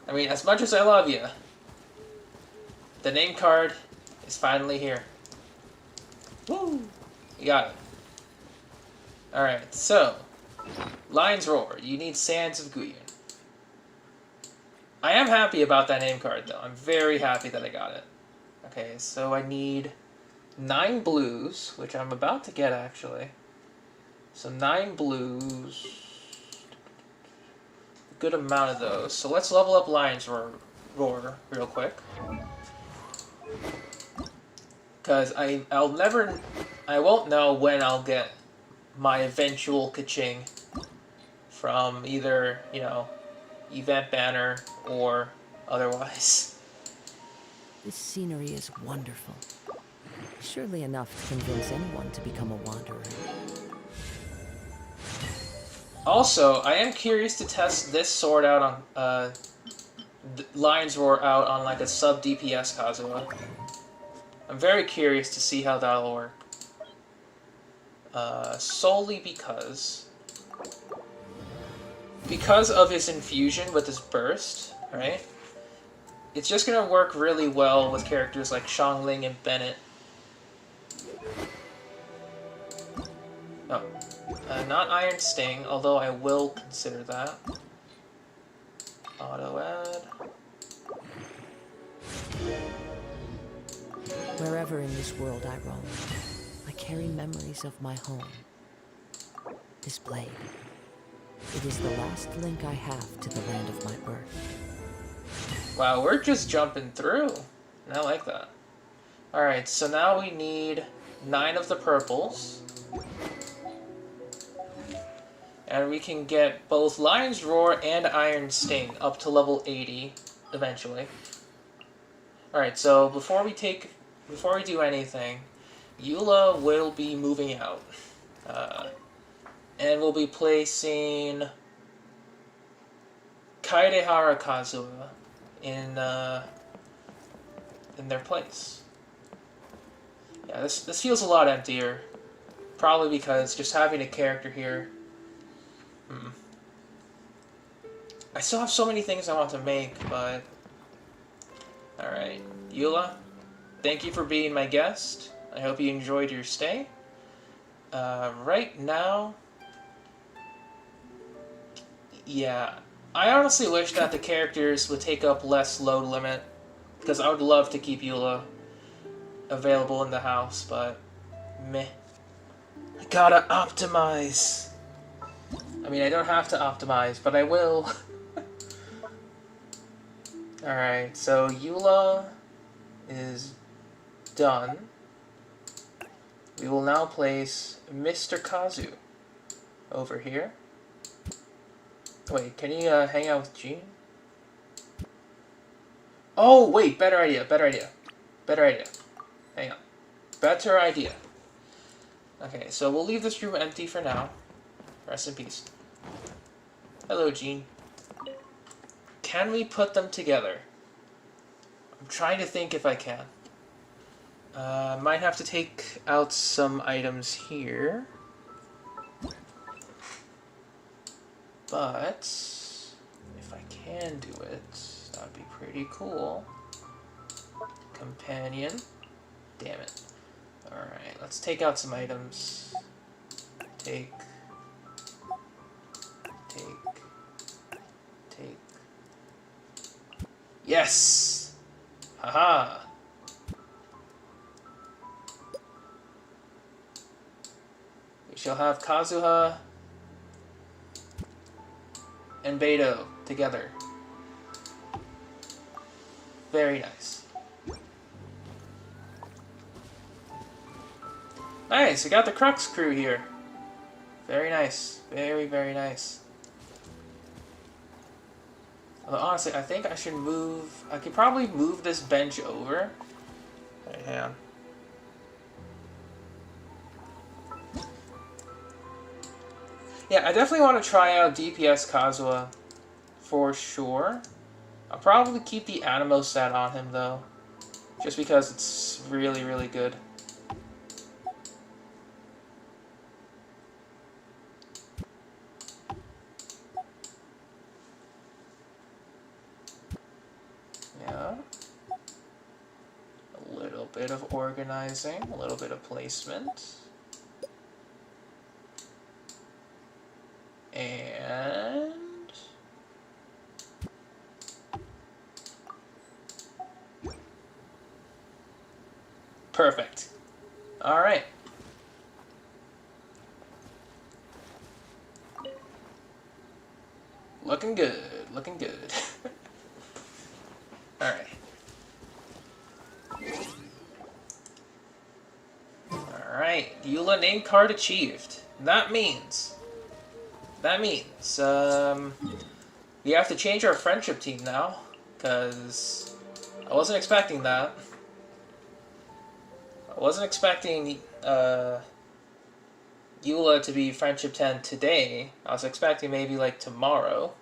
I mean, as much as I love you, the name card is finally here. Woo! You got it. Alright, so, Lion's Roar, you need Sands of Guyun. I am happy about that name card, though. I'm very happy that I got it. Okay, so I need 9 blues, which I'm about to get, actually. So 9 blues. A good amount of those. So let's level up Lion's Roar real quick. Because I won't know when I'll get my eventual ka-ching from either, you know, event banner or otherwise. This scenery is wonderful. Surely enough to convince anyone to become a wanderer. Also, I am curious to test this sword out on, Lion's Roar out on like a sub DPS Kazuha. I'm very curious to see how that'll work. Solely because of his infusion with his burst, right? It's just gonna work really well with characters like Xiangling and Bennett. Oh, not Iron Sting, although I will consider that. Auto add. Wherever in this world I roam, I carry memories of my home. This blade. It is the last link I have to the land of my birth. Wow, we're just jumping through. I like that. Alright, so now we need 9 of the purples. And we can get both Lion's Roar and Iron Sting up to level 80 eventually. Alright, so before we do anything, Eula will be moving out. And we'll be placing Kaedehara Kazuha in their place. Yeah, this feels a lot emptier Probably because just having a character here... I still have so many things I want to make, but... Alright. Eula, thank you for being my guest. I hope you enjoyed your stay. Right now... Yeah. I honestly wish that the characters would take up less load limit, because I would love to keep Eula available in the house, but meh. I gotta optimize. I mean, I don't have to optimize, but I will. Alright, so Eula is done. We will now place Mr. Kazu over here. Wait, can you hang out with Jean? Oh, wait, better idea, better idea. Better idea. Hang on. Better idea. Okay, so we'll leave this room empty for now. Rest in peace. Hello, Jean. Can we put them together? I'm trying to think if I can. Might have to take out some items here. But if I can do it, that would be pretty cool. Companion. Damn it. Alright, let's take out some items. Take. Yes! Haha! We shall have Kazuha and Beidou together. Very nice. Nice, we got the Crux crew here. Very nice. Very, very nice. Although honestly, I think I should move... I could probably move this bench over. Right, hang on. Yeah, I definitely want to try out DPS Kazuha. For sure. I'll probably keep the Animo set on him, though. Just because it's really, really good. Yeah. A little bit of organizing, a little bit of placement. And... perfect. Alright. Looking good, looking good. Alright. Alright, Eula name card achieved. That means, we have to change our friendship team now, because I wasn't expecting that. I wasn't expecting Eula to be friendship 10 today. I was expecting maybe like tomorrow.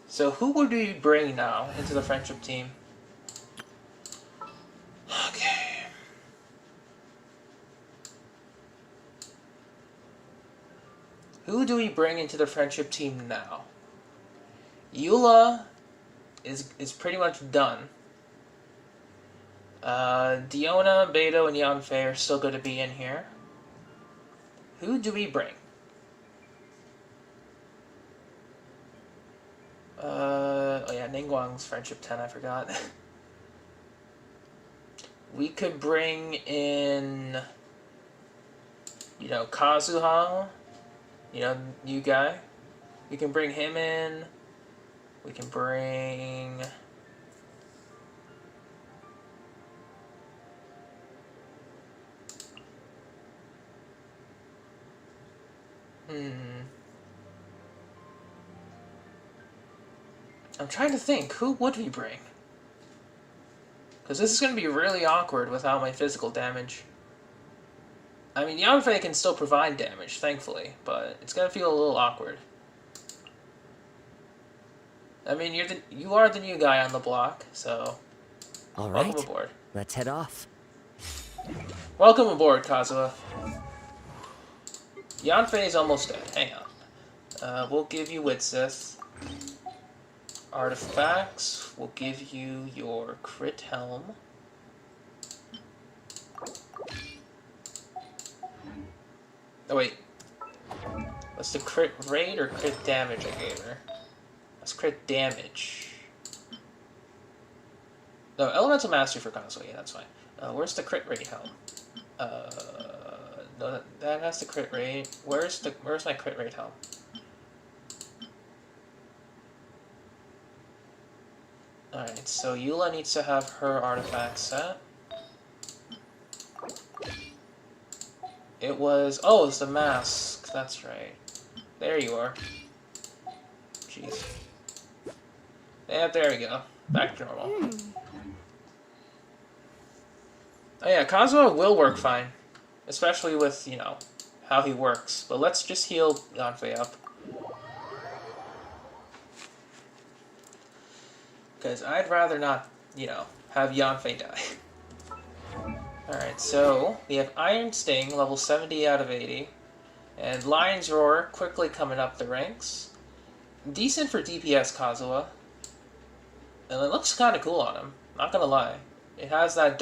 So who would we bring now into the friendship team? Okay. Who do we bring into the friendship team now? Eula is pretty much done. Diona, Beidou, and Yanfei are still going to be in here. Who do we bring? Oh yeah, Ningguang's friendship 10, I forgot. We could bring in, you know, Kazuha, you know, new guy. We can bring him in. We can bring... I'm trying to think, who would we bring? Because this is going to be really awkward without my physical damage. I mean, Yanfei can still provide damage, thankfully, but it's going to feel a little awkward. I mean, you are the new guy on the block, so all right, welcome aboard. Let's head off. Welcome aboard, Kazuha. Yanfei is almost dead. Hang on. We'll give you Widsith. Artifacts. We'll give you your crit helm. Oh wait. What's the crit rate or crit damage I gave her? That's crit damage. No, Elemental Mastery for Kazuha, yeah, that's fine. Where's the crit rate helm? No, that has the crit rate. Where's my crit rate helm? Alright, so Eula needs to have her artifact set. It was... Oh, it's the mask. That's right. There you are. Jeez. Yeah, there we go. Back to normal. Oh yeah, Kazuha will work fine. Especially with, you know, how he works. But let's just heal Yanfei up. Because I'd rather not, you know, have Yanfei die. Alright, so we have Iron Sting, level 70 out of 80. And Lion's Roar, quickly coming up the ranks. Decent for DPS Kazuha. And it looks kind of cool on him, not gonna lie. It has that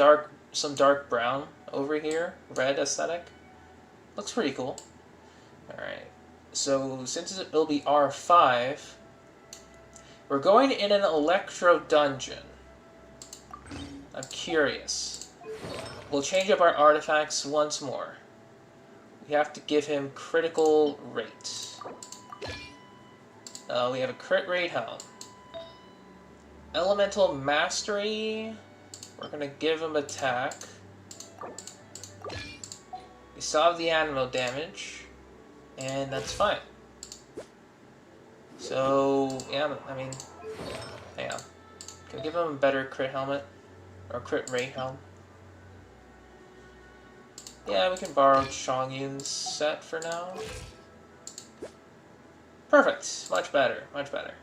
some dark brown over here, red aesthetic. Looks pretty cool. Alright, so since it'll be R5, we're going in an Electro Dungeon. I'm curious. We'll change up our artifacts once more. We have to give him critical rate. We have a crit rate helm. Elemental Mastery. We're gonna give him attack. We still have the animal damage. And that's fine. So, yeah, I mean, hang on. Can we give him a better crit helmet? Or crit rate helm? Yeah, we can borrow Chongyun's set for now. Perfect. Much better. Much better.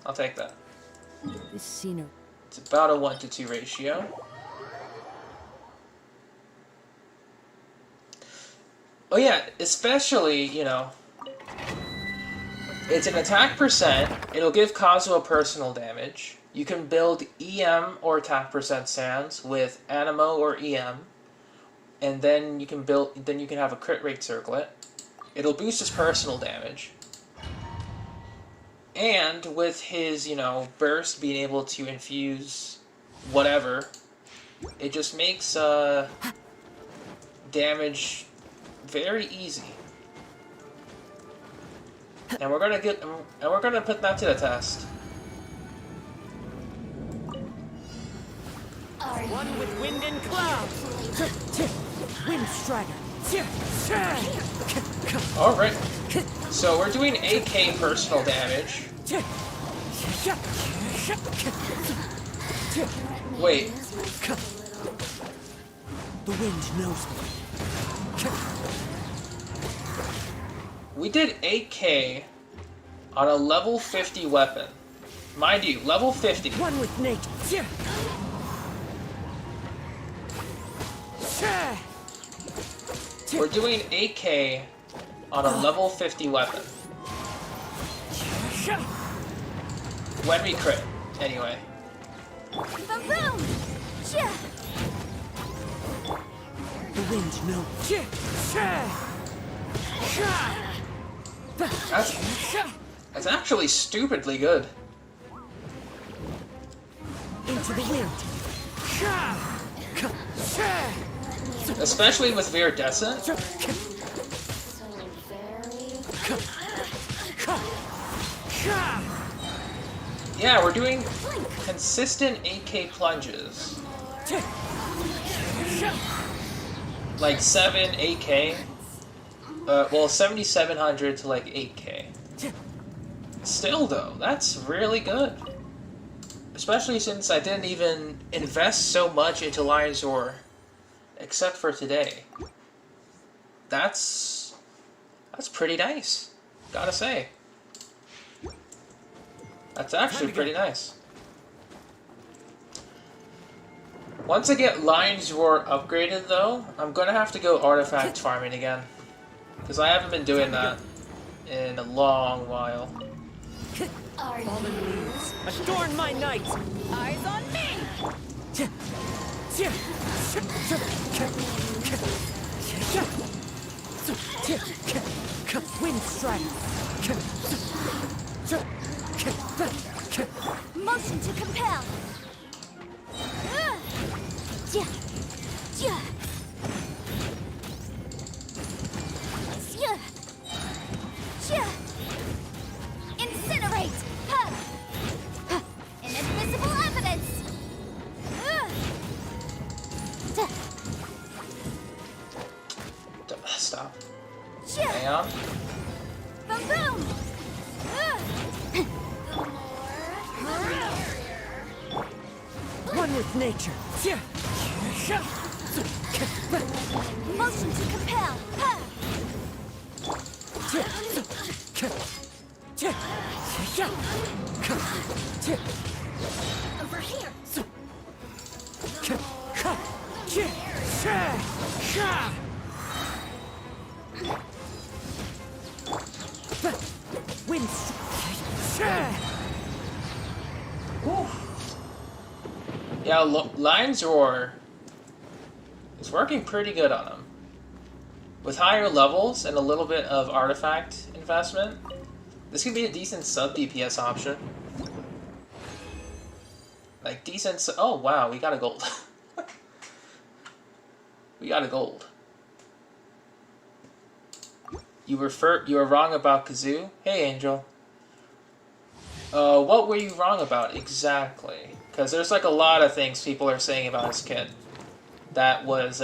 I'll take that. This scenery. It's about a 1-to-2 ratio. Oh yeah, especially, you know, it's an attack percent. It'll give Kazuha personal damage. You can build EM or attack percent stands with Animo or EM. And then you can have a crit rate circlet. It'll boost his personal damage. And with his, you know, burst being able to infuse whatever, it just makes damage very easy. And we're gonna put that to the test. One with wind and cloud. Wind strider. Alright. So we're doing 8k personal damage. Wait. The wind knows me. We did 8k on a level 50 weapon. Mind you, level 50. One with nature. We're doing 8k on a level 50 weapon. When we crit, anyway. Ba-boom! The wind knows. That's actually stupidly good. Into the wind. Especially with Viridescent. Yeah, we're doing consistent 8k plunges. Like 8k. Well, 7,700 to like 8k. Still though, that's really good. Especially since I didn't even invest so much into Lion's Roar. Except for today. That's pretty nice. Gotta say. That's actually pretty nice. Once I get Lion's Roar upgraded, though, I'm gonna have to go artifact farming again. Because I haven't been doing that in a long while. Fallen leaves, adorn my night! Eyes on me! Wind strike! Motion to compel! Incinerate! Inadmissible evidence! Stop. Hang on. Boom boom! One with nature! Motion to compel! Over here! Wind Yeah, Lion's Roar is working pretty good on him. With higher levels and a little bit of artifact investment, this could be a decent sub DPS option. Like decent. Oh wow, we got a gold. We got a gold. You were wrong about Kazuha? Hey Angel. What were you wrong about exactly? Because there's like a lot of things people are saying about his kit that was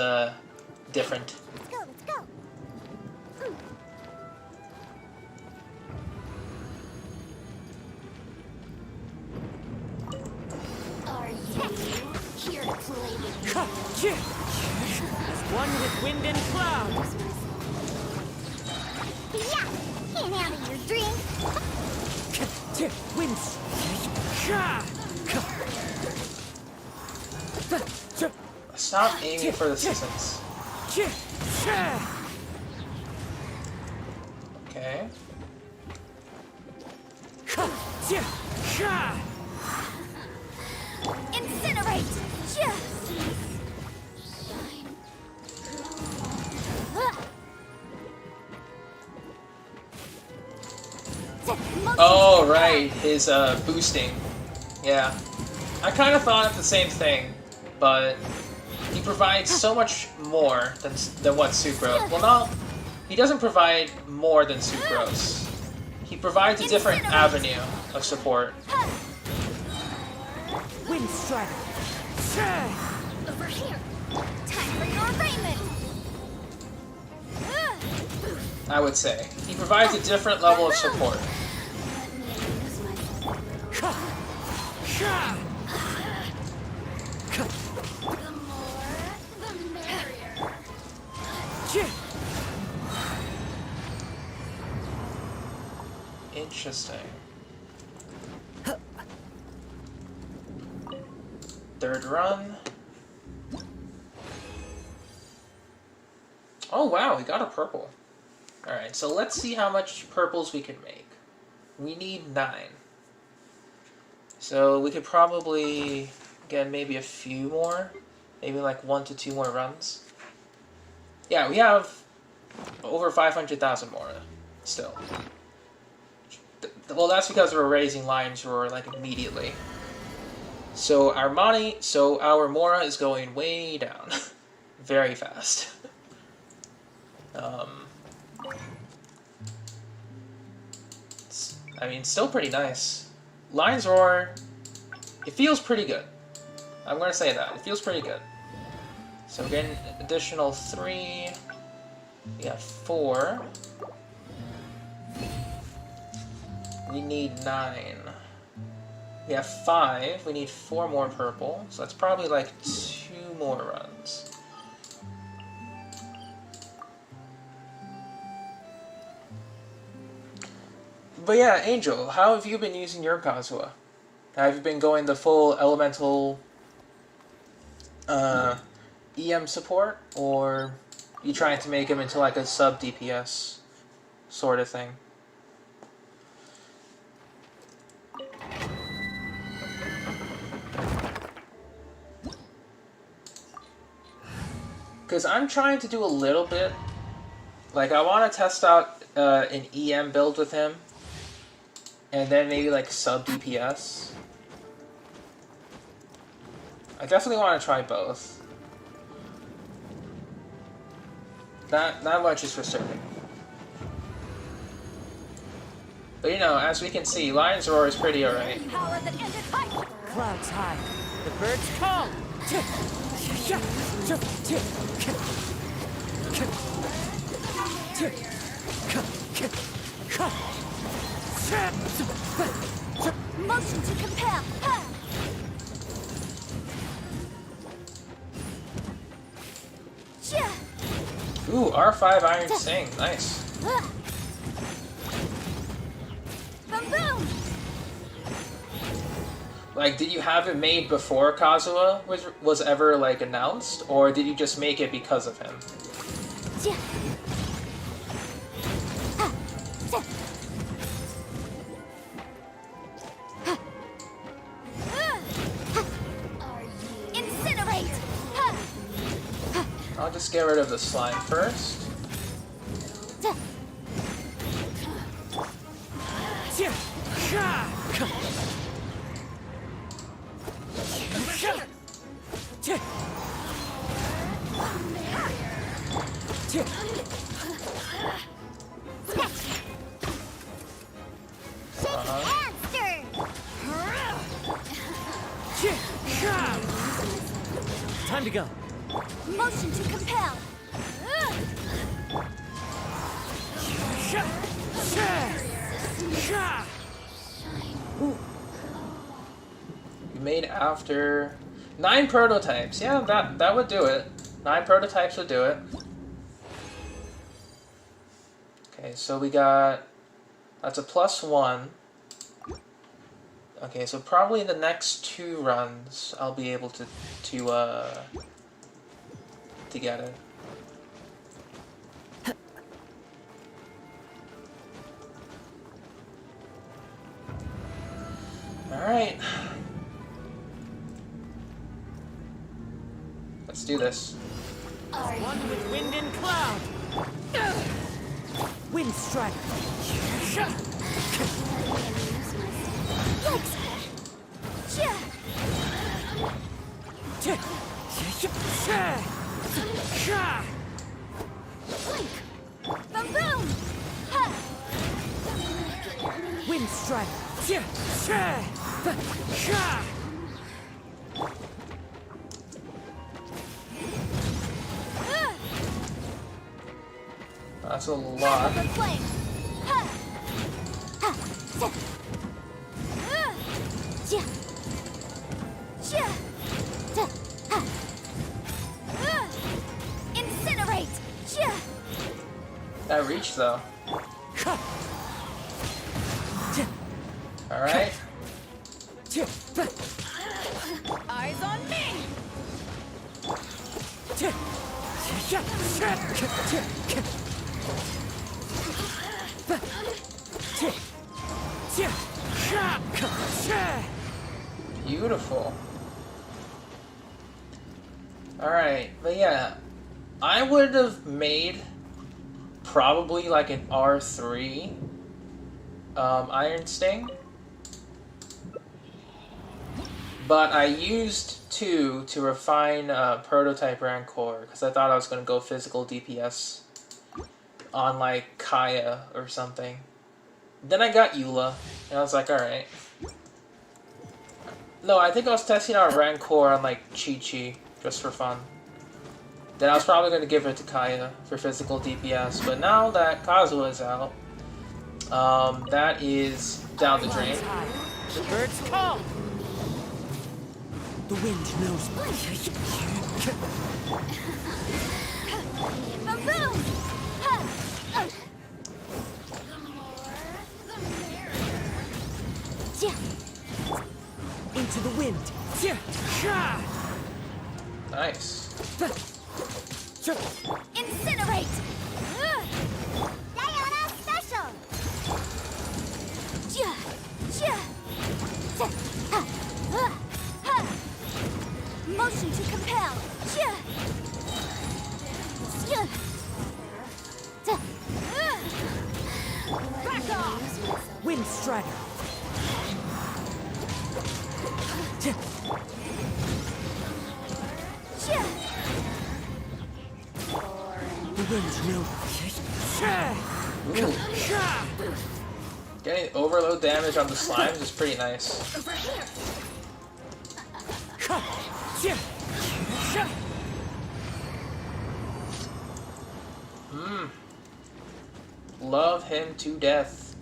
different. Let's go, let's go! Are you here to play with me? one with wind and cloud! Yeah! Can't handle your dream! Winds! Stop aiming for the citizens. Okay. Incinerate! Oh, right, his boosting. Yeah. I kind of thought the same thing, but he provides so much more than what Sucrose. Well, no, he doesn't provide more than Sucrose. He provides a different avenue of support. Wind strike! Over here! Time for your raiment! I would say. He provides a different level of support. The more, the merrier. Interesting. Third run. Oh wow, we got a purple. Alright, so let's see how much purples we can make. We need 9. So we could probably get maybe a few more. Maybe like 1 to 2 more runs. Yeah, we have over 500,000 more still. Well, that's because we're raising Lion's Roar like immediately. So our Mora is going way down. Very fast. I mean, still pretty nice. Lion's Roar, it feels pretty good. I'm going to say that. It feels pretty good. So we're getting an additional 3. We got 4. We need 9. We have 5. We need 4 more purple. So that's probably like 2 more runs. But yeah, Angel, how have you been using your Kazuha? Have you been going the full elemental EM support, or you trying to make him into like a sub DPS sort of thing? Because I'm trying to do a little bit. Like, I want to test out an EM build with him. And then maybe, like, sub DPS. I definitely want to try both. That much is for certain. But, you know, as we can see, Lion's Roar is pretty alright. Power that ended high. Clouds high. The birds call. Motion to compel. Ha! Yeah. Ooh, R5 Iron Sing. Nice. Boom boom. Like, did you have it made before Kazuha was ever, like, announced? Or did you just make it because of him? Yeah. Ha. Ha. Ha. Incinerate. Ha. I'll just get rid of the slime first. Time to go. Motion to compel. You made after 9 prototypes. Yeah, that would do it. 9 prototypes would do it. Okay, so we got, that's a +1. Okay, so probably the next 2 runs I'll be able to get it. All right. Let's do this. One with wind and cloud. Wind strike. Yikes. Yeah. Blink. Boom boom. Ha. Wind strike. That's a lot. Open flame. Ha. Ha. Yeah. Yeah. Ha. Incinerate. Yeah. That reach though. All right. Eyes on me. Beautiful. Alright, but yeah, I would have made probably like an R3 Iron Sting, but I used 2 to refine Prototype Rancor because I thought I was going to go physical DPS on like Kaya or something. Then I got Eula, and I was like, alright. No, I think I was testing out Rancor on like Chi-Chi, just for fun. Then I was probably going to give it to Kaya for physical DPS, but now that Kazuha is out, that is down the drain. The birds call. The wind knows me. Boom boom. Ha. Yeah. Into the wind. Nice. Incinerate! Diana Special! Ja, ja, ta, ha, ha. Motion to compel! Ja, ja, ta, Back off! Wind Strider. ja. The wind's no. Ooh. Getting overload damage on the slimes is pretty nice. Over here! Love him to death.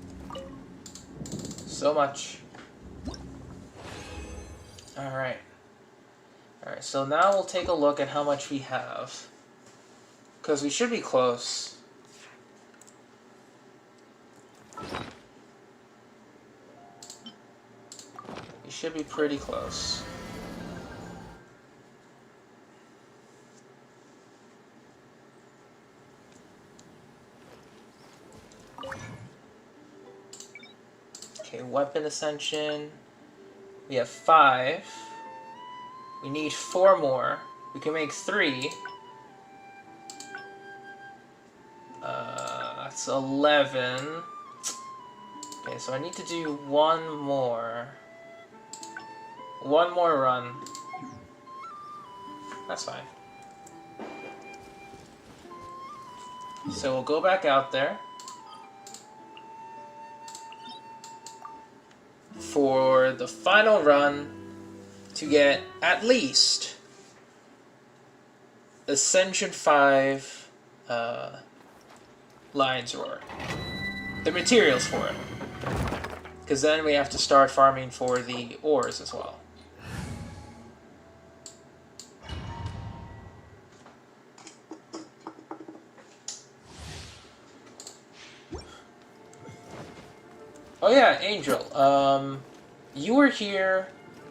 So much. Alright. Alright, so now we'll take a look at how much we have. Because we should be close. We should be pretty close. Okay, weapon ascension. We have 5. We need 4 more. We can make 3. That's 11. Okay, so I need to do 1 more. 1 more run. That's fine. So we'll go back out there. For the final run to get at least Ascension 5 Lion's Roar. The materials for it. Because then we have to start farming for the ores as well. Oh yeah, Angel. You were here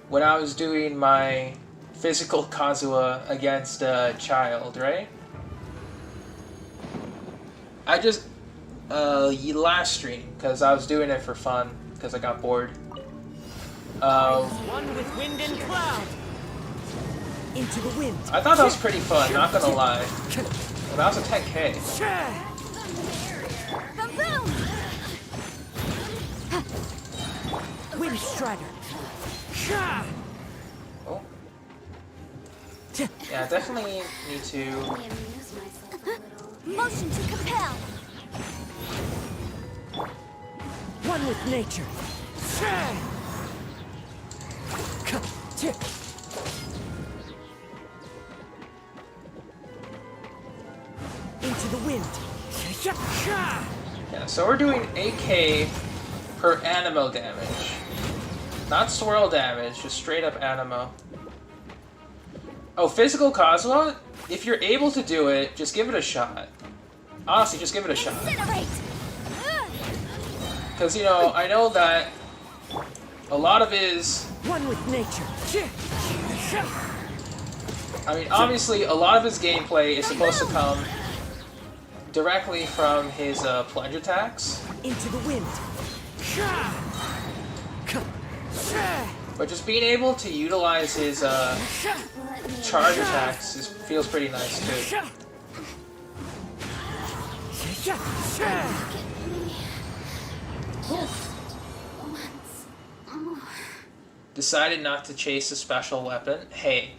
when I was doing my physical Kazuha against a child, right? I just last stream because I was doing it for fun because I got bored. One with wind and cloud. Into the wind. I thought that was pretty fun, not gonna lie. Well, that was a 10K. Boom, boom! Wind Strider. Oh. Yeah, I definitely need to... Motion to compel! One with nature. Into the wind. Yeah, so we're doing 8K per animo damage. Not swirl damage, just straight up animo. Oh, physical Kazuha? If you're able to do it, just give it a shot. Honestly, just give it a shot. Incinerate! Because, you know, I know that a lot of his... One with nature. I mean, obviously, a lot of his gameplay is supposed to come directly from his plunge attacks. Into the wind. But just being able to utilize his charge attacks feels pretty nice, too. Decided not to chase a special weapon. Hey,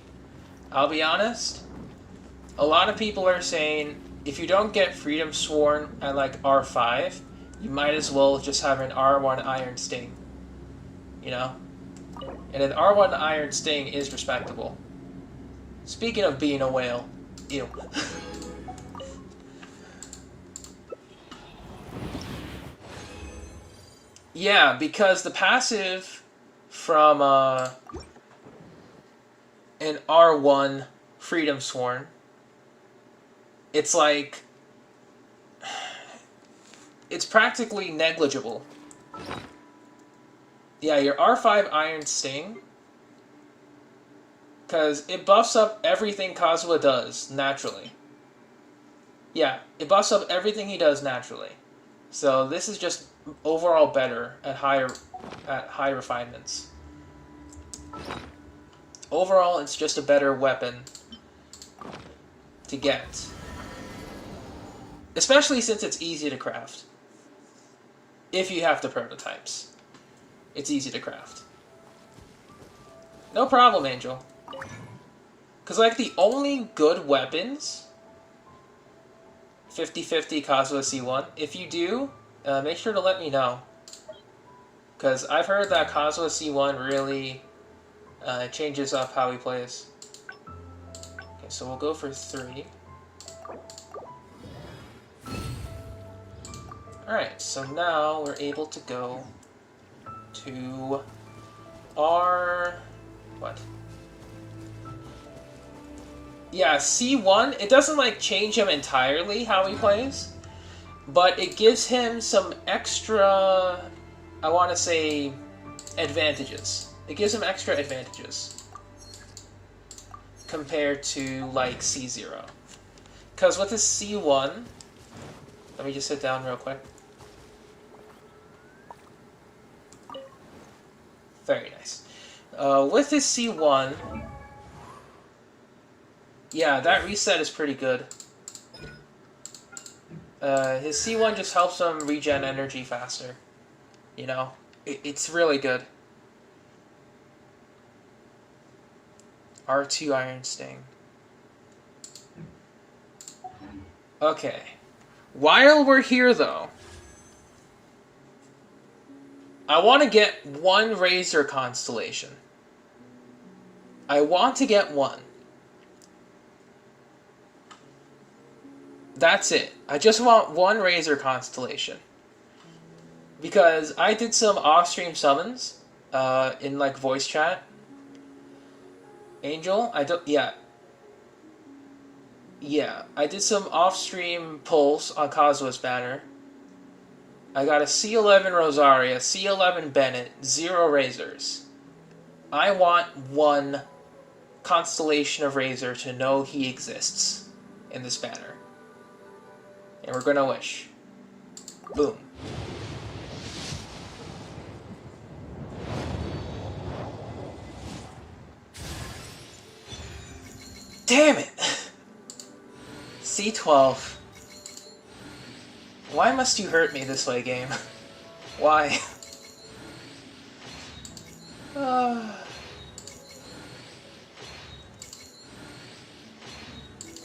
I'll be honest. A lot of people are saying if you don't get Freedom Sworn at like R5, you might as well just have an R1 Iron Sting. You know? And an R1 Iron Sting is respectable. Speaking of being a whale. Ew. Yeah, because the passive from an R1 Freedom Sworn, it's like... it's practically negligible. Yeah, your R5 Iron Sting Because it buffs up everything Kazuha does naturally. Yeah, it buffs up everything he does naturally. So this is just overall better at high refinements. Overall, it's just a better weapon to get. Especially since it's easy to craft. If you have the prototypes. It's easy to craft. No problem, Angel. Because, like, the only good weapons... 50-50 Kazuha C1. If you do, make sure to let me know. Because I've heard that Kazuha C1 really changes up how he plays. Okay, so we'll go for 3. Alright, so now we're able to go to our... what? Yeah, C1, it doesn't like change him entirely how he plays, but it gives him some extra, I want to say, advantages. It gives him extra advantages compared to like C0. Because with his C1, let me just sit down real quick. Very nice. With his C1, yeah, that reset is pretty good. His C1 just helps him regen energy faster. You know, it's really good. R2 Iron Sting. Okay. While we're here, though, I want to get one Razor constellation. I want to get one. That's it. I just want one Razor constellation. Because I did some off-stream summons in like voice chat. Angel, Yeah, I did some off-stream pulls on Kazuha's banner. I got a C11 Rosaria, C11 Bennett, 0 Razors. I want one constellation of Razor to know he exists in this banner. And we're gonna wish. Boom. Damn it! C12. Why must you hurt me this way, game? Why?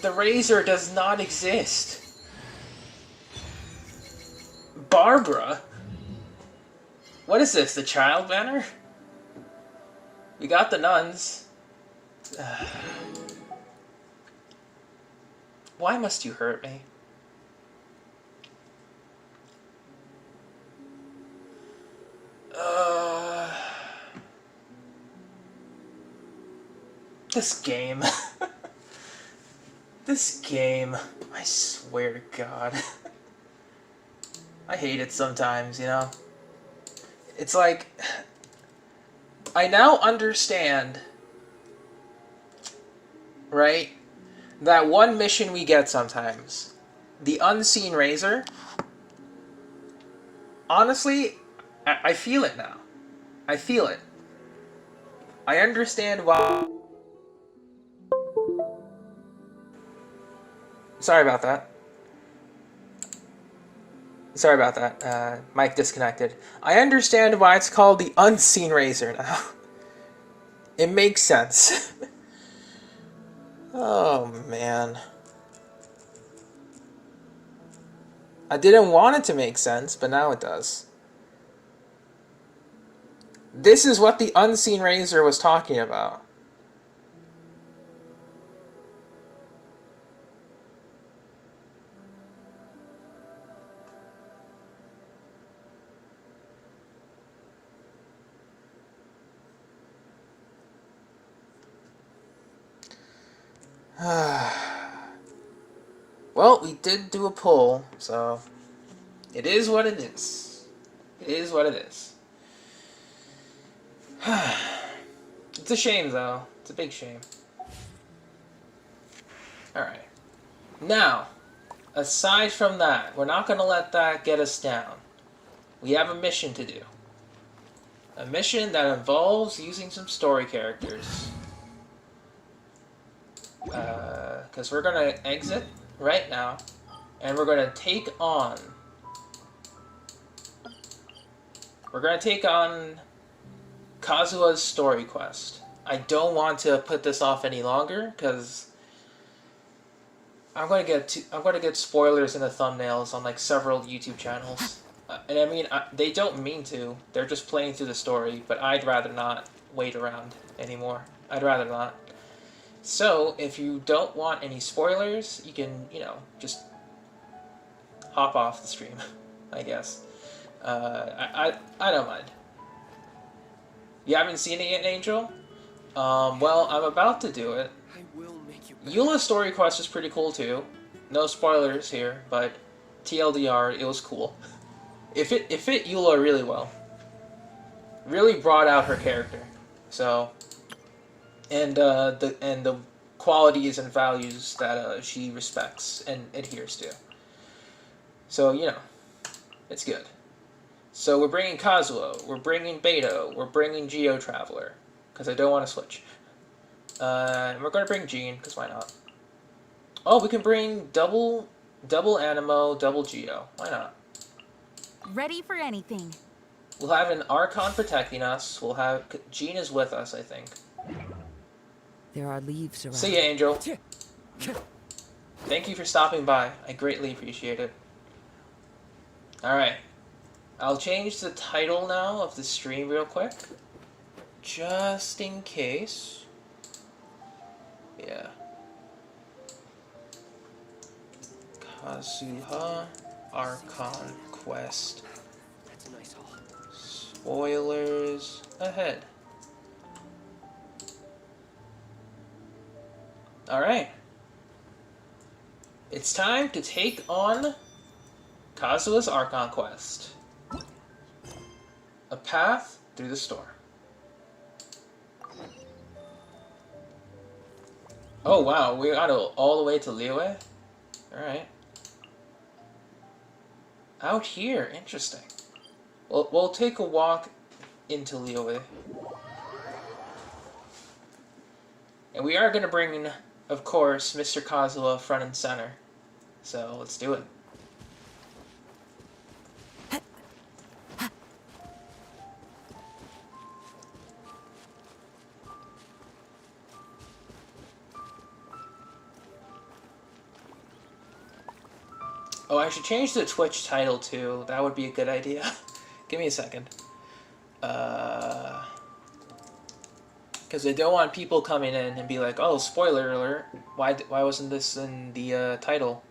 The Razor does not exist. Barbara? What is this, the child banner? We got the nuns. Why must you hurt me? This game. This game. I swear to God. I hate it sometimes, you know? It's like... I now understand, right, that one mission we get sometimes, the Unseen Razor, honestly, I feel it now. I feel it. I understand why... Sorry about that. Sorry about that. Mic disconnected. I understand why it's called the Unseen Razor now. It makes sense. Oh, man. I didn't want it to make sense, but now it does. This is what the Unseen Razor was talking about. Well, we did do a poll, so it is what it is. It is what it is. It's a shame, though. It's a big shame. Alright. Now, aside from that, we're not going to let that get us down. We have a mission to do. A mission that involves using some story characters. Because we're going to exit right now, and we're going to take on... We're going to take on Kazuha's story quest. I don't want to put this off any longer, because I'm going to get spoilers in the thumbnails on like several YouTube channels. And I mean, they don't mean to. They're just playing through the story, but I'd rather not wait around anymore. I'd rather not. So, if you don't want any spoilers, you can, you know, just hop off the stream, I guess. I don't mind. You haven't seen it yet, Angel? Well, I'm about to do it. Eula's story quest is pretty cool too. No spoilers here, but TLDR, it was cool. It fit Eula really well. Really brought out her character. So, and the qualities and values that she respects and adheres to. So, you know, it's good. So we're bringing Kazuha, we're bringing Beto, we're bringing Geo Traveler, because I don't want to switch. And we're going to bring Jean, because why not? Oh, we can bring double Animo, double Geo. Why not? Ready for anything. We'll have an Archon protecting us. We'll have... Jean is with us, I think. There are leaves around. See ya, Angel. Thank you for stopping by. I greatly appreciate it. Alright. I'll change the title now of the stream real quick. Just in case. Yeah. Kazuha Archon Quest. That's a nice haul. Spoilers ahead. Alright. It's time to take on Kazuha's Archon Quest. A path through the storm. Oh wow, we got all the way to Liyue? Alright. Out here, interesting. We'll take a walk into Liyue. And we are going to bring, of course, Mr. Kazuha front and center. So, let's do it. Oh, I should change the Twitch title too. That would be a good idea. Give me a second. Because I don't want people coming in and be like, oh, spoiler alert. Why wasn't this in the title?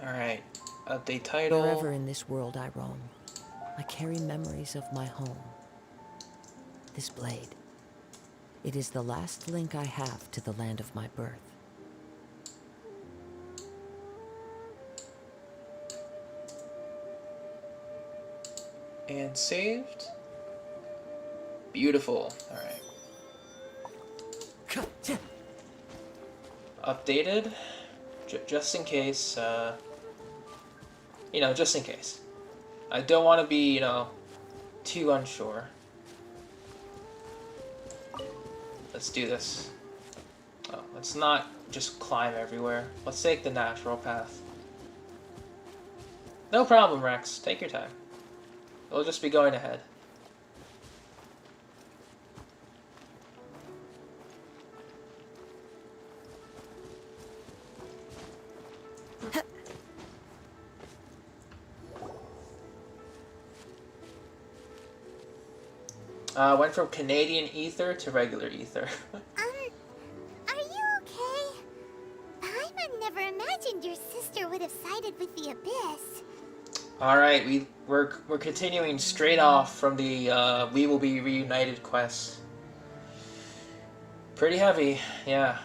Alright. Update title. Wherever in this world I roam, I carry memories of my home. This blade. It is the last link I have to the land of my birth. And saved. Beautiful. Alright. Updated. Just in case, you know, just in case. I don't want to be, you know, too unsure. Let's do this. Oh, let's not just climb everywhere. Let's take the natural path. No problem, Rex. Take your time. We'll just be going ahead. Went from Canadian ether to regular ether. Are you okay? Paimon never imagined your sister would have sided with the Abyss. Alright, we're continuing straight off from the We Will Be Reunited quest. Pretty heavy, yeah.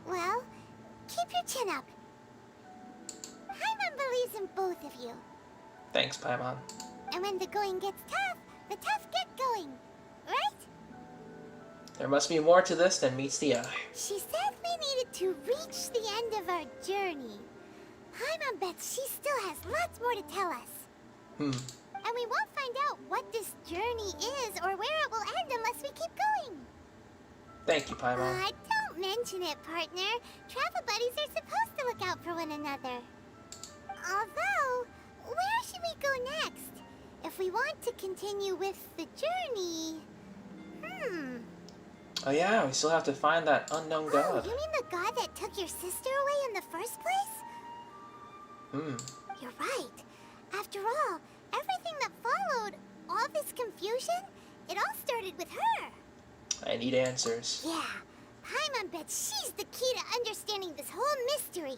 Well, keep your chin up. Paimon believes in both of you. Thanks, Paimon. And when the going gets tough, the tough get-going, right? There must be more to this than meets the eye. She said we needed to reach the end of our journey. Paimon bets she still has lots more to tell us. And we won't find out what this journey is or where it will end unless we keep going. Thank you, Paimon. Don't mention it, partner. Travel buddies are supposed to look out for one another. Although, where should we go next? If we want to continue with the journey... Oh yeah, we still have to find that unknown Oh, god. you mean the god that took your sister away in the first place? You're right. After all, everything that followed, all this confusion, it all started with her. I need answers. Yeah, Paimon bets she's the key to understanding this whole mystery.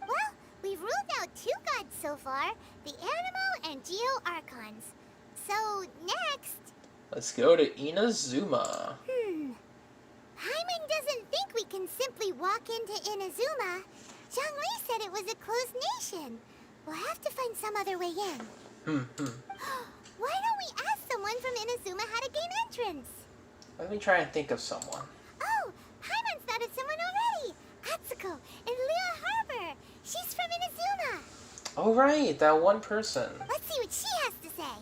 Well, we've ruled out 2 gods so far, the Animo and Geo Archons. So, next... Let's go to Inazuma. Paimon doesn't think we can simply walk into Inazuma. Zhongli said it was a closed nation. We'll have to find some other way in. Why don't we ask someone from Inazuma how to gain entrance? Let me try and think of someone. Oh, Paimon's thought of someone already. Atsuko in Lea Harbor. She's from Inazuma. Oh right, that one person. Let's see what she has to say.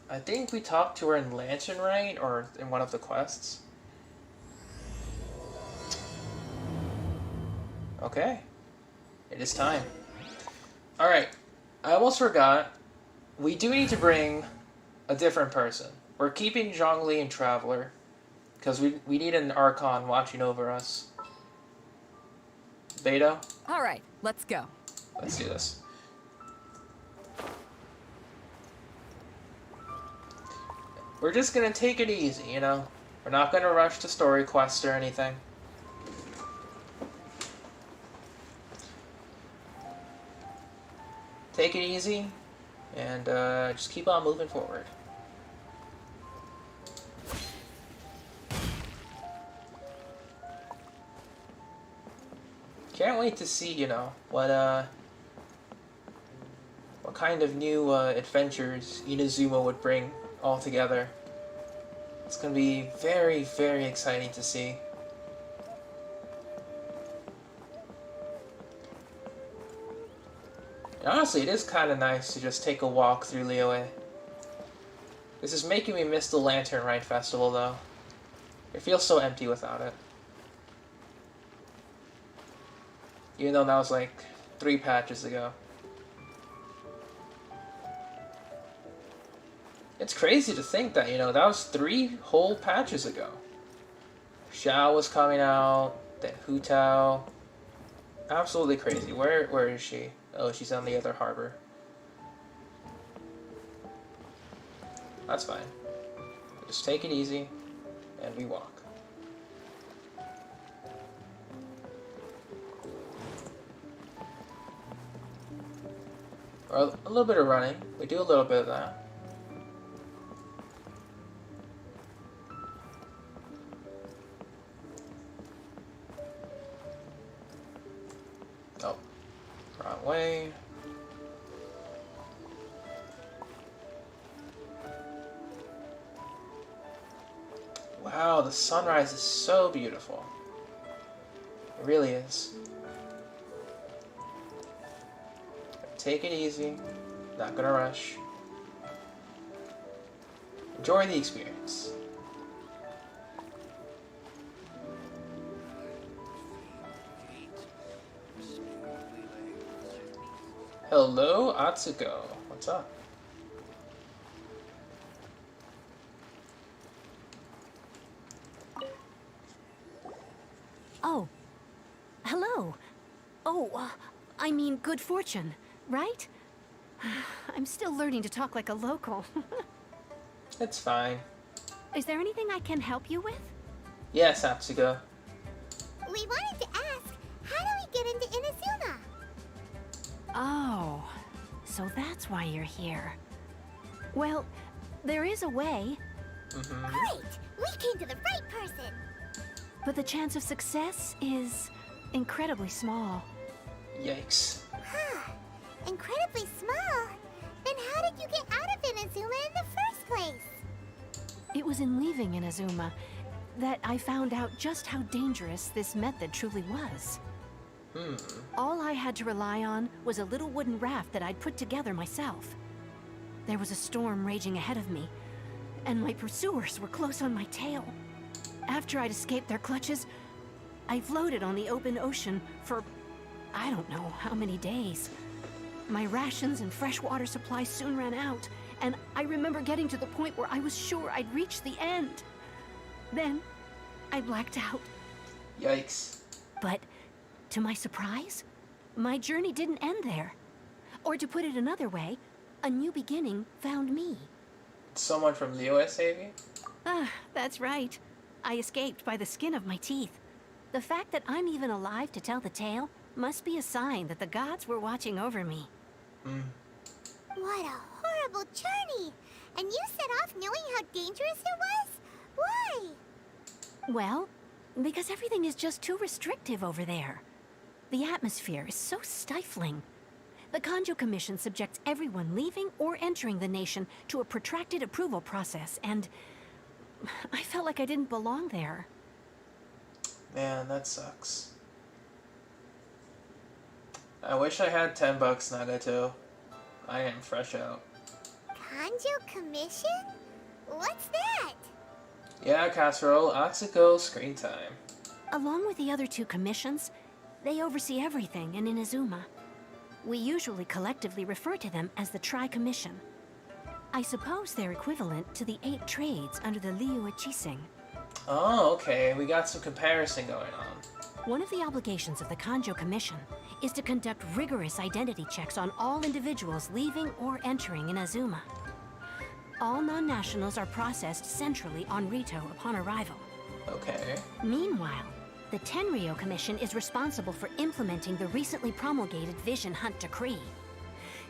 I think we talked to her in Lantern, right? Or in one of the quests. Okay. It is time. Alright. I almost forgot. We do need to bring a different person. We're keeping Zhongli and Traveler. Because we need an Archon watching over us. Beto? All right, let's go. Let's do this. We're just gonna take it easy, you know? We're not gonna rush to story quests or anything. Take it easy, and just keep on moving forward. Can't wait to see, you know, what kind of new adventures Inazuma would bring all together. It's gonna be very, very exciting to see. And honestly, it is kind of nice to just take a walk through Liyue. This is making me miss the Lantern Rite Festival, though. It feels so empty without it. Even though that was like 3 patches ago. It's crazy to think that, you know, that was 3 whole patches ago. Xiao was coming out, then Hu Tao. Absolutely crazy. Where is she? Oh, she's on the other harbor. That's fine. Just take it easy, and we walk. Or a little bit of running. We do a little bit of that. Oh, wrong way. Wow, the sunrise is so beautiful. It really is. Take it easy. Not gonna rush. Enjoy the experience. Hello, Atsuko. What's up? Oh. Hello. Oh, I mean good fortune, right? I'm still learning to talk like a local. It's fine. Is there anything I can help you with? Yes, Atsuko. We wanted to ask, how do we get into Inazuma? Oh, so that's why you're here. Well, there is a way, Great! We came to the right person! but the chance of success is incredibly small. Yikes. Huh. Incredibly small? Then how did you get out of Inazuma in the first place? was in leaving Inazuma that I found out just how dangerous this method truly was. All I had to rely on was a little wooden raft that I'd put together myself. There was a storm raging ahead of me, and my pursuers were close on my tail. After I'd escaped their clutches, I floated on the open ocean for I don't know how many days. My rations and freshwater supplies soon ran out, and I remember getting to the point where I was sure I'd reached the end. Then, I blacked out. Yikes. But, to my surprise, my journey didn't end there. Or to put it another way, a new beginning found me. Someone from Liyue saved you? Ah, that's right. I escaped by the skin of my teeth. The fact that I'm even alive to tell the tale must be a sign that the gods were watching over me. What a horrible journey! And you set off knowing how dangerous it was? Why? Well, because everything is just too restrictive over there. The atmosphere is so stifling. The Kanjo Commission subjects everyone leaving or entering the nation to a protracted approval process, and I felt like I didn't belong there. Man, that sucks. I wish I had $10, Nagato. I am fresh out. Kanjo Commission? What's that? Yeah, Casserole, Atsuko, screen time. Along with the other two commissions, they oversee everything in Inazuma. We usually collectively refer to them as the Tri-Commission. I suppose they're equivalent to the 8 trades under the Liyue Chising. Oh, okay. We got some comparison going on. One of the obligations of the Kanjo Commission is to conduct rigorous identity checks on all individuals leaving or entering Inazuma. All non-nationals are processed centrally on Rito upon arrival. Okay. Meanwhile, the Tenryo Commission is responsible for implementing the recently promulgated Vision Hunt Decree.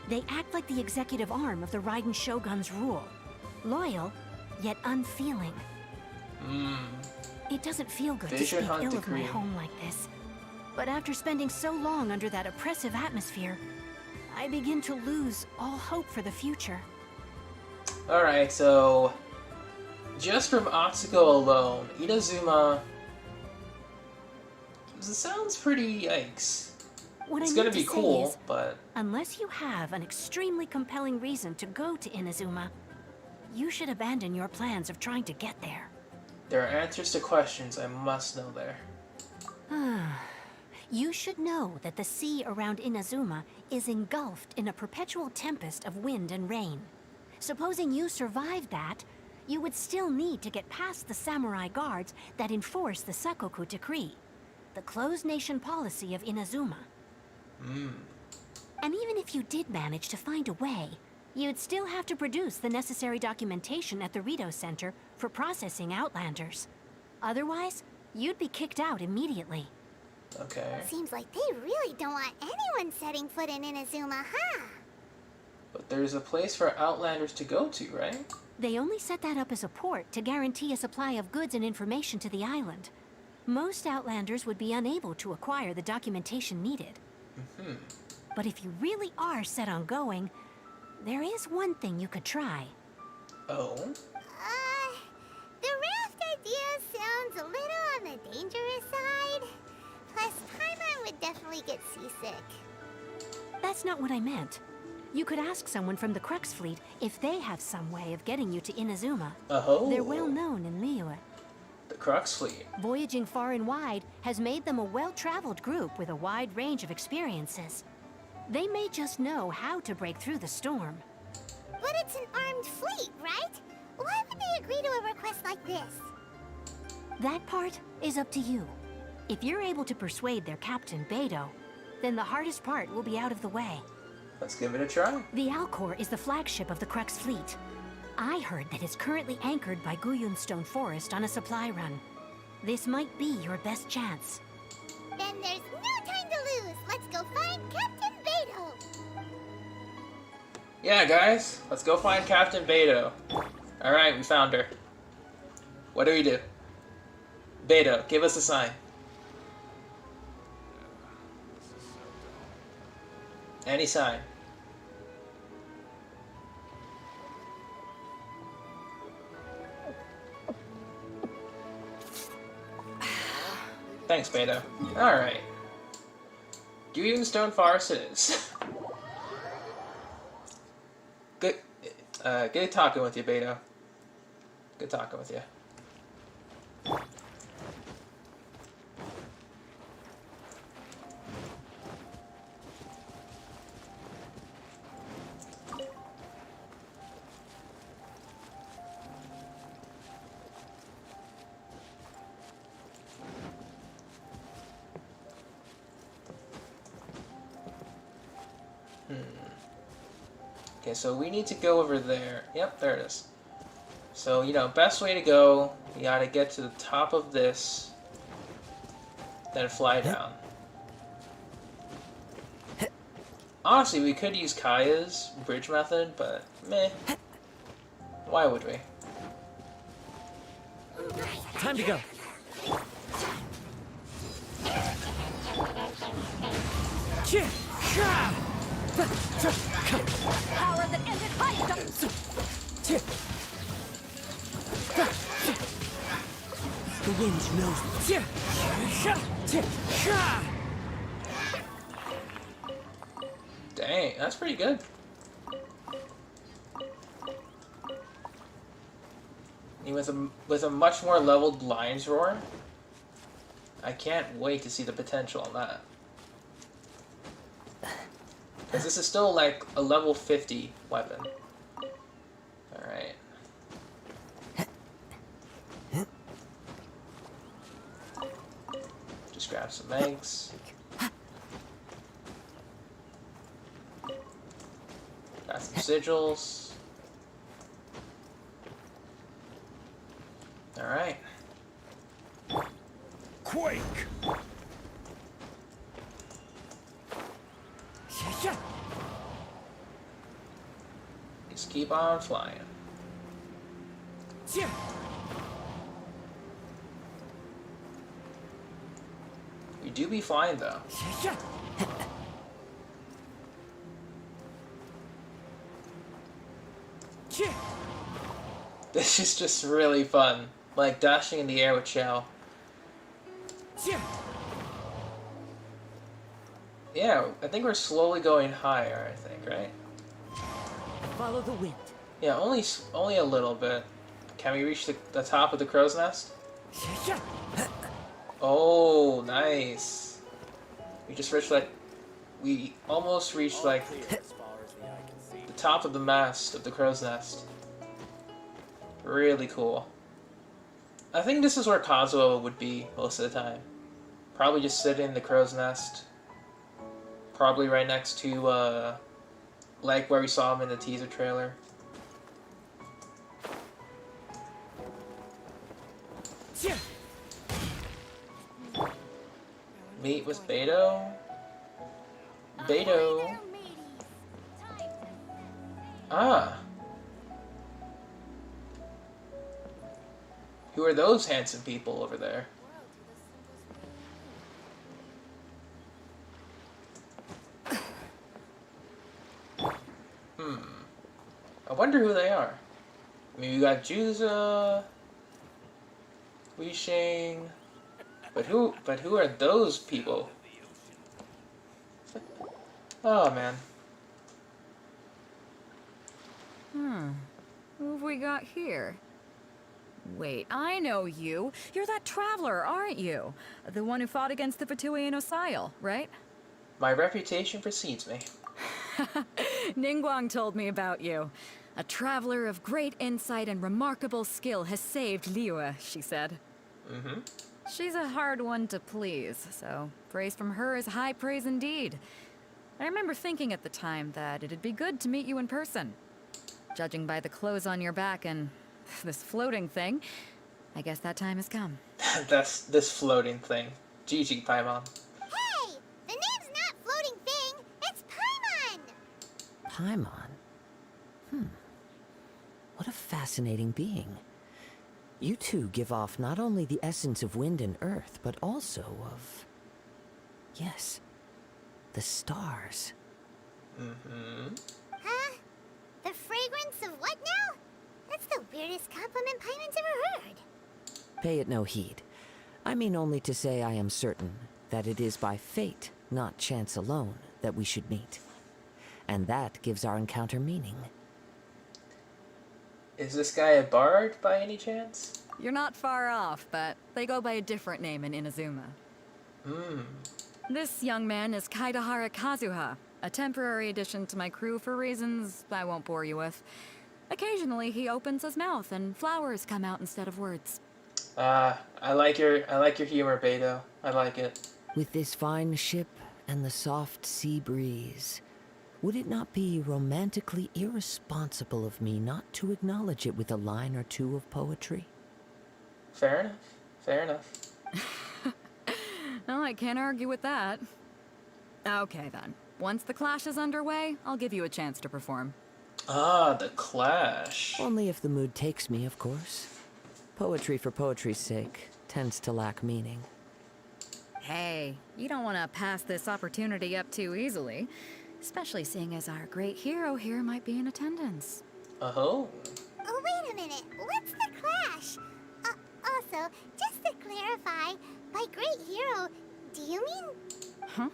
They act like the executive arm of the Raiden Shogun's rule. Loyal, yet unfeeling. It doesn't feel good to Vision speak Hunt ill of my Decree. home like this. But after spending so long under that oppressive atmosphere, I begin to lose all hope for the future. Alright, so just from Atsuko alone, Inazuma, it sounds pretty yikes. What It's I gonna mean be to say cool, is, but unless you have an extremely compelling reason to go to Inazuma, you should abandon your plans of trying to get there. there are answers to questions I must know there. You should know that the sea around Inazuma is engulfed in a perpetual tempest of wind and rain. Supposing you survived that, you would still need to get past the samurai guards that enforce the Sakoku Decree, the closed nation policy of Inazuma. And even if you did manage to find a way, you'd still have to produce the necessary documentation at the Rito Center for processing Outlanders. Otherwise, you'd be kicked out immediately. Okay. Seems like they really don't want anyone setting foot in Inazuma, huh? But there's a place for Outlanders to go to, right? They only set that up as a port to guarantee a supply of goods and information to the island. Most Outlanders would be unable to acquire the documentation needed. But if you really are set on going, there is one thing you could try. Oh? The raft idea sounds a little on the dangerous side. Plus, Paimon would definitely get seasick. That's not what I meant. You could ask someone from the Crux Fleet if they have some way of getting you to Inazuma. Oh. They're well known in Liyue. The Crux Fleet. Voyaging far and wide has made them a well-traveled group with a wide range of experiences. They may just know how to break through the storm. But it's an armed fleet, right? Why would they agree to a request like this? That part is up to you. If you're able to persuade their captain, Beidou, then the hardest part will be out of the way. Let's give it a try. The Alcor is the flagship of the Crux Fleet. I heard that it's currently anchored by Guyunstone Forest on a supply run. This might be your best chance. Then there's no time to lose. Let's go find Captain Beidou. Yeah, guys, let's go find Captain Beidou. Alright, we found her. What do we do? Beidou, give us a sign. Any sign. Thanks, Beta. Alright. Stone Forest it is. Good talking with you, Beta. Good talking with you. Okay, so we need to go over there. Yep, there it is. So, you know, best way to go, you gotta get to the top of this, then fly down. Honestly, we could use Kaya's bridge method, but meh. Why would we? Time to go. Power that ended height. The wind knows me. Dang, that's pretty good. And with a much more leveled Lion's Roar, I can't wait to see the potential on that. Because this is still like a level 50 weapon. Alright. Just grab some eggs. Got some sigils. Alright. Quake! Just keep on flying. We do be flying though. This is just really fun. Like dashing in the air with Chao. Yeah, I think we're slowly going higher, I think, right? Follow the wind. Yeah, only a little bit. Can we reach the top of the crow's nest? Oh, nice. We just reached like... We almost reached like the top of the mast of the crow's nest. Really cool. I think this is where Kazuha would be most of the time. Probably just sitting in the crow's nest. Probably right next to, like where we saw him in the teaser trailer. Meet with Beto. Beto. Ah. Who are those handsome people over there? I wonder who they are. I mean, we got Juza, Weisheng, but who are those people? Oh man. Who have we got here? Wait, I know you. You're that traveler, aren't you? The one who fought against the Fatui and Osile, right? My reputation precedes me. Ningguang told me about you. A traveler of great insight and remarkable skill has saved Liyue, she said. Mm-hmm. She's a hard one to please, so praise from her is high praise indeed. I remember thinking at the time that it'd be good to meet you in person. Judging by the clothes on your back and this floating thing, I guess that time has come. That's this floating thing. GG, Paimon. Hey! The name's not Floating Thing, it's Paimon! Paimon? What a fascinating being. You two give off not only the essence of wind and earth, but also of... yes, the stars. Mm-hmm. Huh? The fragrance of what now? That's the weirdest compliment Paimon's ever heard. Pay it no heed. I mean only to say I am certain that it is by fate, not chance alone, that we should meet. And that gives our encounter meaning. Is this guy a bard by any chance? You're not far off, but they go by a different name in Inazuma. This young man is Kaidahara Kazuha, a temporary addition to my crew for reasons I won't bore you with. Occasionally, he opens his mouth and flowers come out instead of words. I like your humor, Beto. I like it. With this fine ship and the soft sea breeze, would it not be romantically irresponsible of me not to acknowledge it with a line or two of poetry? Fair enough. Fair enough. Well, I can't argue with that. Okay then. Once the clash is underway, I'll give you a chance to perform. Ah, the clash. Only if the mood takes me, of course. Poetry for poetry's sake tends to lack meaning. Hey, you don't want to pass this opportunity up too easily. Especially seeing as our great hero here might be in attendance. Oh. Oh, wait a minute. What's the clash? Also, just to clarify, by great hero, do you mean... Huh?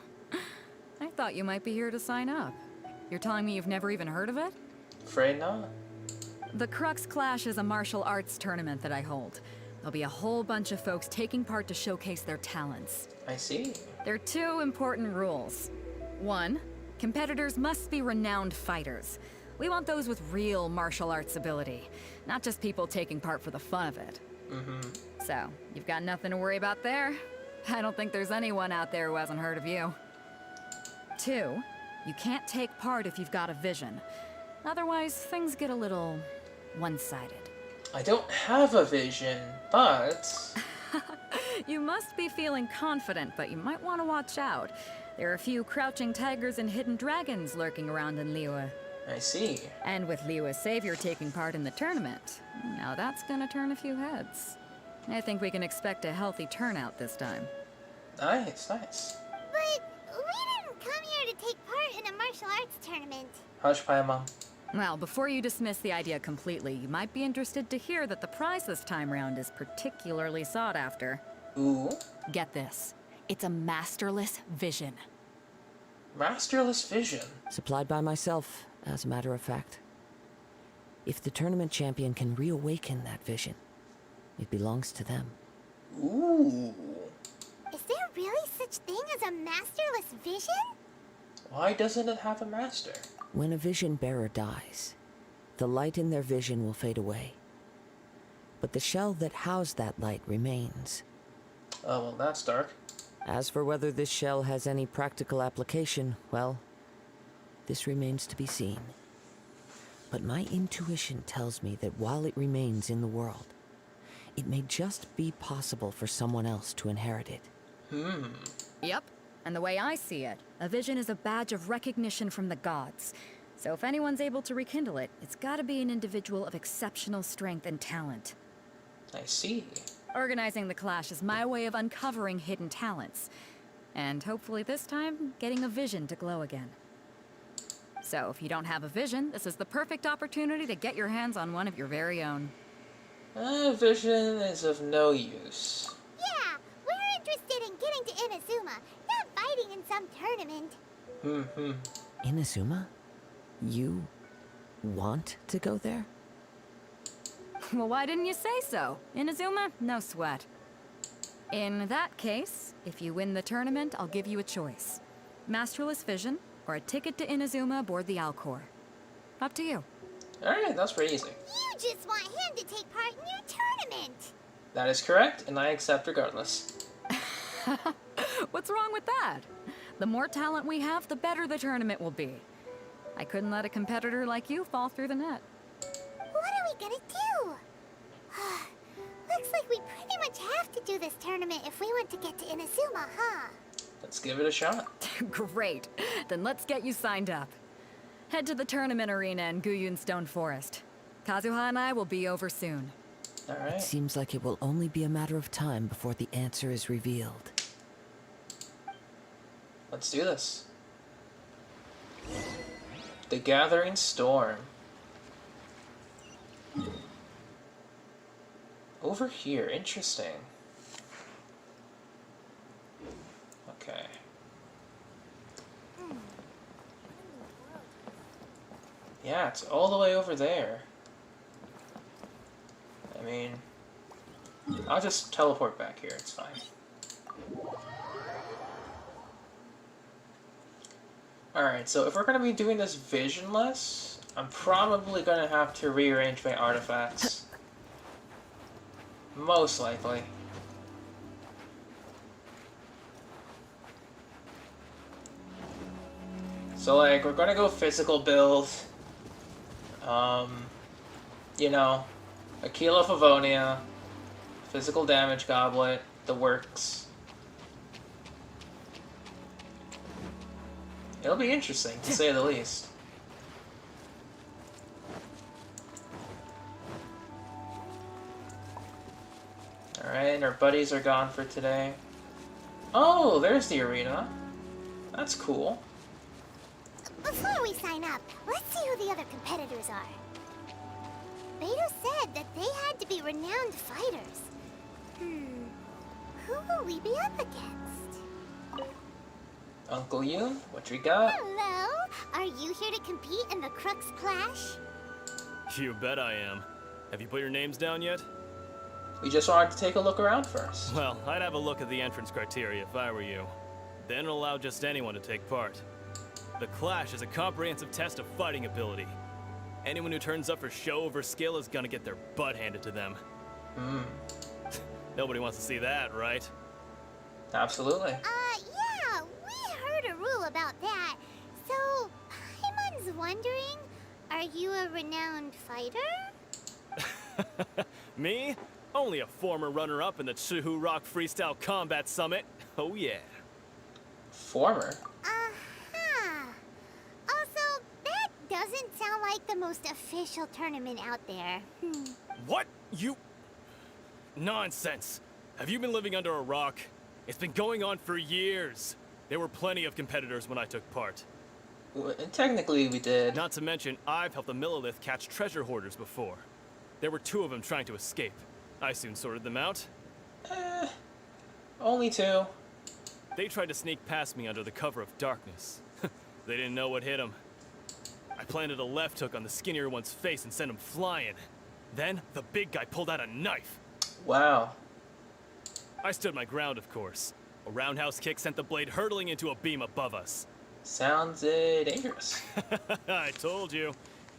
I thought you might be here to sign up. You're telling me you've never even heard of it? Afraid not. The Crux Clash is a martial arts tournament that I hold. There'll be a whole bunch of folks taking part to showcase their talents. I see. There are 2 important rules. 1, competitors must be renowned fighters. We want those with real martial arts ability, not just people taking part for the fun of it. So, you've got nothing to worry about there. I don't think there's anyone out there who hasn't heard of you. 2, you can't take part if you've got a vision. Otherwise, things get a little one-sided. I don't have a vision, but... You must be feeling confident, but you might want to watch out. There are a few crouching tigers and hidden dragons lurking around in Liyue. I see. And with Liyue's savior taking part in the tournament, now that's gonna turn a few heads. I think we can expect a healthy turnout this time. Nice, nice. But we didn't come here to take part in a martial arts tournament. Hush, Paimon. Well, before you dismiss the idea completely, you might be interested to hear that the prize this time round is particularly sought after. Ooh. Get this. It's a masterless vision. Masterless vision. Supplied by myself, as a matter of fact. If the tournament champion can reawaken that vision, it belongs to them. Ooh. Is there really such thing as a masterless vision? Why doesn't it have a master? When a vision bearer dies, the light in their vision will fade away. But the shell that housed that light remains. Oh, well, that's dark. As for whether this shell has any practical application, well, this remains to be seen. But my intuition tells me that while it remains in the world, it may just be possible for someone else to inherit it. Yep. And the way I see it, a vision is a badge of recognition from the gods. So if anyone's able to rekindle it, it's gotta be an individual of exceptional strength and talent. I see. Organizing the clash is my way of uncovering hidden talents. And hopefully this time, getting a vision to glow again. So if you don't have a vision, this is the perfect opportunity to get your hands on one of your very own. Vision is of no use. Yeah, we're interested in getting to Inazuma, not fighting in some tournament. Inazuma? You want to go there? Well, why didn't you say so? Inazuma? No sweat. In that case, if you win the tournament, I'll give you a choice. Masterless Vision, or a ticket to Inazuma aboard the Alcor. Up to you. Alright, that's pretty easy. You just want him to take part in your tournament. That is correct, and I accept regardless. What's wrong with that? The more talent we have, the better the tournament will be. I couldn't let a competitor like you fall through the net. What are we gonna do? Looks like we pretty much have to do this tournament if we want to get to Inazuma, huh? Let's give it a shot. Great. Then let's get you signed up. Head to the tournament arena in Guyun Stone Forest. Kazuha and I will be over soon. Alright. Seems like it will only be a matter of time before the answer is revealed. Let's do this. The Gathering Storm. Over here, interesting. at? All the way over there. I mean, I'll just teleport back here, it's fine. Alright, so if we're going to be doing this visionless, I'm probably going to have to rearrange my artifacts. Most likely. So, like, we're going to go physical build. You know, a Kilo Favonia, physical damage goblet, the works. It'll be interesting, to say the least. Alright, our buddies are gone for today. Oh, there's the arena. That's cool. Before we sign up, let's see who the other competitors are. Beto said that they had to be renowned fighters. Who will we be up against? Uncle Yoon, what you got? Hello? Are you here to compete in the Crux Clash? You bet I am. Have you put your names down yet? We just wanted to take a look around first. Well, I'd have a look at the entrance criteria if I were you. Then allow just anyone to take part. The Clash is a comprehensive test of fighting ability. Anyone who turns up for show over skill is gonna get their butt handed to them. Nobody wants to see that, right? Absolutely. Yeah, we heard a rule about that. So, Paimon's wondering, are you a renowned fighter? Me? Only a former runner-up in the Chihu Rock Freestyle Combat Summit. Oh yeah. Former? Also, that doesn't sound like the most official tournament out there. What? You... Nonsense. Have you been living under a rock? It's been going on for years. There were plenty of competitors when I took part. Well, technically, we did. Not to mention, I've helped the Millilith catch treasure hoarders before. There were 2 of them trying to escape. I soon sorted them out. Only 2. They tried to sneak past me under the cover of darkness. They didn't know what hit them. I planted a left hook on the skinnier one's face and sent him flying. Then, the big guy pulled out a knife. Wow. I stood my ground, of course. A roundhouse kick sent the blade hurtling into a beam above us. Sounds dangerous. I told you.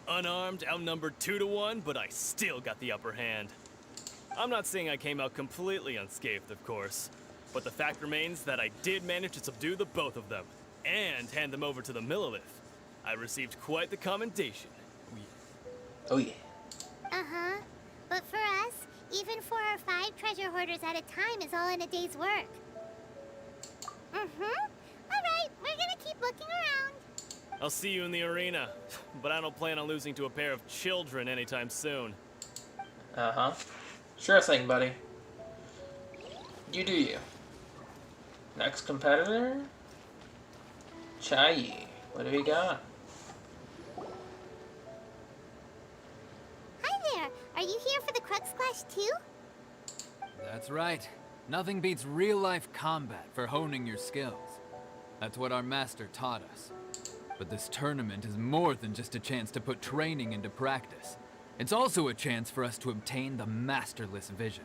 Unarmed, outnumbered 2 to 1, but I still got the upper hand. I'm not saying I came out completely unscathed, of course. But the fact remains that I did manage to subdue the both of them, and hand them over to the Millilith. I received quite the commendation. Oh yeah. But for us, even 4 or 5 treasure hoarders at a time is all in a day's work. Alright, we're gonna keep looking around. I'll see you in the arena, but I don't plan on losing to a pair of children anytime soon. Sure thing, buddy. You do you. Next competitor? Chai. What do we got? Hi there, are you here for the Crux Clash too? That's right. Nothing beats real-life combat for honing your skills. That's what our master taught us. But this tournament is more than just a chance to put training into practice. It's also a chance for us to obtain the masterless vision.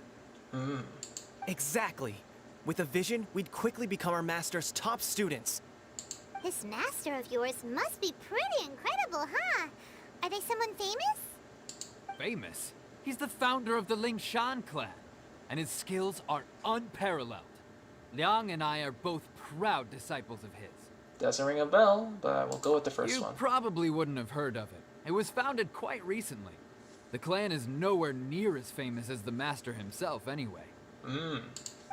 Exactly. With a vision, we'd quickly become our master's top students. This master of yours must be pretty incredible, huh? Are they someone famous? Famous? He's the founder of the Lingshan clan, and his skills are unparalleled. Liang and I are both proud disciples of his. Doesn't ring a bell, but we'll go with the first You one. probably wouldn't have heard of it. It was founded quite recently. The clan is nowhere near as famous as the master himself, anyway.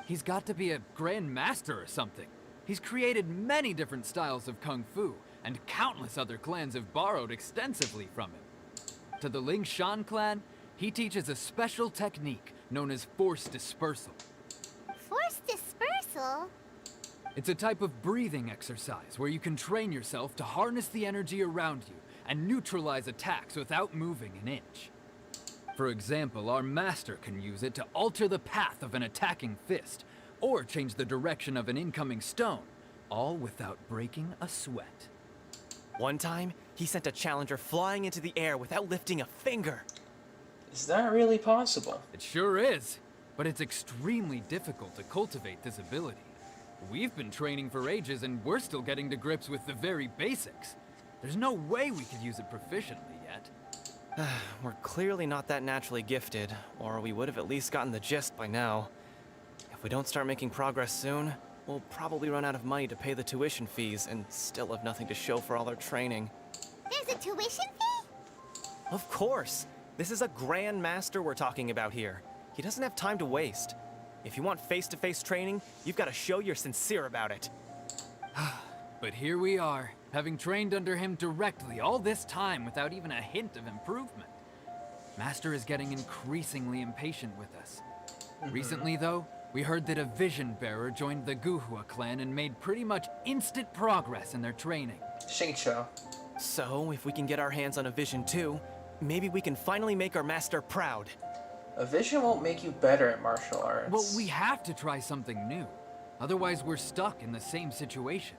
He's got to be a grand master or something. He's created many different styles of kung fu, and countless other clans have borrowed extensively from him. To the Lingshan clan, he teaches a special technique known as force dispersal. Force dispersal? It's a type of breathing exercise where you can train yourself to harness the energy around you and neutralize attacks without moving an inch. For example, our master can use it to alter the path of an attacking fist, or change the direction of an incoming stone, all without breaking a sweat. One time, He sent a challenger flying into the air without lifting a finger. Is that really possible? It sure is, but it's extremely difficult to cultivate this ability. We've been training for ages and we're still getting to grips with the very basics. There's no way we could use it proficiently yet. We're clearly not that naturally gifted, or we would have at least gotten the gist by now. If we don't start making progress soon, we'll probably run out of money to pay the tuition fees and still have nothing to show for all our training. There's a tuition fee? Of course! This is a Grand Master we're talking about here. He doesn't have time to waste. If you want face-to-face training, you've got to show you're sincere about it. But here we are, having trained under him directly all this time without even a hint of improvement. Master is getting increasingly impatient with us. Recently, though, we heard that a Vision Bearer joined the Kazuha clan and made pretty much instant progress in their training. Xingqiu. So, if we can get our hands on a Vision too, maybe we can finally make our master proud. A vision won't make you better at martial arts. Well, we have to try something new. Otherwise, we're stuck in the same situation.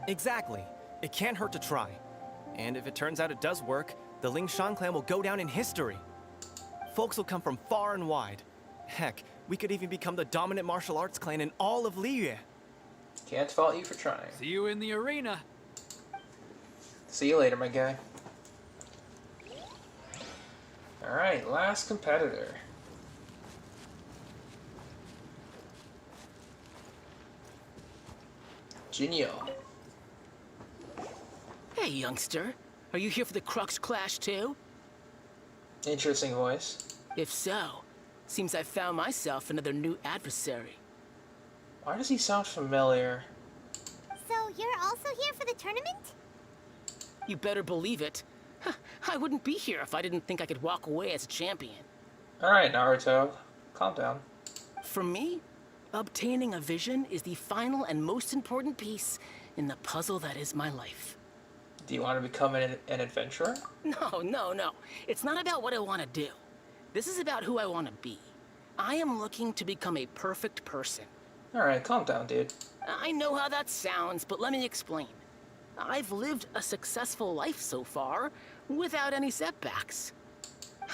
Exactly. It can't hurt to try. And if it turns out it does work, the Lingshan clan will go down in history. Folks will come from far and wide. Heck, we could even become the dominant martial arts clan in all of Liyue. Can't fault you for trying. See you in the arena. See you later, my guy. Alright, last competitor. Jinyo. Hey, youngster. Are you here for the Crux Clash too? Interesting voice. If so, seems I've found myself another new adversary. Why does he sound familiar? So you're also here for the tournament? You better believe it. I wouldn't be here if I didn't think I could walk away as a champion. Alright, Naruto. Calm down. For me, obtaining a vision is the final and most important piece in the puzzle that is my life. Do you want to become an adventurer? No. It's not about what I want to do. This is about who I want to be. I am looking to become a perfect person. Alright, calm down, dude. I know how that sounds, but let me explain. I've lived a successful life so far, without any setbacks.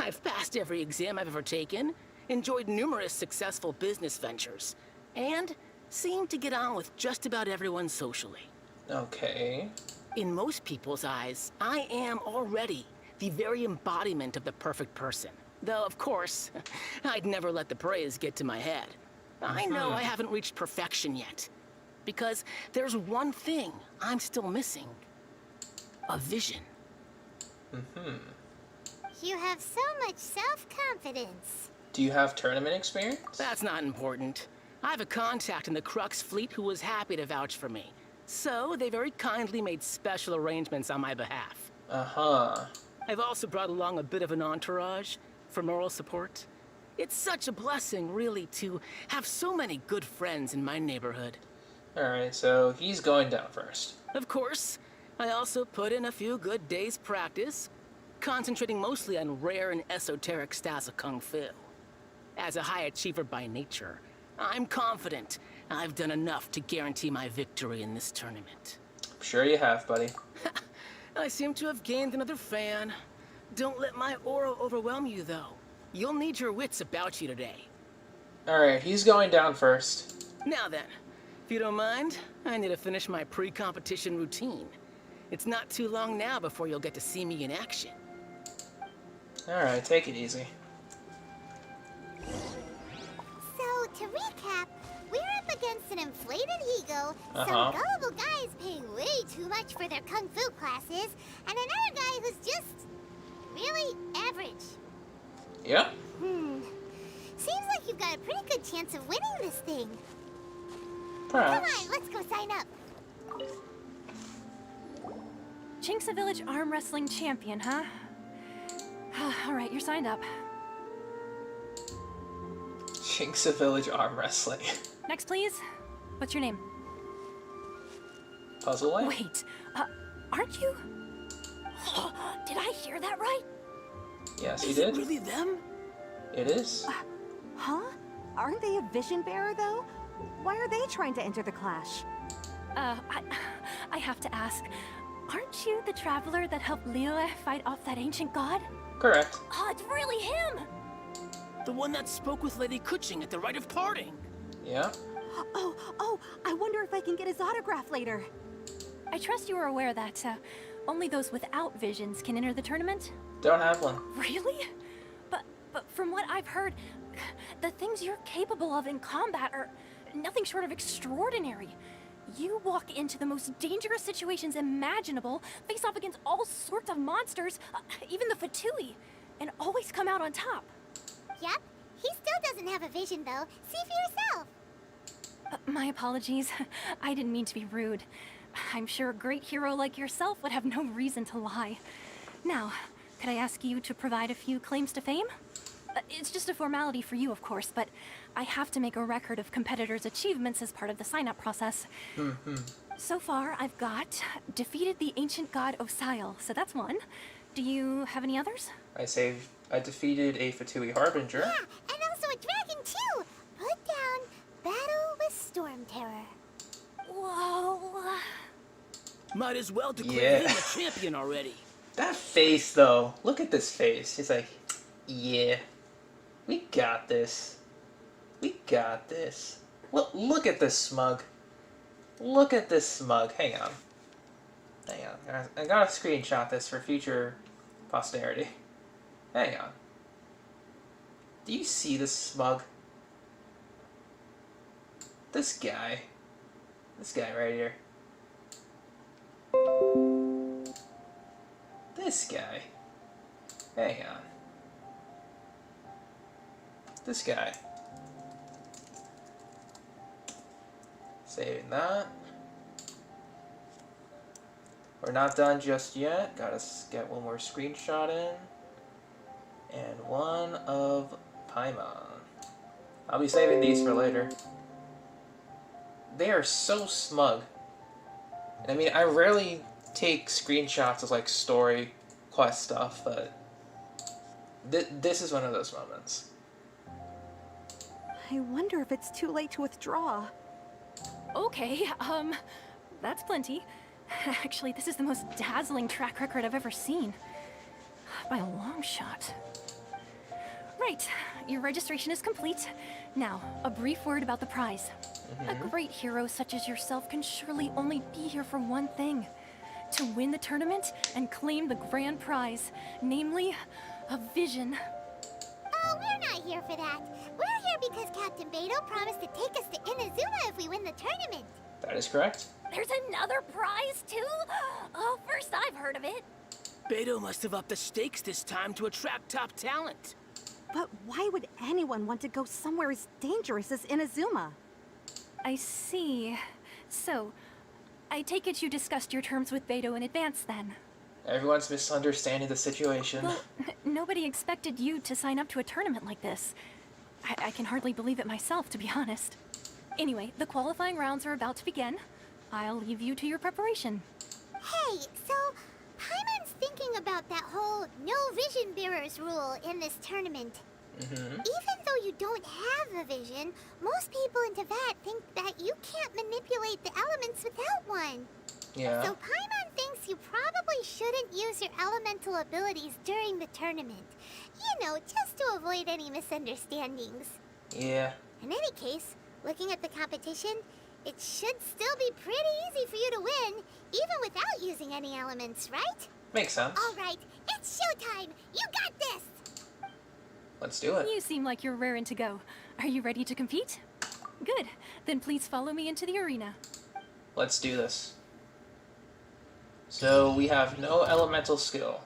I've passed every exam I've ever taken, enjoyed numerous successful business ventures, and seemed to get on with just about everyone socially. Okay. In most people's eyes, I am already the very embodiment of the perfect person. Though, of course, I'd never let the praise get to my head. I know I haven't reached perfection yet, because there's one thing I'm still missing. A vision. You have so much self-confidence. Do you have tournament experience? That's not important. I have a contact in the Crux fleet who was happy to vouch for me. So they very kindly made special arrangements on my behalf. I've also brought along a bit of an entourage for moral support. It's such a blessing, really, to have so many good friends in my neighborhood. Alright, so he's going down first. Of course, I also put in a few good days' practice, concentrating mostly on rare and esoteric styles of Kung Fu. As a high achiever by nature, I'm confident I've done enough to guarantee my victory in this tournament. I'm sure you have, buddy. I seem to have gained another fan. Don't let my aura overwhelm you, though. You'll need your wits about you today. Alright, he's going down first. Now then, if you don't mind, I need to finish my pre-competition routine. It's not too long now before you'll get to see me in action. Alright, take it easy. So, to recap, we're up against an inflated ego, some gullible guys paying way too much for their kung fu classes, and another guy who's just really average. Yeah? Seems like you've got a pretty good chance of winning this thing. Perhaps. Come on, let's go sign up. Jinxa Village Arm Wrestling Champion, huh? Alright, you're signed up. Jinxa Village Arm Wrestling. Next, please. What's your name? Puzzle Light? Wait, aren't you? Did I hear that right? Yes, you Is did. it really them? It is. Huh? Aren't they a vision bearer, though? Why are they trying to enter the clash? I have to ask, Aren't you the traveler that helped Liyue fight off that ancient god? Correct. Oh, it's really him! The one that spoke with Lady Kuching at the rite of parting. Yeah. Oh, I wonder if I can get his autograph later. I trust you are aware that only those without visions can enter the tournament? Don't have one. Really? But from what I've heard, the things you're capable of in combat are nothing short of extraordinary. You walk into the most dangerous situations imaginable, face off against all sorts of monsters, even the Fatui, and always come out on top. Yep, he still doesn't have a vision though. See for yourself. My apologies. I didn't mean to be rude. I'm sure a great hero like yourself would have no reason to lie. Now, could I ask you to provide a few claims to fame? It's just a formality for you, of course, but I have to make a record of competitors' achievements as part of the sign-up process. So far, I've got defeated the ancient god Osail, so that's one. Do you have any others? I defeated a Fatui Harbinger. Yeah, and also a dragon too! Put down Battle with Storm Terror. Whoa. Might as well declare him a champion already. That face, though. Look at this face. He's like, yeah, we got this. We got this. Look at this smug. Look at this smug. Hang on. Hang on. I gotta screenshot this for future posterity. Hang on. Do you see this smug? This guy. This guy right here. This guy. Hang on. This guy. Saving that. We're not done just yet. Gotta get one more screenshot in. And one of Paimon. I'll be saving these for later. They are so smug. I mean, I rarely take screenshots of like story quest stuff, but this is one of those moments. I wonder if it's too late to withdraw. Okay, that's plenty. Actually, this is the most dazzling track record I've ever seen. By a long shot. Right, your registration is complete. Now, a brief word about the prize. A great hero such as yourself can surely only be here for one thing. To win the tournament and claim the grand prize, namely, a vision. Oh, we're not here for that. We're here because Captain Beidou promised to take us to Inazuma if we win the tournament. That is correct. There's another prize, too? Oh, first I've heard of it. Beidou must have upped the stakes this time to attract top talent. But why would anyone want to go somewhere as dangerous as Inazuma? I see. So, I take it you discussed your terms with Beidou in advance, then? Everyone's misunderstanding the situation. Well, nobody expected you to sign up to a tournament like this. I can hardly believe it myself, to be honest. Anyway, the qualifying rounds are about to begin. I'll leave you to your preparation. Hey, so Paimon's thinking about that whole no vision bearers rule in this tournament. Even though you don't have a vision, most people in Teyvat think that you can't manipulate the elements without one. Yeah. So Paimon thinks you probably shouldn't use your elemental abilities during the tournament. You know, just to avoid any misunderstandings. Yeah. In any case, looking at the competition, it should still be pretty easy for you to win, even without using any elements, right? Makes sense. All right, it's showtime. You got this. Let's do it. You seem like you're raring to go. Are you ready to compete? Good. Then please follow me into the arena. Let's do this. So we have no elemental skill.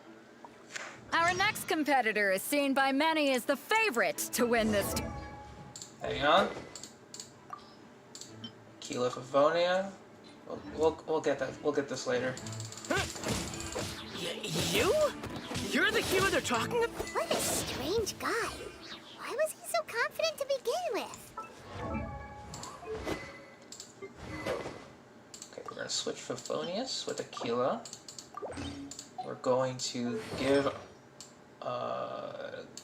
Our next competitor is seen by many as the favorite to win this. Hang on. Keela Favonia. We'll get that. We'll get this later. You? You're the hero they're talking about? What a strange guy. Why was he so confident to begin with? Okay, we're gonna switch Favonius with Aquila. We're going to give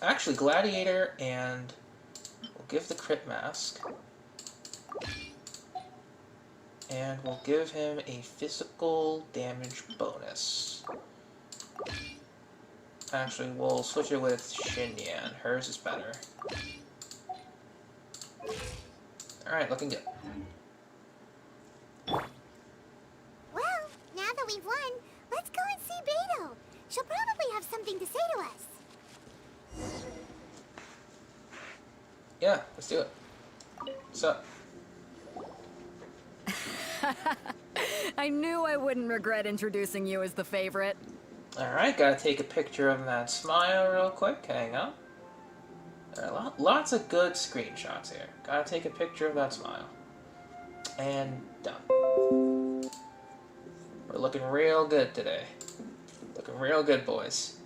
actually Gladiator, and we'll give the crit mask. And we'll give him a physical damage bonus. Actually, we'll switch it with Xinyan. Hers is better. Alright, looking good. Well, now that we've won, let's go and see Beto. She'll probably have something to say to us. Yeah, let's do it. What's up? I knew I wouldn't regret introducing you as the favorite. Alright, gotta take a picture of that smile real quick. Hang on. There are lots of good screenshots here. Gotta take a picture of that smile. And done. We're looking real good today. Looking real good, boys.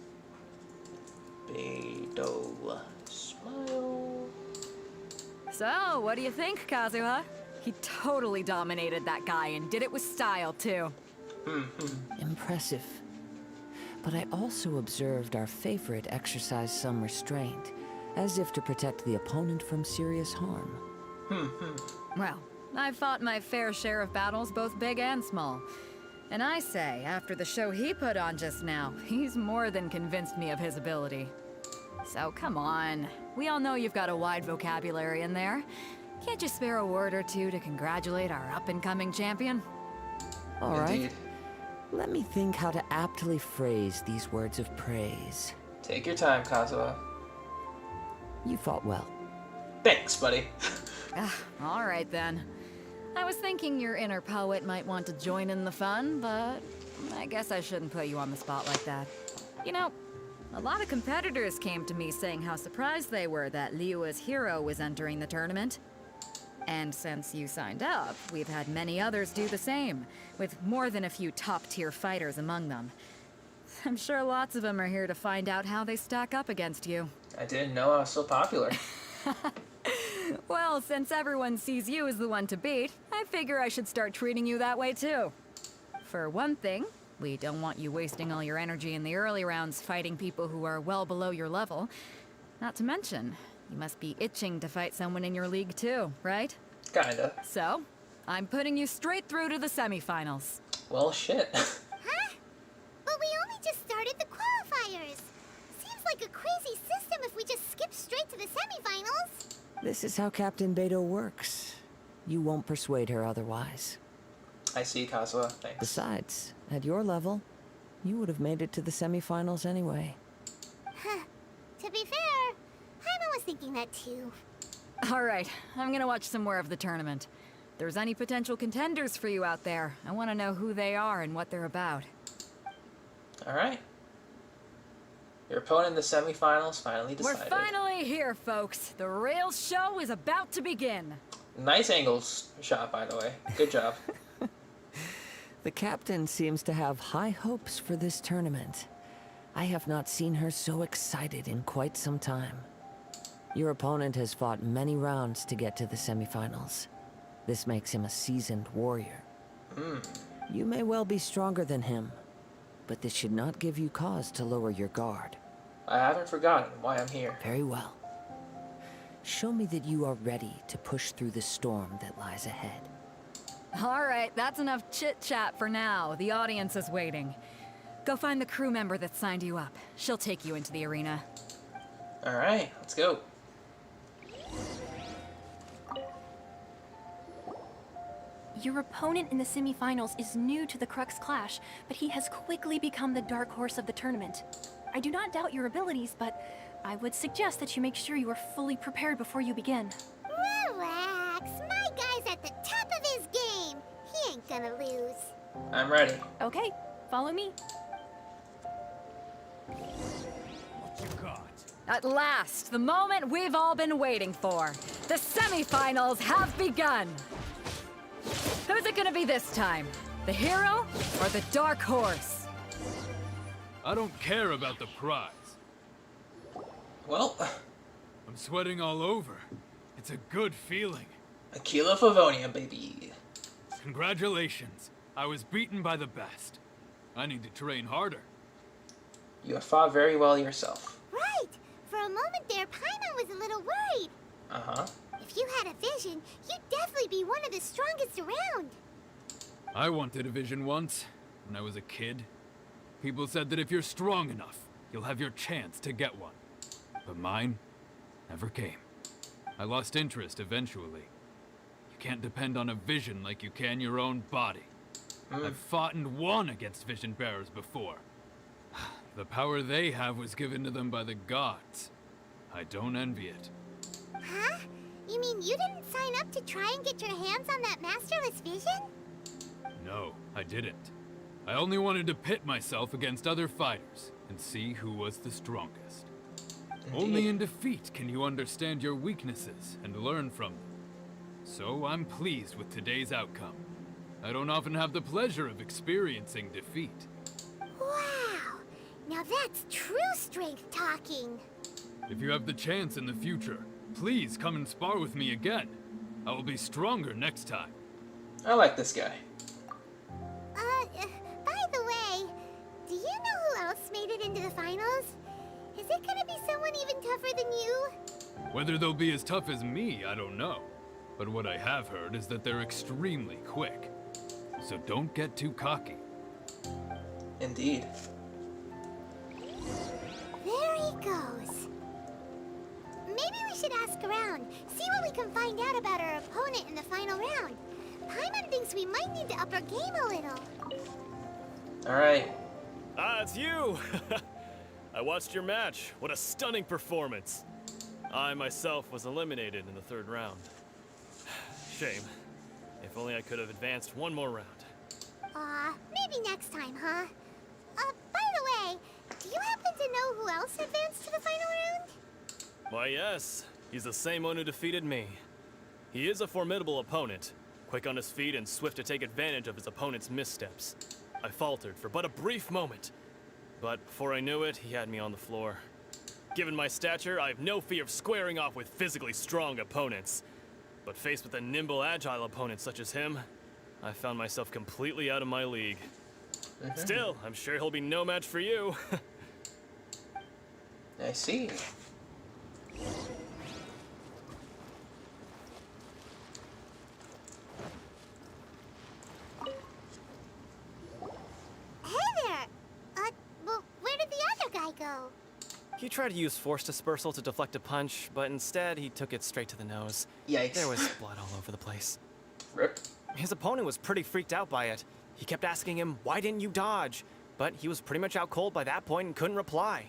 Beto smile. So, what do you think, Kazuha? He totally dominated that guy and did it with style, too. Impressive. But I also observed our favorite exercise some restraint, as if to protect the opponent from serious harm. Well, I've fought my fair share of battles, both big and small. And I say, after the show he put on just now, he's more than convinced me of his ability. So come on, we all know you've got a wide vocabulary in there. Can't you spare a word or two to congratulate our up-and-coming champion? All right. Indeed. Let me think how to aptly phrase these words of praise. Take your time, Kazuha. You fought well. Thanks, buddy. All right then. I was thinking your inner poet might want to join in the fun, but I guess I shouldn't put you on the spot like that. You know, a lot of competitors came to me saying how surprised they were that Liyue's hero was entering the tournament. And since you signed up, we've had many others do the same, with more than a few top-tier fighters among them. I'm sure lots of them are here to find out how they stack up against you. I didn't know I was so popular. Well, since everyone sees you as the one to beat, I figure I should start treating you that way too. For one thing, we don't want you wasting all your energy in the early rounds fighting people who are well below your level. Not to mention, you must be itching to fight someone in your league too, right? Kinda. So, I'm putting you straight through to the semifinals. Well, shit. Huh? But we only just started the qualifiers. Seems like a crazy system if we just skip straight to the semifinals. This is how Captain Beto works. You won't persuade her otherwise. I see, Kazuha. Thanks. Besides, at your level, you would have made it to the semifinals anyway. Huh. To be fair, Paimon was thinking that too. Alright, I'm gonna watch some more of the tournament. If there's any potential contenders for you out there, I want to know who they are and what they're about. Alright. Your opponent in the semifinals finally decided. We're finally here, folks. The real show is about to begin. Nice angles shot, by the way. Good job. The captain seems to have high hopes for this tournament. I have not seen her so excited in quite some time. Your opponent has fought many rounds to get to the semifinals. This makes him a seasoned warrior. You may well be stronger than him, but this should not give you cause to lower your guard. I haven't forgotten why I'm here. Very well. Show me that you are ready to push through the storm that lies ahead. Alright, that's enough chit-chat for now. The audience is waiting. Go find the crew member that signed you up. She'll take you into the arena. Alright, let's go. Your opponent in the semifinals is new to the Crux Clash, but he has quickly become the dark horse of the tournament. I do not doubt your abilities, but I would suggest that you make sure you are fully prepared before you begin. Relax. My guy's at the top of his game. He ain't gonna lose. I'm ready. Okay, follow me. What you got? At last, the moment we've all been waiting for. The semifinals have begun. Who's it gonna be this time? The hero or the dark horse? I don't care about the prize. Well, I'm sweating all over. It's a good feeling. Aquila Favonia, baby. Congratulations. I was beaten by the best. I need to train harder. You have fought very well yourself. Right. For a moment there, Paimon was a little worried. Uh-huh. If you had a vision, you'd definitely be one of the strongest around. I wanted a vision once, when I was a kid. People said that if you're strong enough, you'll have your chance to get one. But mine never came. I lost interest eventually. You can't depend on a vision like you can your own body. I've fought and won against vision bearers before. The power they have was given to them by the gods. I don't envy it. Huh? You mean you didn't sign up to try and get your hands on that masterless vision? No, I didn't. I only wanted to pit myself against other fighters and see who was the strongest. Only in defeat can you understand your weaknesses and learn from them. So I'm pleased with today's outcome. I don't often have the pleasure of experiencing defeat. Wow! Now that's true strength talking. If you have the chance in the future, please come and spar with me again. I will be stronger next time. I like this guy. By the way, do you know who else made it into the finals? Is it gonna be someone even tougher than you? Whether they'll be as tough as me, I don't know. But what I have heard is that they're extremely quick. So don't get too cocky. Indeed. There he goes. Maybe we should ask around, see what we can find out about our opponent in the final round. Paimon thinks we might need to up our game a little. Alright. Ah, it's you! I watched your match. What a stunning performance. I myself was eliminated in the 3rd round. Shame. If only I could have advanced one more round. Maybe next time, huh? By the way, do you happen to know who else advanced to the final round? Why, yes. He's the same one who defeated me. He is a formidable opponent, quick on his feet and swift to take advantage of his opponent's missteps. I faltered for but a brief moment, but before I knew it, he had me on the floor. Given my stature, I have no fear of squaring off with physically strong opponents. But faced with a nimble, agile opponent such as him, I found myself completely out of my league. Still, I'm sure he'll be no match for you. I see. Hey there! Well, where did the other guy go? He tried to use force dispersal to deflect a punch, but instead he took it straight to the nose. Yikes. There was blood all over the place. Rip. His opponent was pretty freaked out by it. He kept asking him, why didn't you dodge? But he was pretty much out cold by that point and couldn't reply.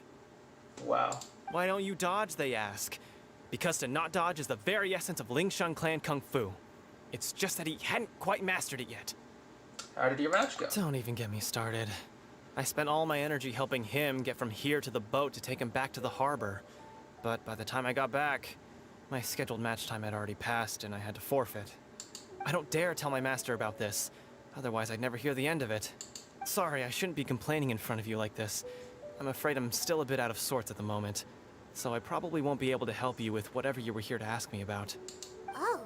Wow. Why don't you dodge, they ask. Because to not dodge is the very essence of Lingshan clan kung fu. It's just that he hadn't quite mastered it yet. How did your match go? Don't even get me started. I spent all my energy helping him get from here to the boat to take him back to the harbor. But by the time I got back, my scheduled match time had already passed and I had to forfeit. I don't dare tell my master about this, otherwise I'd never hear the end of it. Sorry, I shouldn't be complaining in front of you like this. I'm afraid I'm still a bit out of sorts at the moment, so I probably won't be able to help you with whatever you were here to ask me about. Oh,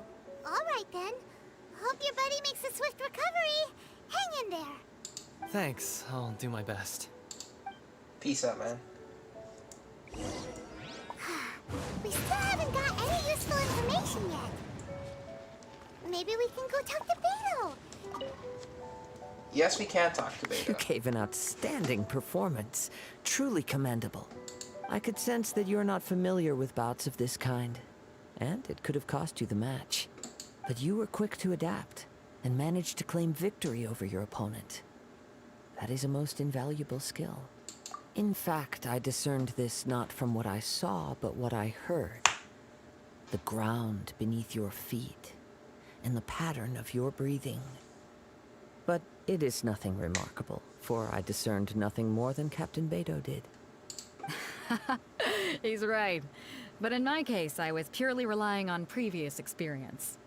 alright then. Hope your buddy makes a swift recovery. Hang in there. Thanks, I'll do my best. Peace out, man. We still haven't got any useful information yet. Maybe we can go talk to Beto. Yes, we can talk to You Beto. gave an outstanding performance. Truly commendable. I could sense that you're not familiar with bouts of this kind, and it could have cost you the match. But you were quick to adapt, and managed to claim victory over your opponent. That is a most invaluable skill. In fact, I discerned this not from what I saw, but what I heard. The ground beneath your feet, and the pattern of your breathing. But it is nothing remarkable, for I discerned nothing more than Captain Beto did. He's right. But in my case, I was purely relying on previous experience.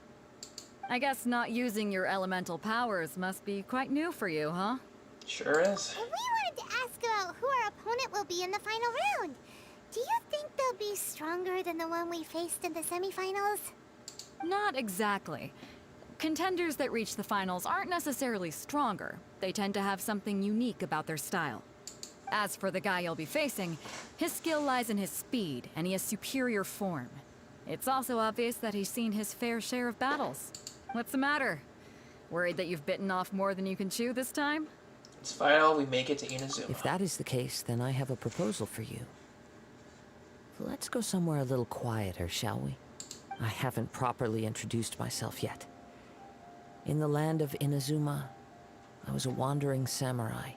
I guess not using your elemental powers must be quite new for you, huh? Sure is. We wanted to ask about who our opponent will be in the final round. Do you think they'll be stronger than the one we faced in the semifinals? Not exactly. Contenders that reach the finals aren't necessarily stronger. They tend to have something unique about their style. As for the guy you'll be facing, his skill lies in his speed, and he has superior form. It's also obvious that he's seen his fair share of battles. What's the matter? Worried that you've bitten off more than you can chew this time? It's final, we make it to Inazuma. If that is the case, then I have a proposal for you. Let's go somewhere a little quieter, shall we? I haven't properly introduced myself yet. In the land of Inazuma, I was a wandering samurai.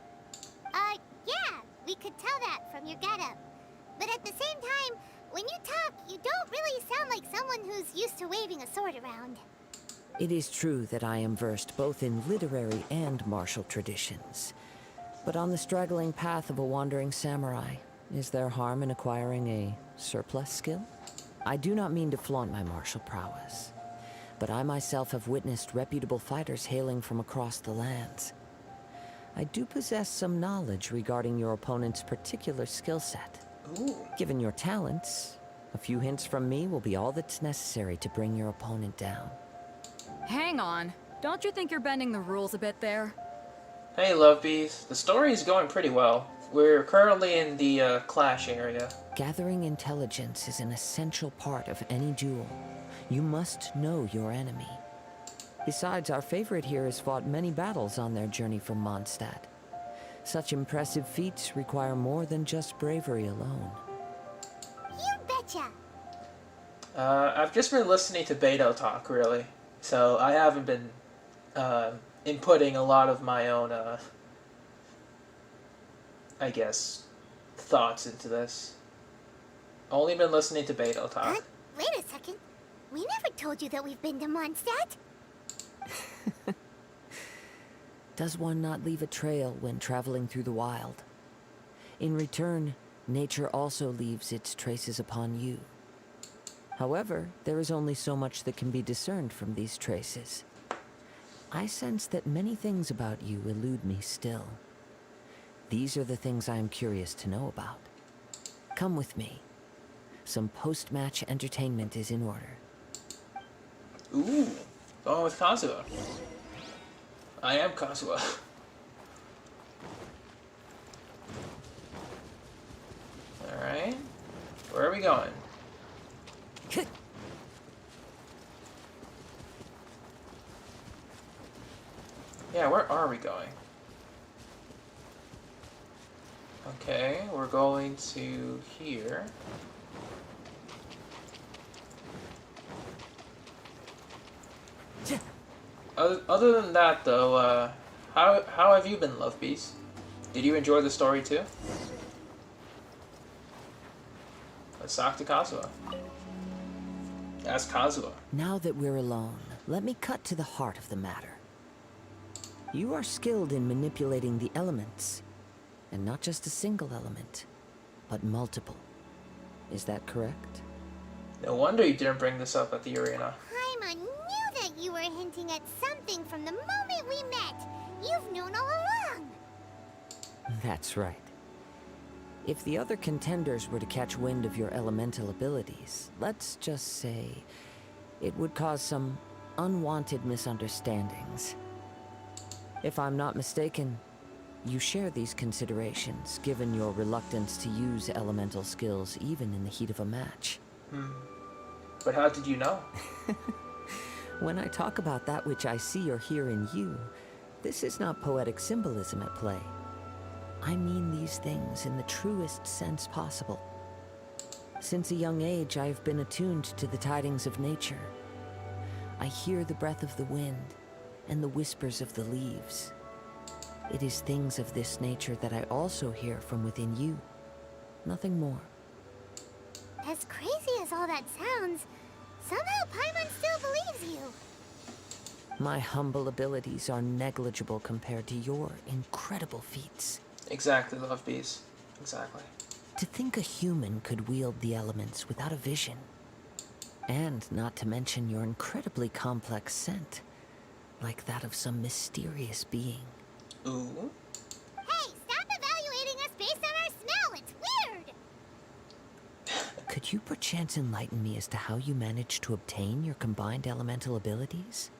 Yeah, we could tell that from your getup. But at the same time, when you talk, you don't really sound like someone who's used to waving a sword around. It is true that I am versed both in literary and martial traditions. But on the straggling path of a wandering samurai, is there harm in acquiring a surplus skill? I do not mean to flaunt my martial prowess, but I myself have witnessed reputable fighters hailing from across the lands. I do possess some knowledge regarding your opponent's particular skill set. Ooh. Given your talents, a few hints from me will be all that's necessary to bring your opponent down. Hang on. Don't you think you're bending the rules a bit there? Hey, Love Bees. The story is going pretty well. We're currently in the clash area. Gathering intelligence is an essential part of any duel. You must know your enemy. Besides, our favorite here has fought many battles on their journey from Mondstadt. Such impressive feats require more than just bravery alone. You betcha! I've just been listening to Beto talk, really. So I haven't been inputting a lot of my own, I guess, thoughts into this. Only been listening to Beto talk. Wait a second. We never told you that we've been to Mondstadt. Does one not leave a trail when traveling through the wild? In return, nature also leaves its traces upon you. However, there is only so much that can be discerned from these traces. I sense that many things about you elude me still. These are the things I am curious to know about. Come with me. Some post-match entertainment is in order. Ooh, going with Kazuha. I am Kazuha. Alright. Where are we going? Yeah, where are we going? Okay, we're going to here. Other than that, though, how have you been, Love Bees? Did you enjoy the story too? Let's talk to Kazuha. Ask Kazuha. Now that we're alone, let me cut to the heart of the matter. You are skilled in manipulating the elements, and not just a single element, but multiple. Is that correct? No wonder you didn't bring this up at the arena. Paimon knew that you were hinting at something from the moment we met. You've known all along. That's right. If the other contenders were to catch wind of your elemental abilities, let's just say, it would cause some unwanted misunderstandings. If I'm not mistaken, you share these considerations, given your reluctance to use elemental skills even in the heat of a match. But how did you know? When I talk about that which I see or hear in you, this is not poetic symbolism at play. I mean these things in the truest sense possible. Since a young age, I have been attuned to the tidings of nature. I hear the breath of the wind and the whispers of the leaves. It is things of this nature that I also hear from within you. Nothing more. As crazy as all that sounds, somehow Paimon still believes you. My humble abilities are negligible compared to your incredible feats. Exactly, Love Bees. Exactly. To think a human could wield the elements without a vision. And not to mention your incredibly complex scent, like that of some mysterious being. Ooh. Hey, stop evaluating us based on our smell. It's weird. Could you perchance enlighten me as to how you managed to obtain your combined elemental abilities?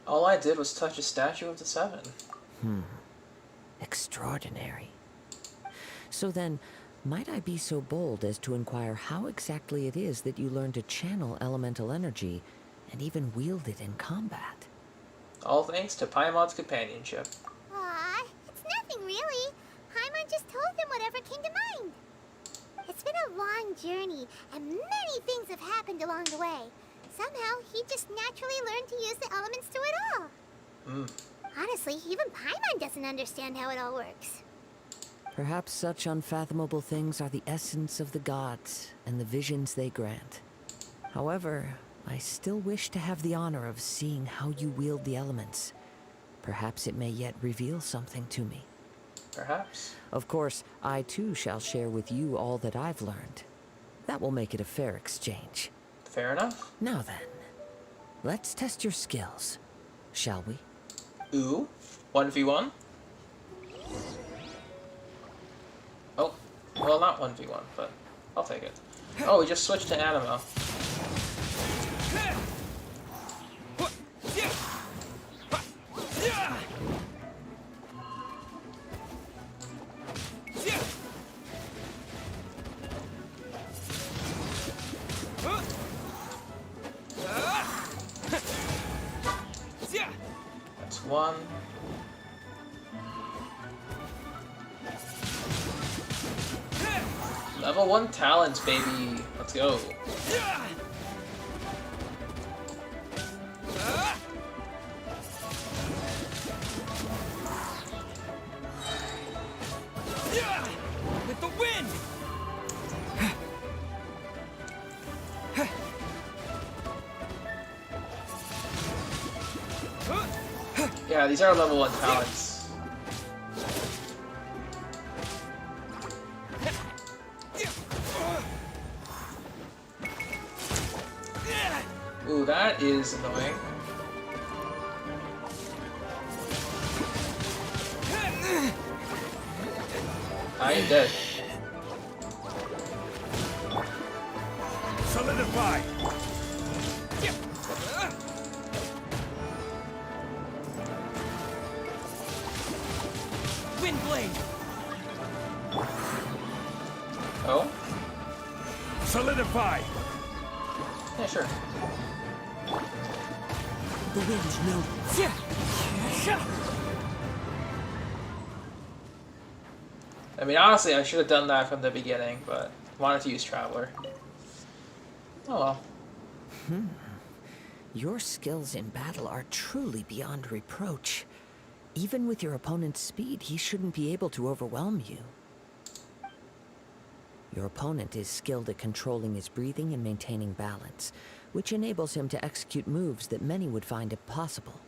All I did was touch a statue of the seven. Extraordinary. So then, might I be so bold as to inquire how exactly it is that you learned to channel elemental energy and even wield it in combat? All thanks to Paimon's companionship. Aw, it's nothing really. Paimon just told him whatever came to mind. It's been a long journey, and many things have happened along the way. Somehow, he just naturally learned to use the elements through it all. Honestly, even Paimon doesn't understand how it all works. Perhaps such unfathomable things are the essence of the gods and the visions they grant. However, I still wish to have the honor of seeing how you wield the elements. Perhaps it may yet reveal something to me. Perhaps. Of course, I too shall share with you all that I've learned. That will make it a fair exchange. Fair enough. Now then, let's test your skills, shall we? Ooh, 1v1? Oh, well, not 1v1, but I'll take it. Oh, we just switched to Animo. That's one. Level 1 talents, baby. Let's go. With the wind! Yeah, these are level 1 talents. Ooh, that is annoying. I am dead. Solidify! Wind blade! Oh? Solidify! Yeah, sure. The wind's no. I mean, honestly, I should have done that from the beginning, but wanted to use Traveler. Oh well. Your skills in battle are truly beyond reproach. Even with your opponent's speed, he shouldn't be able to overwhelm you. Your opponent is skilled at controlling his breathing and maintaining balance, which enables him to execute moves that many would find impossible.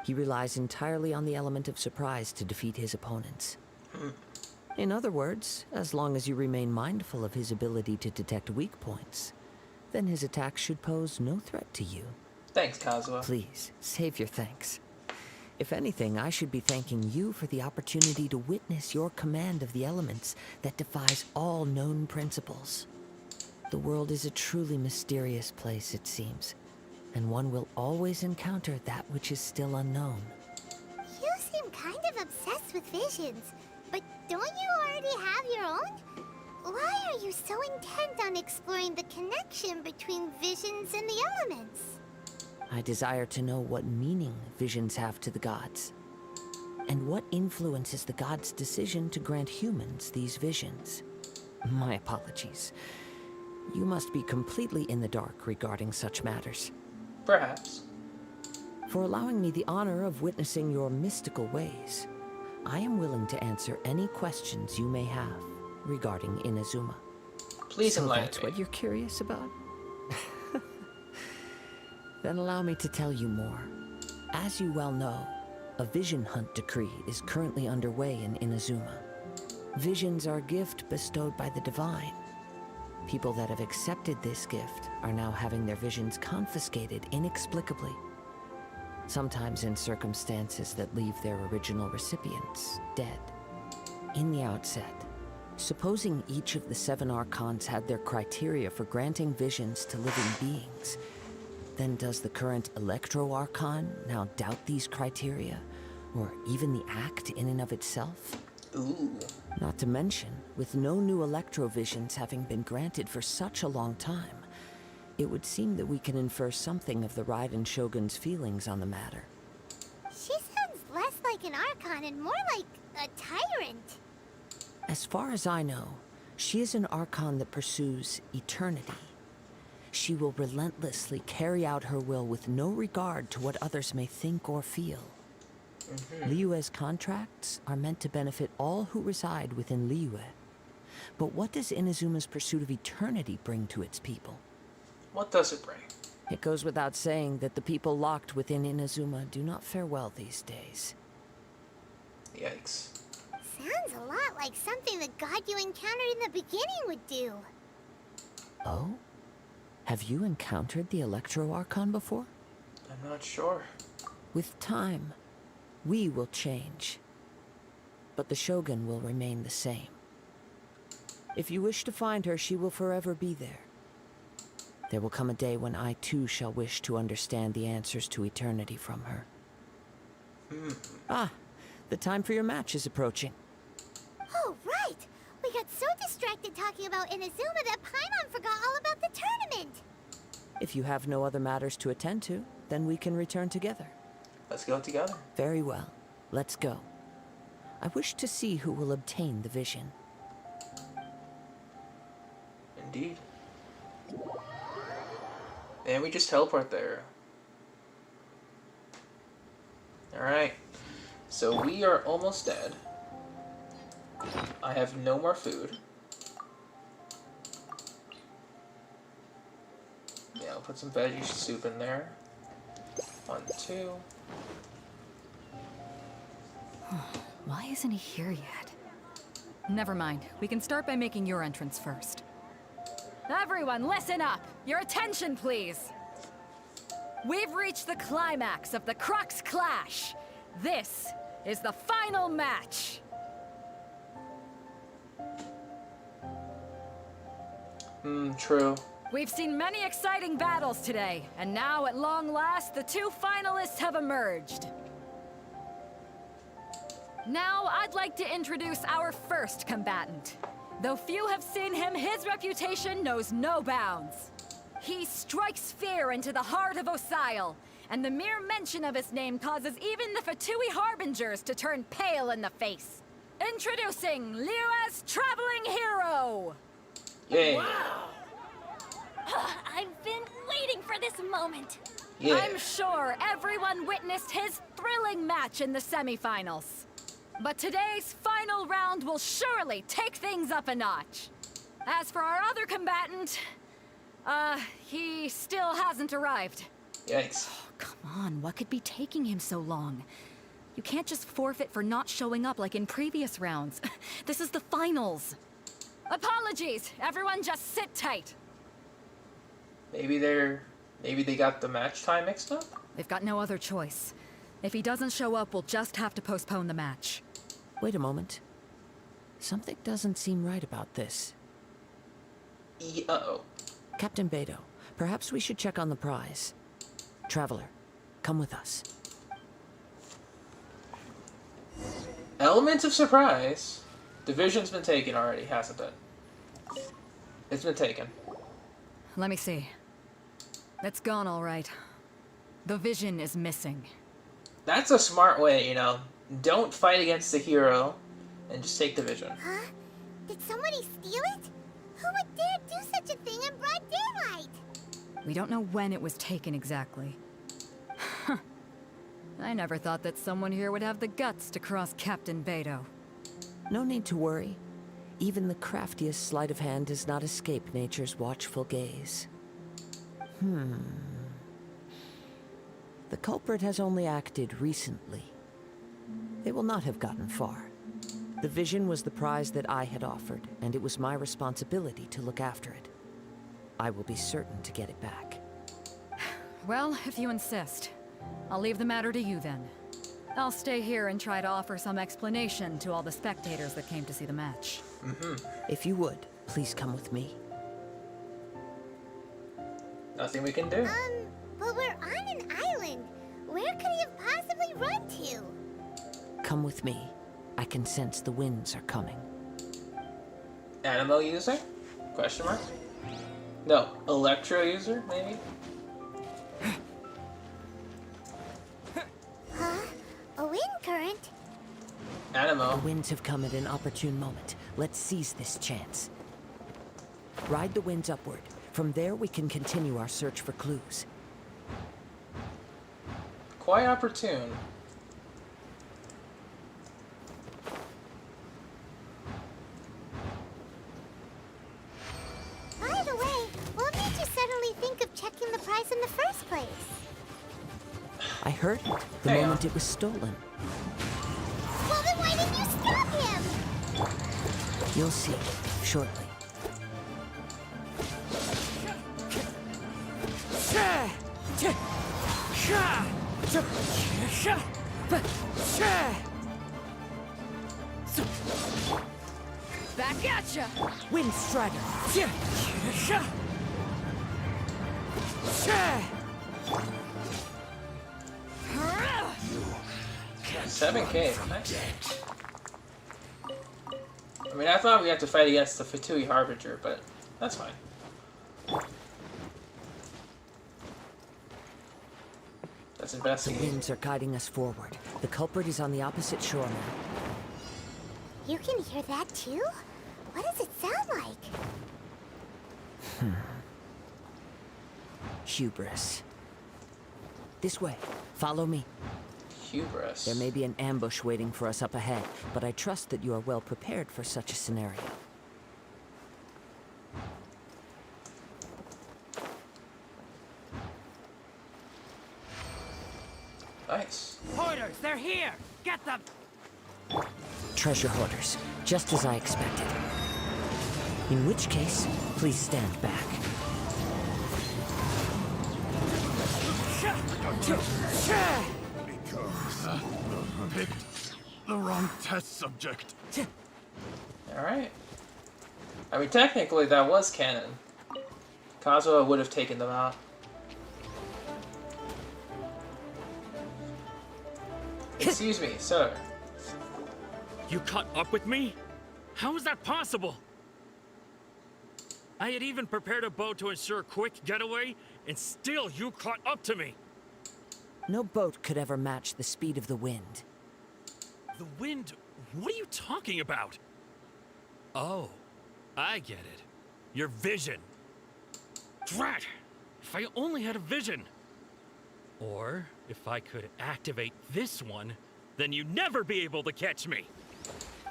He relies entirely on the element of surprise to defeat his opponents. In other words, as long as you remain mindful of his ability to detect weak points, then his attacks should pose no threat to you. Thanks, Kazuha. Please, save your thanks. If anything, I should be thanking you for the opportunity to witness your command of the elements that defies all known principles. The world is a truly mysterious place, it seems, and one will always encounter that which is still unknown. You seem kind of obsessed with visions, but don't you already have your own? Why are you so intent on exploring the connection between visions and the elements? I desire to know what meaning visions have to the gods, and what influences the gods' decision to grant humans these visions. My apologies. You must be completely in the dark regarding such matters. Perhaps. For allowing me the honor of witnessing your mystical ways, I am willing to answer any questions you may have regarding Inazuma. Please enlighten that's me. what you're curious about? Then allow me to tell you more. As you well know, a vision hunt decree is currently underway in Inazuma. Visions are a gift bestowed by the divine. People that have accepted this gift are now having their visions confiscated inexplicably, sometimes in circumstances that leave their original recipients dead. In the outset, supposing each of the 7 Archons had their criteria for granting visions to living beings, then does the current Electro-Archon now doubt these criteria, or even the act in and of itself? Ooh. Not to mention, with no new Electro-Visions having been granted for such a long time, it would seem that we can infer something of the Raiden Shogun's feelings on the matter. an Archon and more like a tyrant. As far as I know, she is an Archon that pursues eternity. She will relentlessly carry out her will with no regard to what others may think or feel. Liyue's contracts are meant to benefit all who reside within Liyue. But what does Inazuma's pursuit of eternity bring to its people? What does it bring? It goes without saying that the people locked within Inazuma do not fare well these days. Yikes. Sounds a lot like something the god you encountered in the beginning would do. Oh? Have you encountered the Electro Archon before? I'm not sure. With time, we will change. But the Shogun will remain the same. If you wish to find her, she will forever be there. There will come a day when I too shall wish to understand the answers to eternity from her. Ah, the time for your match is approaching. Oh, right! We got so distracted talking about Inazuma that Paimon forgot all about the tournament! If you have no other matters to attend to, then we can return together. Let's go together. Very well. Let's go. I wish to see who will obtain the vision. Indeed. And we just teleport there. Alright. So we are almost dead. I have no more food. Yeah, I'll put some veggie soup in there. 1, 2. Why isn't he here yet? Never mind. We can start by making your entrance first. Everyone, listen up! Your attention, please! We've reached the climax of the Crux Clash! This is the final match! True. We've seen many exciting battles today, and now, at long last, the two finalists have emerged. Now, I'd like to introduce our first combatant. Though few have seen him, his reputation knows no bounds. He strikes fear into the heart of Osile, and the mere mention of his name causes even the Fatui Harbingers to turn pale in the face. Introducing Liyue's traveling hero! Yay. Wow! I've been waiting for this moment. Yeah. I'm sure everyone witnessed his thrilling match in the semifinals. But today's final round will surely take things up a notch. As for our other combatant, he still hasn't arrived. Yikes. Oh, come on, what could be taking him so long? You can't just forfeit for not showing up like in previous rounds. This is the finals. Apologies, everyone just sit tight. Maybe they got the match time mixed up? They've got no other choice. If he doesn't show up, we'll just have to postpone the match. Wait a moment. Something doesn't seem right about this. Uh-oh. Captain Beidou, perhaps we should check on the prize. Traveler, come with us. Element of surprise. Division's been taken already, hasn't it? It's been taken. Let me see. It's gone all right. The vision is missing. That's a smart way, you know. Don't fight against the hero, and just take the vision. Huh? Did somebody steal it? Who would dare do such a thing in broad daylight? We don't know when it was taken exactly. I never thought that someone here would have the guts to cross Captain Beidou. No need to worry. Even the craftiest sleight of hand does not escape nature's watchful gaze. The culprit has only acted recently. They will not have gotten far. The vision was the prize that I had offered, and it was my responsibility to look after it. I will be certain to get it back. Well, if you insist. I'll leave the matter to you then. I'll stay here and try to offer some explanation to all the spectators that came to see the match. If you would, please come with me. Nothing we can do. But we're on an island. Where could he have possibly run to? Come with me. I can sense the winds are coming. Animo user? Question mark? No, Electro user, maybe? Huh? A wind current? Animo. The winds have come at an opportune moment. Let's seize this chance. Ride the winds upward. From there, we can continue our search for clues. Quite opportune. By the way, what made you suddenly think of checking the prize in the first place? I heard it the moment it was stolen. Well, then why didn't you stop him? You'll see shortly. Back at ya! Wind Strider! 7K. Nice. I mean, I thought we had to fight against the Fatui Harbinger, but that's fine. Let's investigate. The winds are guiding us forward. The culprit is on the opposite shore now. You can hear that too? What does it sound like? Hubris. This way. Follow me. Hubris. There may be an ambush waiting for us up ahead, but I trust that you are well prepared for such a scenario. Nice. Hoarders, they're here! Get them! Treasure hoarders, just as I expected. In which case, please stand back. Picked the wrong test subject. Alright. I mean, technically that was canon. Kazuha would have taken them out. Excuse me, sir. You caught up with me? How is that possible? I had even prepared a boat to ensure a quick getaway, and still you caught up to me. No boat could ever match the speed of the wind. The wind? What are you talking about? Oh, I get it. Your vision. Drat! If I only had a vision. Or, if I could activate this one, then you'd never be able to catch me.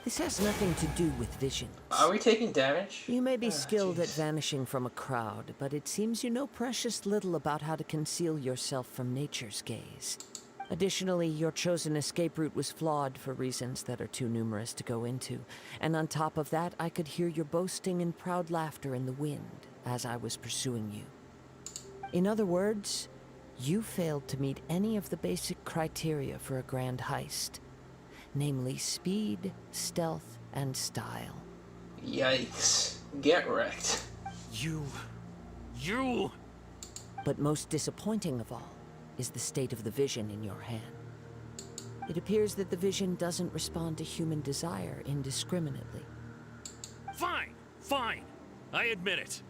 This has nothing to do with vision. Are we taking damage? You may be skilled at vanishing from a crowd, but it seems you know precious little about how to conceal yourself from nature's gaze. Additionally, your chosen escape route was flawed for reasons that are too numerous to go into. And on top of that, I could hear your boasting and proud laughter in the wind as I was pursuing you. In other words, you failed to meet any of the basic criteria for a grand heist. Namely speed, stealth, and style. Yikes. Get wrecked. You... But most disappointing of all is the state of the vision in your hand. It appears that the vision doesn't respond to human desire indiscriminately. Fine, fine. I admit it.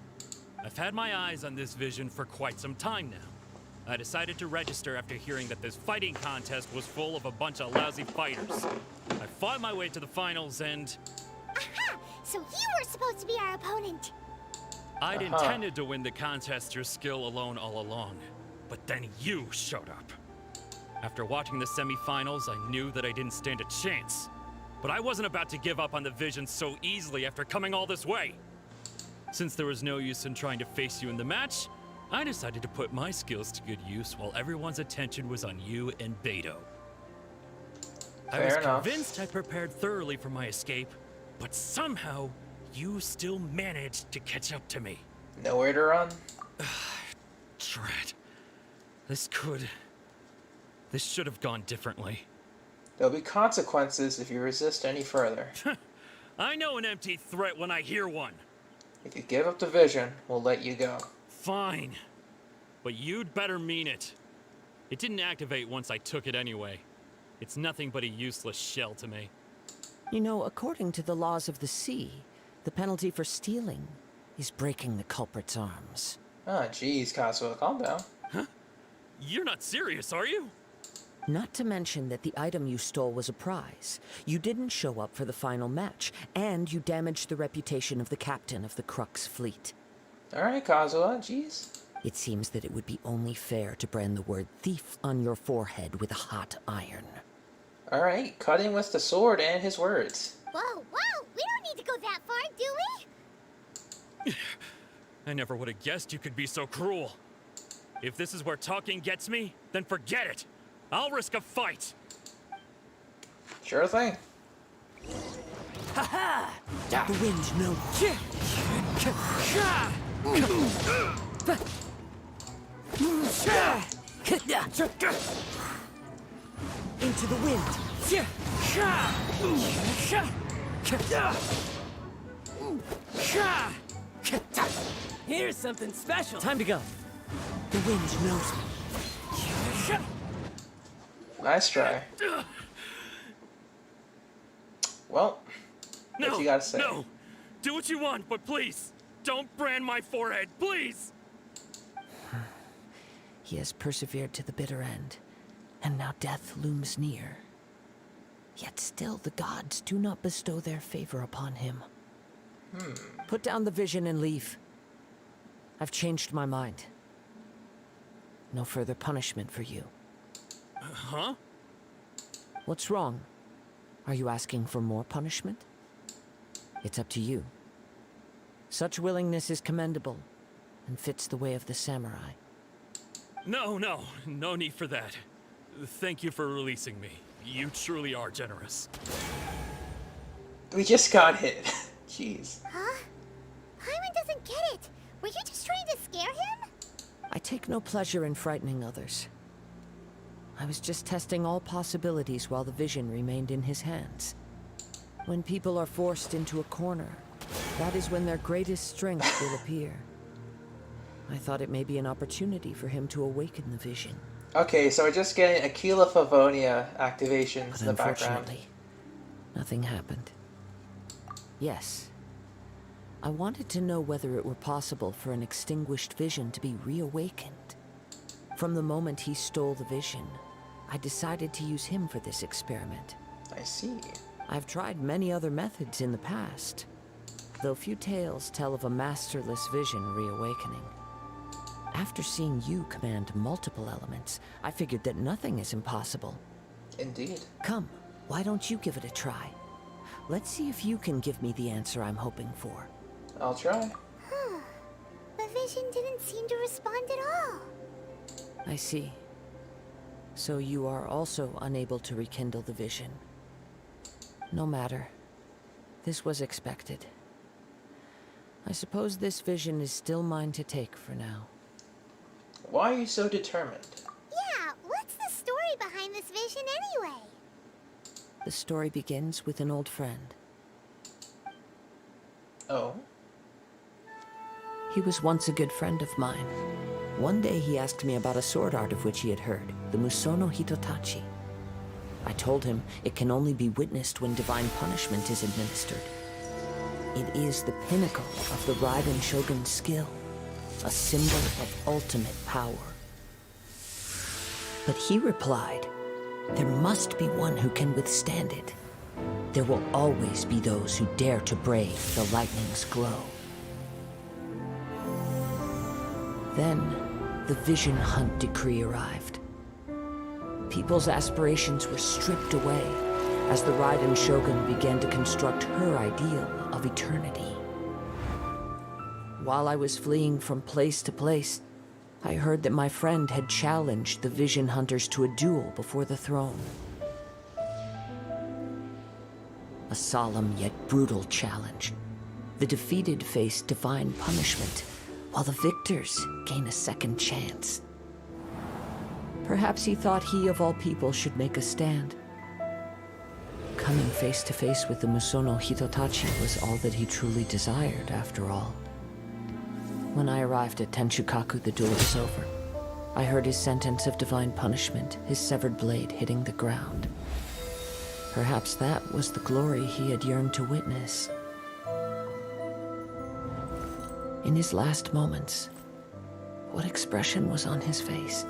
I've had my eyes on this vision for quite some time now. I decided to register after hearing that this fighting contest was full of a bunch of lousy fighters. I fought my way to the finals and... Aha! So you were supposed to be our opponent! I'd intended to win the contest through skill alone all along. But then you showed up. After watching the semi-finals, I knew that I didn't stand a chance. But I wasn't about to give up on the vision so easily after coming all this way. Since there was no use in trying to face you in the match, I decided to put my skills to good use while everyone's attention was on you and Beto. I was convinced I prepared thoroughly for my escape, but somehow you still managed to catch up to me. Nowhere to run? Drat. This should have gone differently. There'll be consequences if you resist any further. I know an empty threat when I hear one. If you give up the vision, we'll let you go. Fine. But you'd better mean it. It didn't activate once I took it anyway. It's nothing but a useless shell to me. You know, according to the laws of the sea, the penalty for stealing is breaking the culprit's arms. Ah, jeez, Kazuha, calm down. Huh? You're not serious, are you? Not to mention that the item you stole was a prize. You didn't show up for the final match, and you damaged the reputation of the captain of the Crux fleet. Alright, Kazuha, jeez. It seems that it would be only fair to brand the word thief on your forehead with a hot iron. Alright, cutting with the sword and his words. Whoa, whoa! We don't need to go that far, do we? I never would have guessed you could be so cruel. If this is where talking gets me, then forget it. I'll risk a fight. Sure thing. Ha-ha! The wind knows. Into the wind. Here's something special. Time to go. The wind knows me. Nice try. Well, what you gotta say? No! Do what you want, but please, don't brand my forehead, please! He has persevered to the bitter end, and now death looms near. Yet still the gods do not bestow their favor upon him. Put down the vision and leave. I've changed my mind. No further punishment for you. Huh? What's wrong? Are you asking for more punishment? It's up to you. Such willingness is commendable, and fits the way of the samurai. No need for that. Thank you for releasing me. You truly are generous. We just got hit. Jeez. Huh? Paimon doesn't get it. Were you just trying to scare him? I take no pleasure in frightening others. I was just testing all possibilities while the vision remained in his hands. When people are forced into a corner, that is when their greatest strength will appear. I thought it may be an opportunity for him to awaken the vision. Okay, so we're just getting Aquila Favonia activations But in the background. unfortunately, nothing happened. Yes. I wanted to know whether it were possible for an extinguished vision to be reawakened. From the moment he stole the vision, I decided to use him for this experiment. I see. I've tried many other methods in the past, though few tales tell of a masterless vision reawakening. After seeing you command multiple elements, I figured that nothing is impossible. Indeed. Come, why don't you give it a try? Let's see if you can give me the answer I'm hoping for. I'll try. Huh. The vision didn't seem to respond at all. I see. So you are also unable to rekindle the vision. No matter. This was expected. I suppose this vision is still mine to take for now. Why are you so determined? Yeah, what's the story behind this vision anyway? The story begins with an old friend. Oh? He was once a good friend of mine. One day he asked me about a sword art of which he had heard, the Musono Hitotachi. I told him it can only be witnessed when divine punishment is administered. It is the pinnacle of the Raiden Shogun's skill, a symbol of ultimate power. But he replied, there must be one who can withstand it. There will always be those who dare to brave the lightning's glow. Then, the Vision Hunt decree arrived. People's aspirations were stripped away as the Raiden Shogun began to construct her ideal of eternity. While I was fleeing from place to place, I heard that my friend had challenged the Vision Hunters to a duel before the throne. A solemn yet brutal challenge. The defeated face divine punishment, while the victors gain a second chance. Perhaps he thought he of all people should make a stand. Coming face to face with the Musono Hitotachi was all that he truly desired, after all. When I arrived at Tenshukaku, the duel was over. I heard his sentence of divine punishment, his severed blade hitting the ground. Perhaps that was the glory he had yearned to witness. In his last moments, what expression was on his face?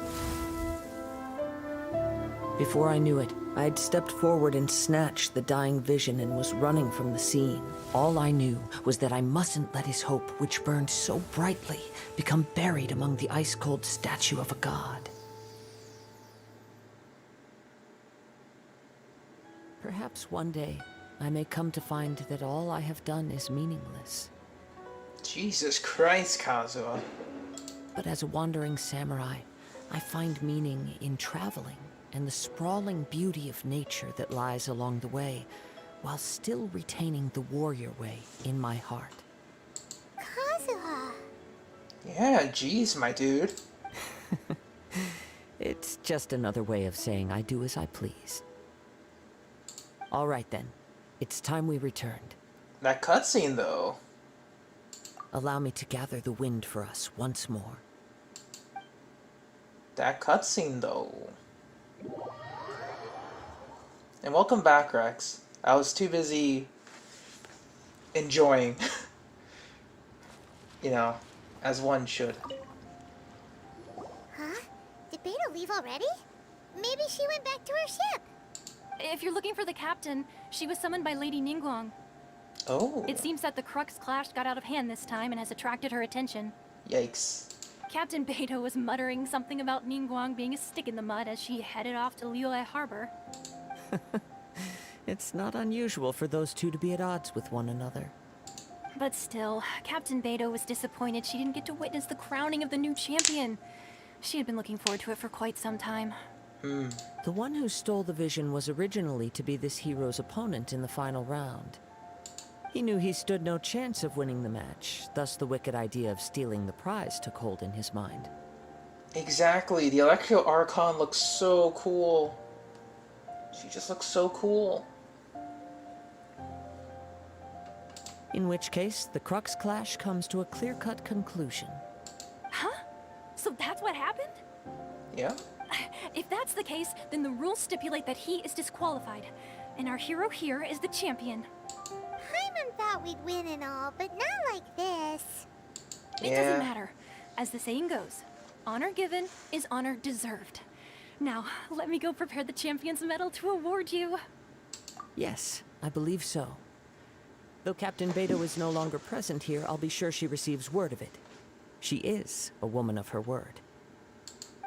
Before I knew it, I had stepped forward and snatched the dying vision and was running from the scene. All I knew was that I mustn't let his hope, which burned so brightly, become buried among the ice-cold statue of a god. Perhaps one day, I may come to find that all I have done is meaningless. Jesus Christ, Kazuha. But as a wandering samurai, I find meaning in traveling and the sprawling beauty of nature that lies along the way, while still retaining the warrior way in my heart. Kazuha. Yeah, geez, my dude. It's just another way of saying I do as I please. All right then, it's time we returned. That cutscene, though. Allow me to gather the wind for us once more. That cutscene, though. And welcome back, Rex. I was too busy enjoying, you know, as one should. Huh? Did Beta leave already? Maybe she went back to her ship. If you're looking for the captain, she was summoned by Lady Ningguang. Oh. It seems that the Crux clash got out of hand this time and has attracted her attention. Yikes. Captain Beto was muttering something about Ningguang being a stick in the mud as she headed off to Liyue Harbor. It's not unusual for those two to be at odds with one another. But still, Captain Beto was disappointed she didn't get to witness the crowning of the new champion. She had been looking forward to it for quite some time. The one who stole the vision was originally to be this hero's opponent in the final round. He knew he stood no chance of winning the match, thus the wicked idea of stealing the prize took hold in his mind. Exactly, the Electro Archon looks so cool. She just looks so cool. In which case, the Crux clash comes to a clear-cut conclusion. Huh? So that's what happened? Yeah. If that's the case, then the rules stipulate that he is disqualified, and our hero here is the champion. Paimon thought we'd win and all, but not like this. It doesn't matter. As the saying goes, honor given is honor deserved. Now, let me go prepare the champion's medal to award you. Yes, I believe so. Though Captain Beto is no longer present here, I'll be sure she receives word of it. She is a woman of her word.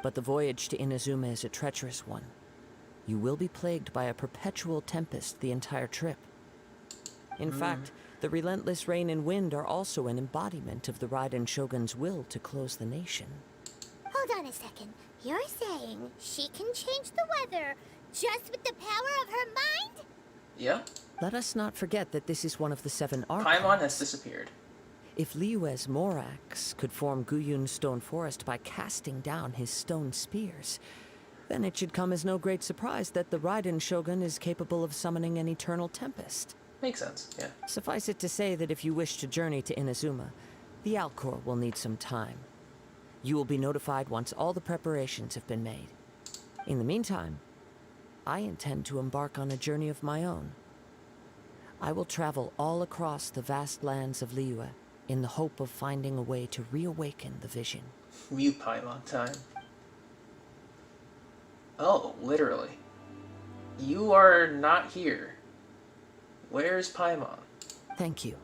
But the voyage to Inazuma is a treacherous one. You will be plagued by a perpetual tempest the entire trip. In fact, the relentless rain and wind are also an embodiment of the Raiden Shogun's will to close the nation. Hold on a second. You're saying she can change the weather just with the power of her mind? Yeah. Let us not forget that this is one of the 7 Archons. Paimon has disappeared. If Liyue's Morax could form Guyun's stone forest by casting down his stone spears, then it should come as no great surprise that the Raiden Shogun is capable of summoning an eternal tempest. Makes sense, yeah. Suffice it to say that if you wish to journey to Inazuma, the Alcor will need some time. You will be notified once all the preparations have been made. In the meantime, I intend to embark on a journey of my own. I will travel all across the vast lands of Liyue in the hope of finding a way to reawaken the vision. Mute Paimon time. Oh, literally. You are not here. Where's Paimon? Thank you.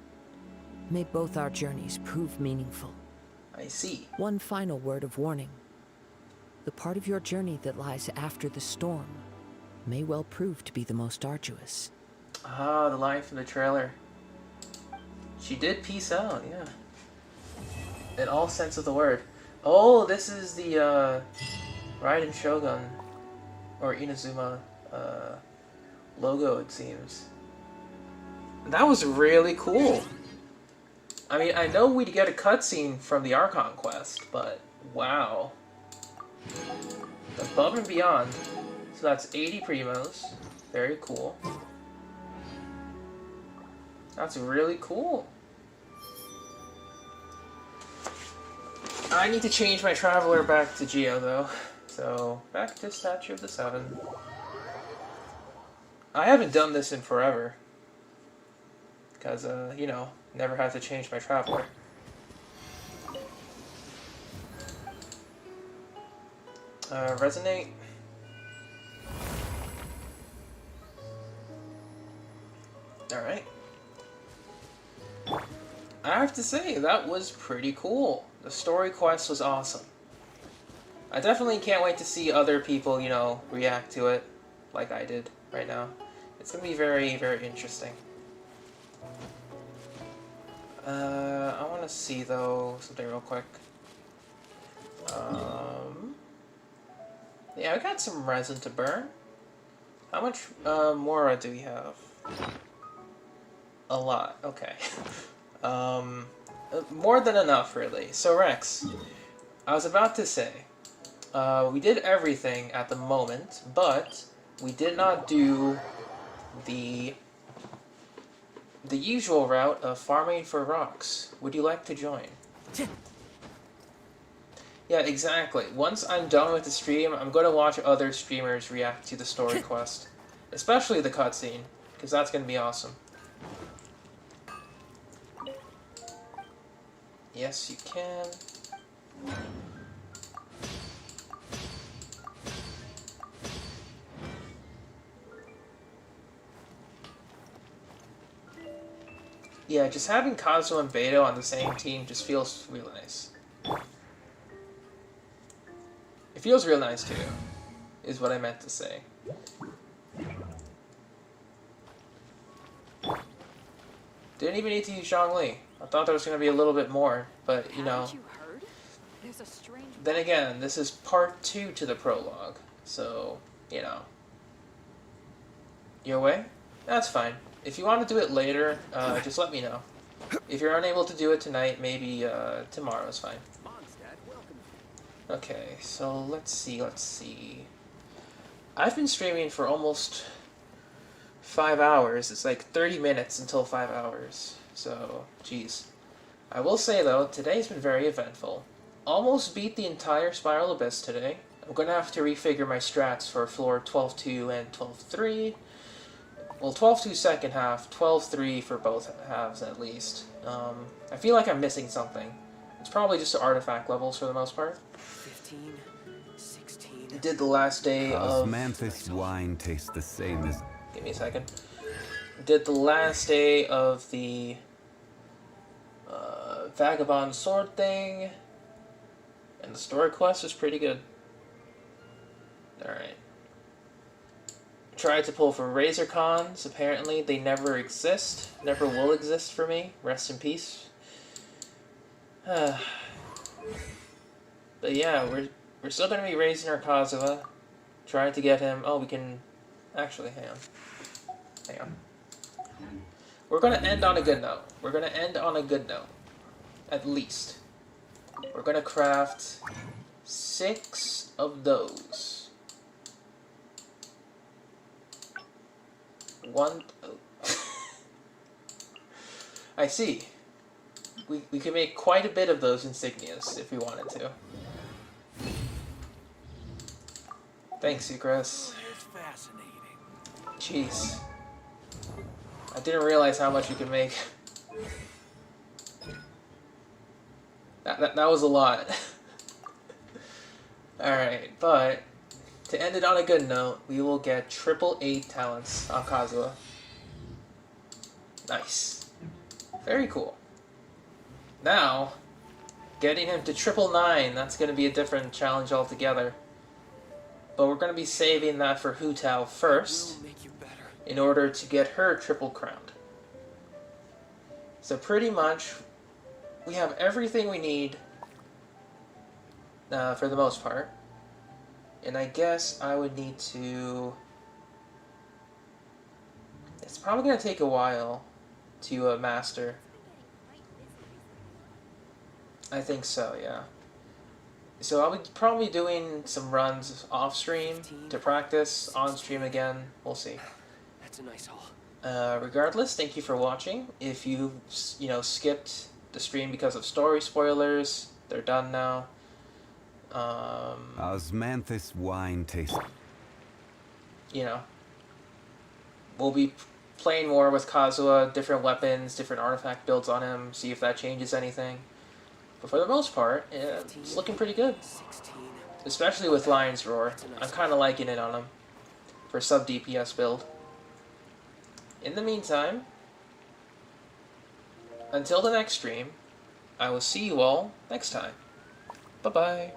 May both our journeys prove meaningful. I see. One final word of warning. The part of your journey that lies after the storm may well prove to be the most arduous. Ah, the line from the trailer. She did peace out, yeah. In all sense of the word. Oh, this is the Raiden Shogun or Inazuma logo, it seems. That was really cool. I mean, I know we'd get a cutscene from the Archon quest, but wow. Above and beyond. So that's 80 primos. Very cool. That's really cool. I need to change my traveler back to Geo though. So, back to Statue of the Seven. I haven't done this in forever. Because, you know, never had to change my traveler. Resonate. have to say, that was pretty cool. The story quest was awesome. I definitely can't wait to see other people, you know, react to it like I did right now. It's gonna be very, very interesting. I want to see, though, something real quick. Yeah, I got some resin to burn. How much Mora do we have? A lot, okay. More than enough, really. So, Rex, I was about to say, we did everything at the moment, but we did not do the usual route of farming for rocks. Would you like to join? Yeah, exactly. Once I'm done with the stream, I'm going to watch other streamers react to the story quest. Especially the cutscene, because that's going to be awesome. Yes, you can. Yeah, just having Kazuha and Beto on the same team just feels real nice. It feels real nice too, is what I meant to say. Didn't even need to use Zhongli. I thought there was going to be a little bit more, but you know. Then again, this is part 2 to the prologue, so, you know. Your way? That's fine. If you want to do it later, just let me know. If you're unable to do it tonight, maybe tomorrow is fine. Okay, so let's see. I've been streaming for almost 5 hours. It's like 30 minutes until 5 hours. So, geez. I will say, though, today's been very eventful. Almost beat the entire Spiral Abyss today. I'm going to have to refigure my strats for floor 12-2 and 12-3. Well, 12-2 second half, 12-3 for both halves at least. I feel like I'm missing something. It's probably just the artifact levels for the most part. 15, 16... Did the last day of... Osmanthus wine tastes the same as... Give me a second. Did the last day of the... Vagabond Sword thing. And the story quest was pretty good. Alright. Tried to pull for Razor Cons. Apparently they never exist. Never will exist for me. Rest in peace. But yeah, we're still going to be raising our Kazuha. Trying to get him... Oh, we can... Actually, hang on. Hang on. We're going to end on a good note. We're going to end on a good note. At least. We're going to craft 6 of those. One... I see. We could make quite a bit of those insignias if we wanted to. Thanks, Chris. Jeez. I didn't realize how much you could make. That was a lot. Alright, but to end it on a good note, we will get triple 8 talents on Kazuha. Nice. Very cool. Now, getting him to triple 9, that's going to be a different challenge altogether. But we're going to be saving that for Hu Tao first, in order to get her triple crowned. So pretty much, we have everything we need for the most part. And I guess I would need to... It's probably going to take a while to master. I think so, yeah. So I'll be probably doing some runs off stream to practice, on stream again. We'll see. That's a nice haul. Regardless, thank you for watching. If you skipped the stream because of story spoilers, they're done now. Osmanthus wine tastes... We'll be playing more with Kazuha, different weapons, different artifact builds on him, see if that changes anything. But for the most part, it's looking pretty good. Especially with Lion's Roar. I'm kind of liking it on him for sub-DPS build. In the meantime, until the next stream, I will see you all next time. Bye-bye.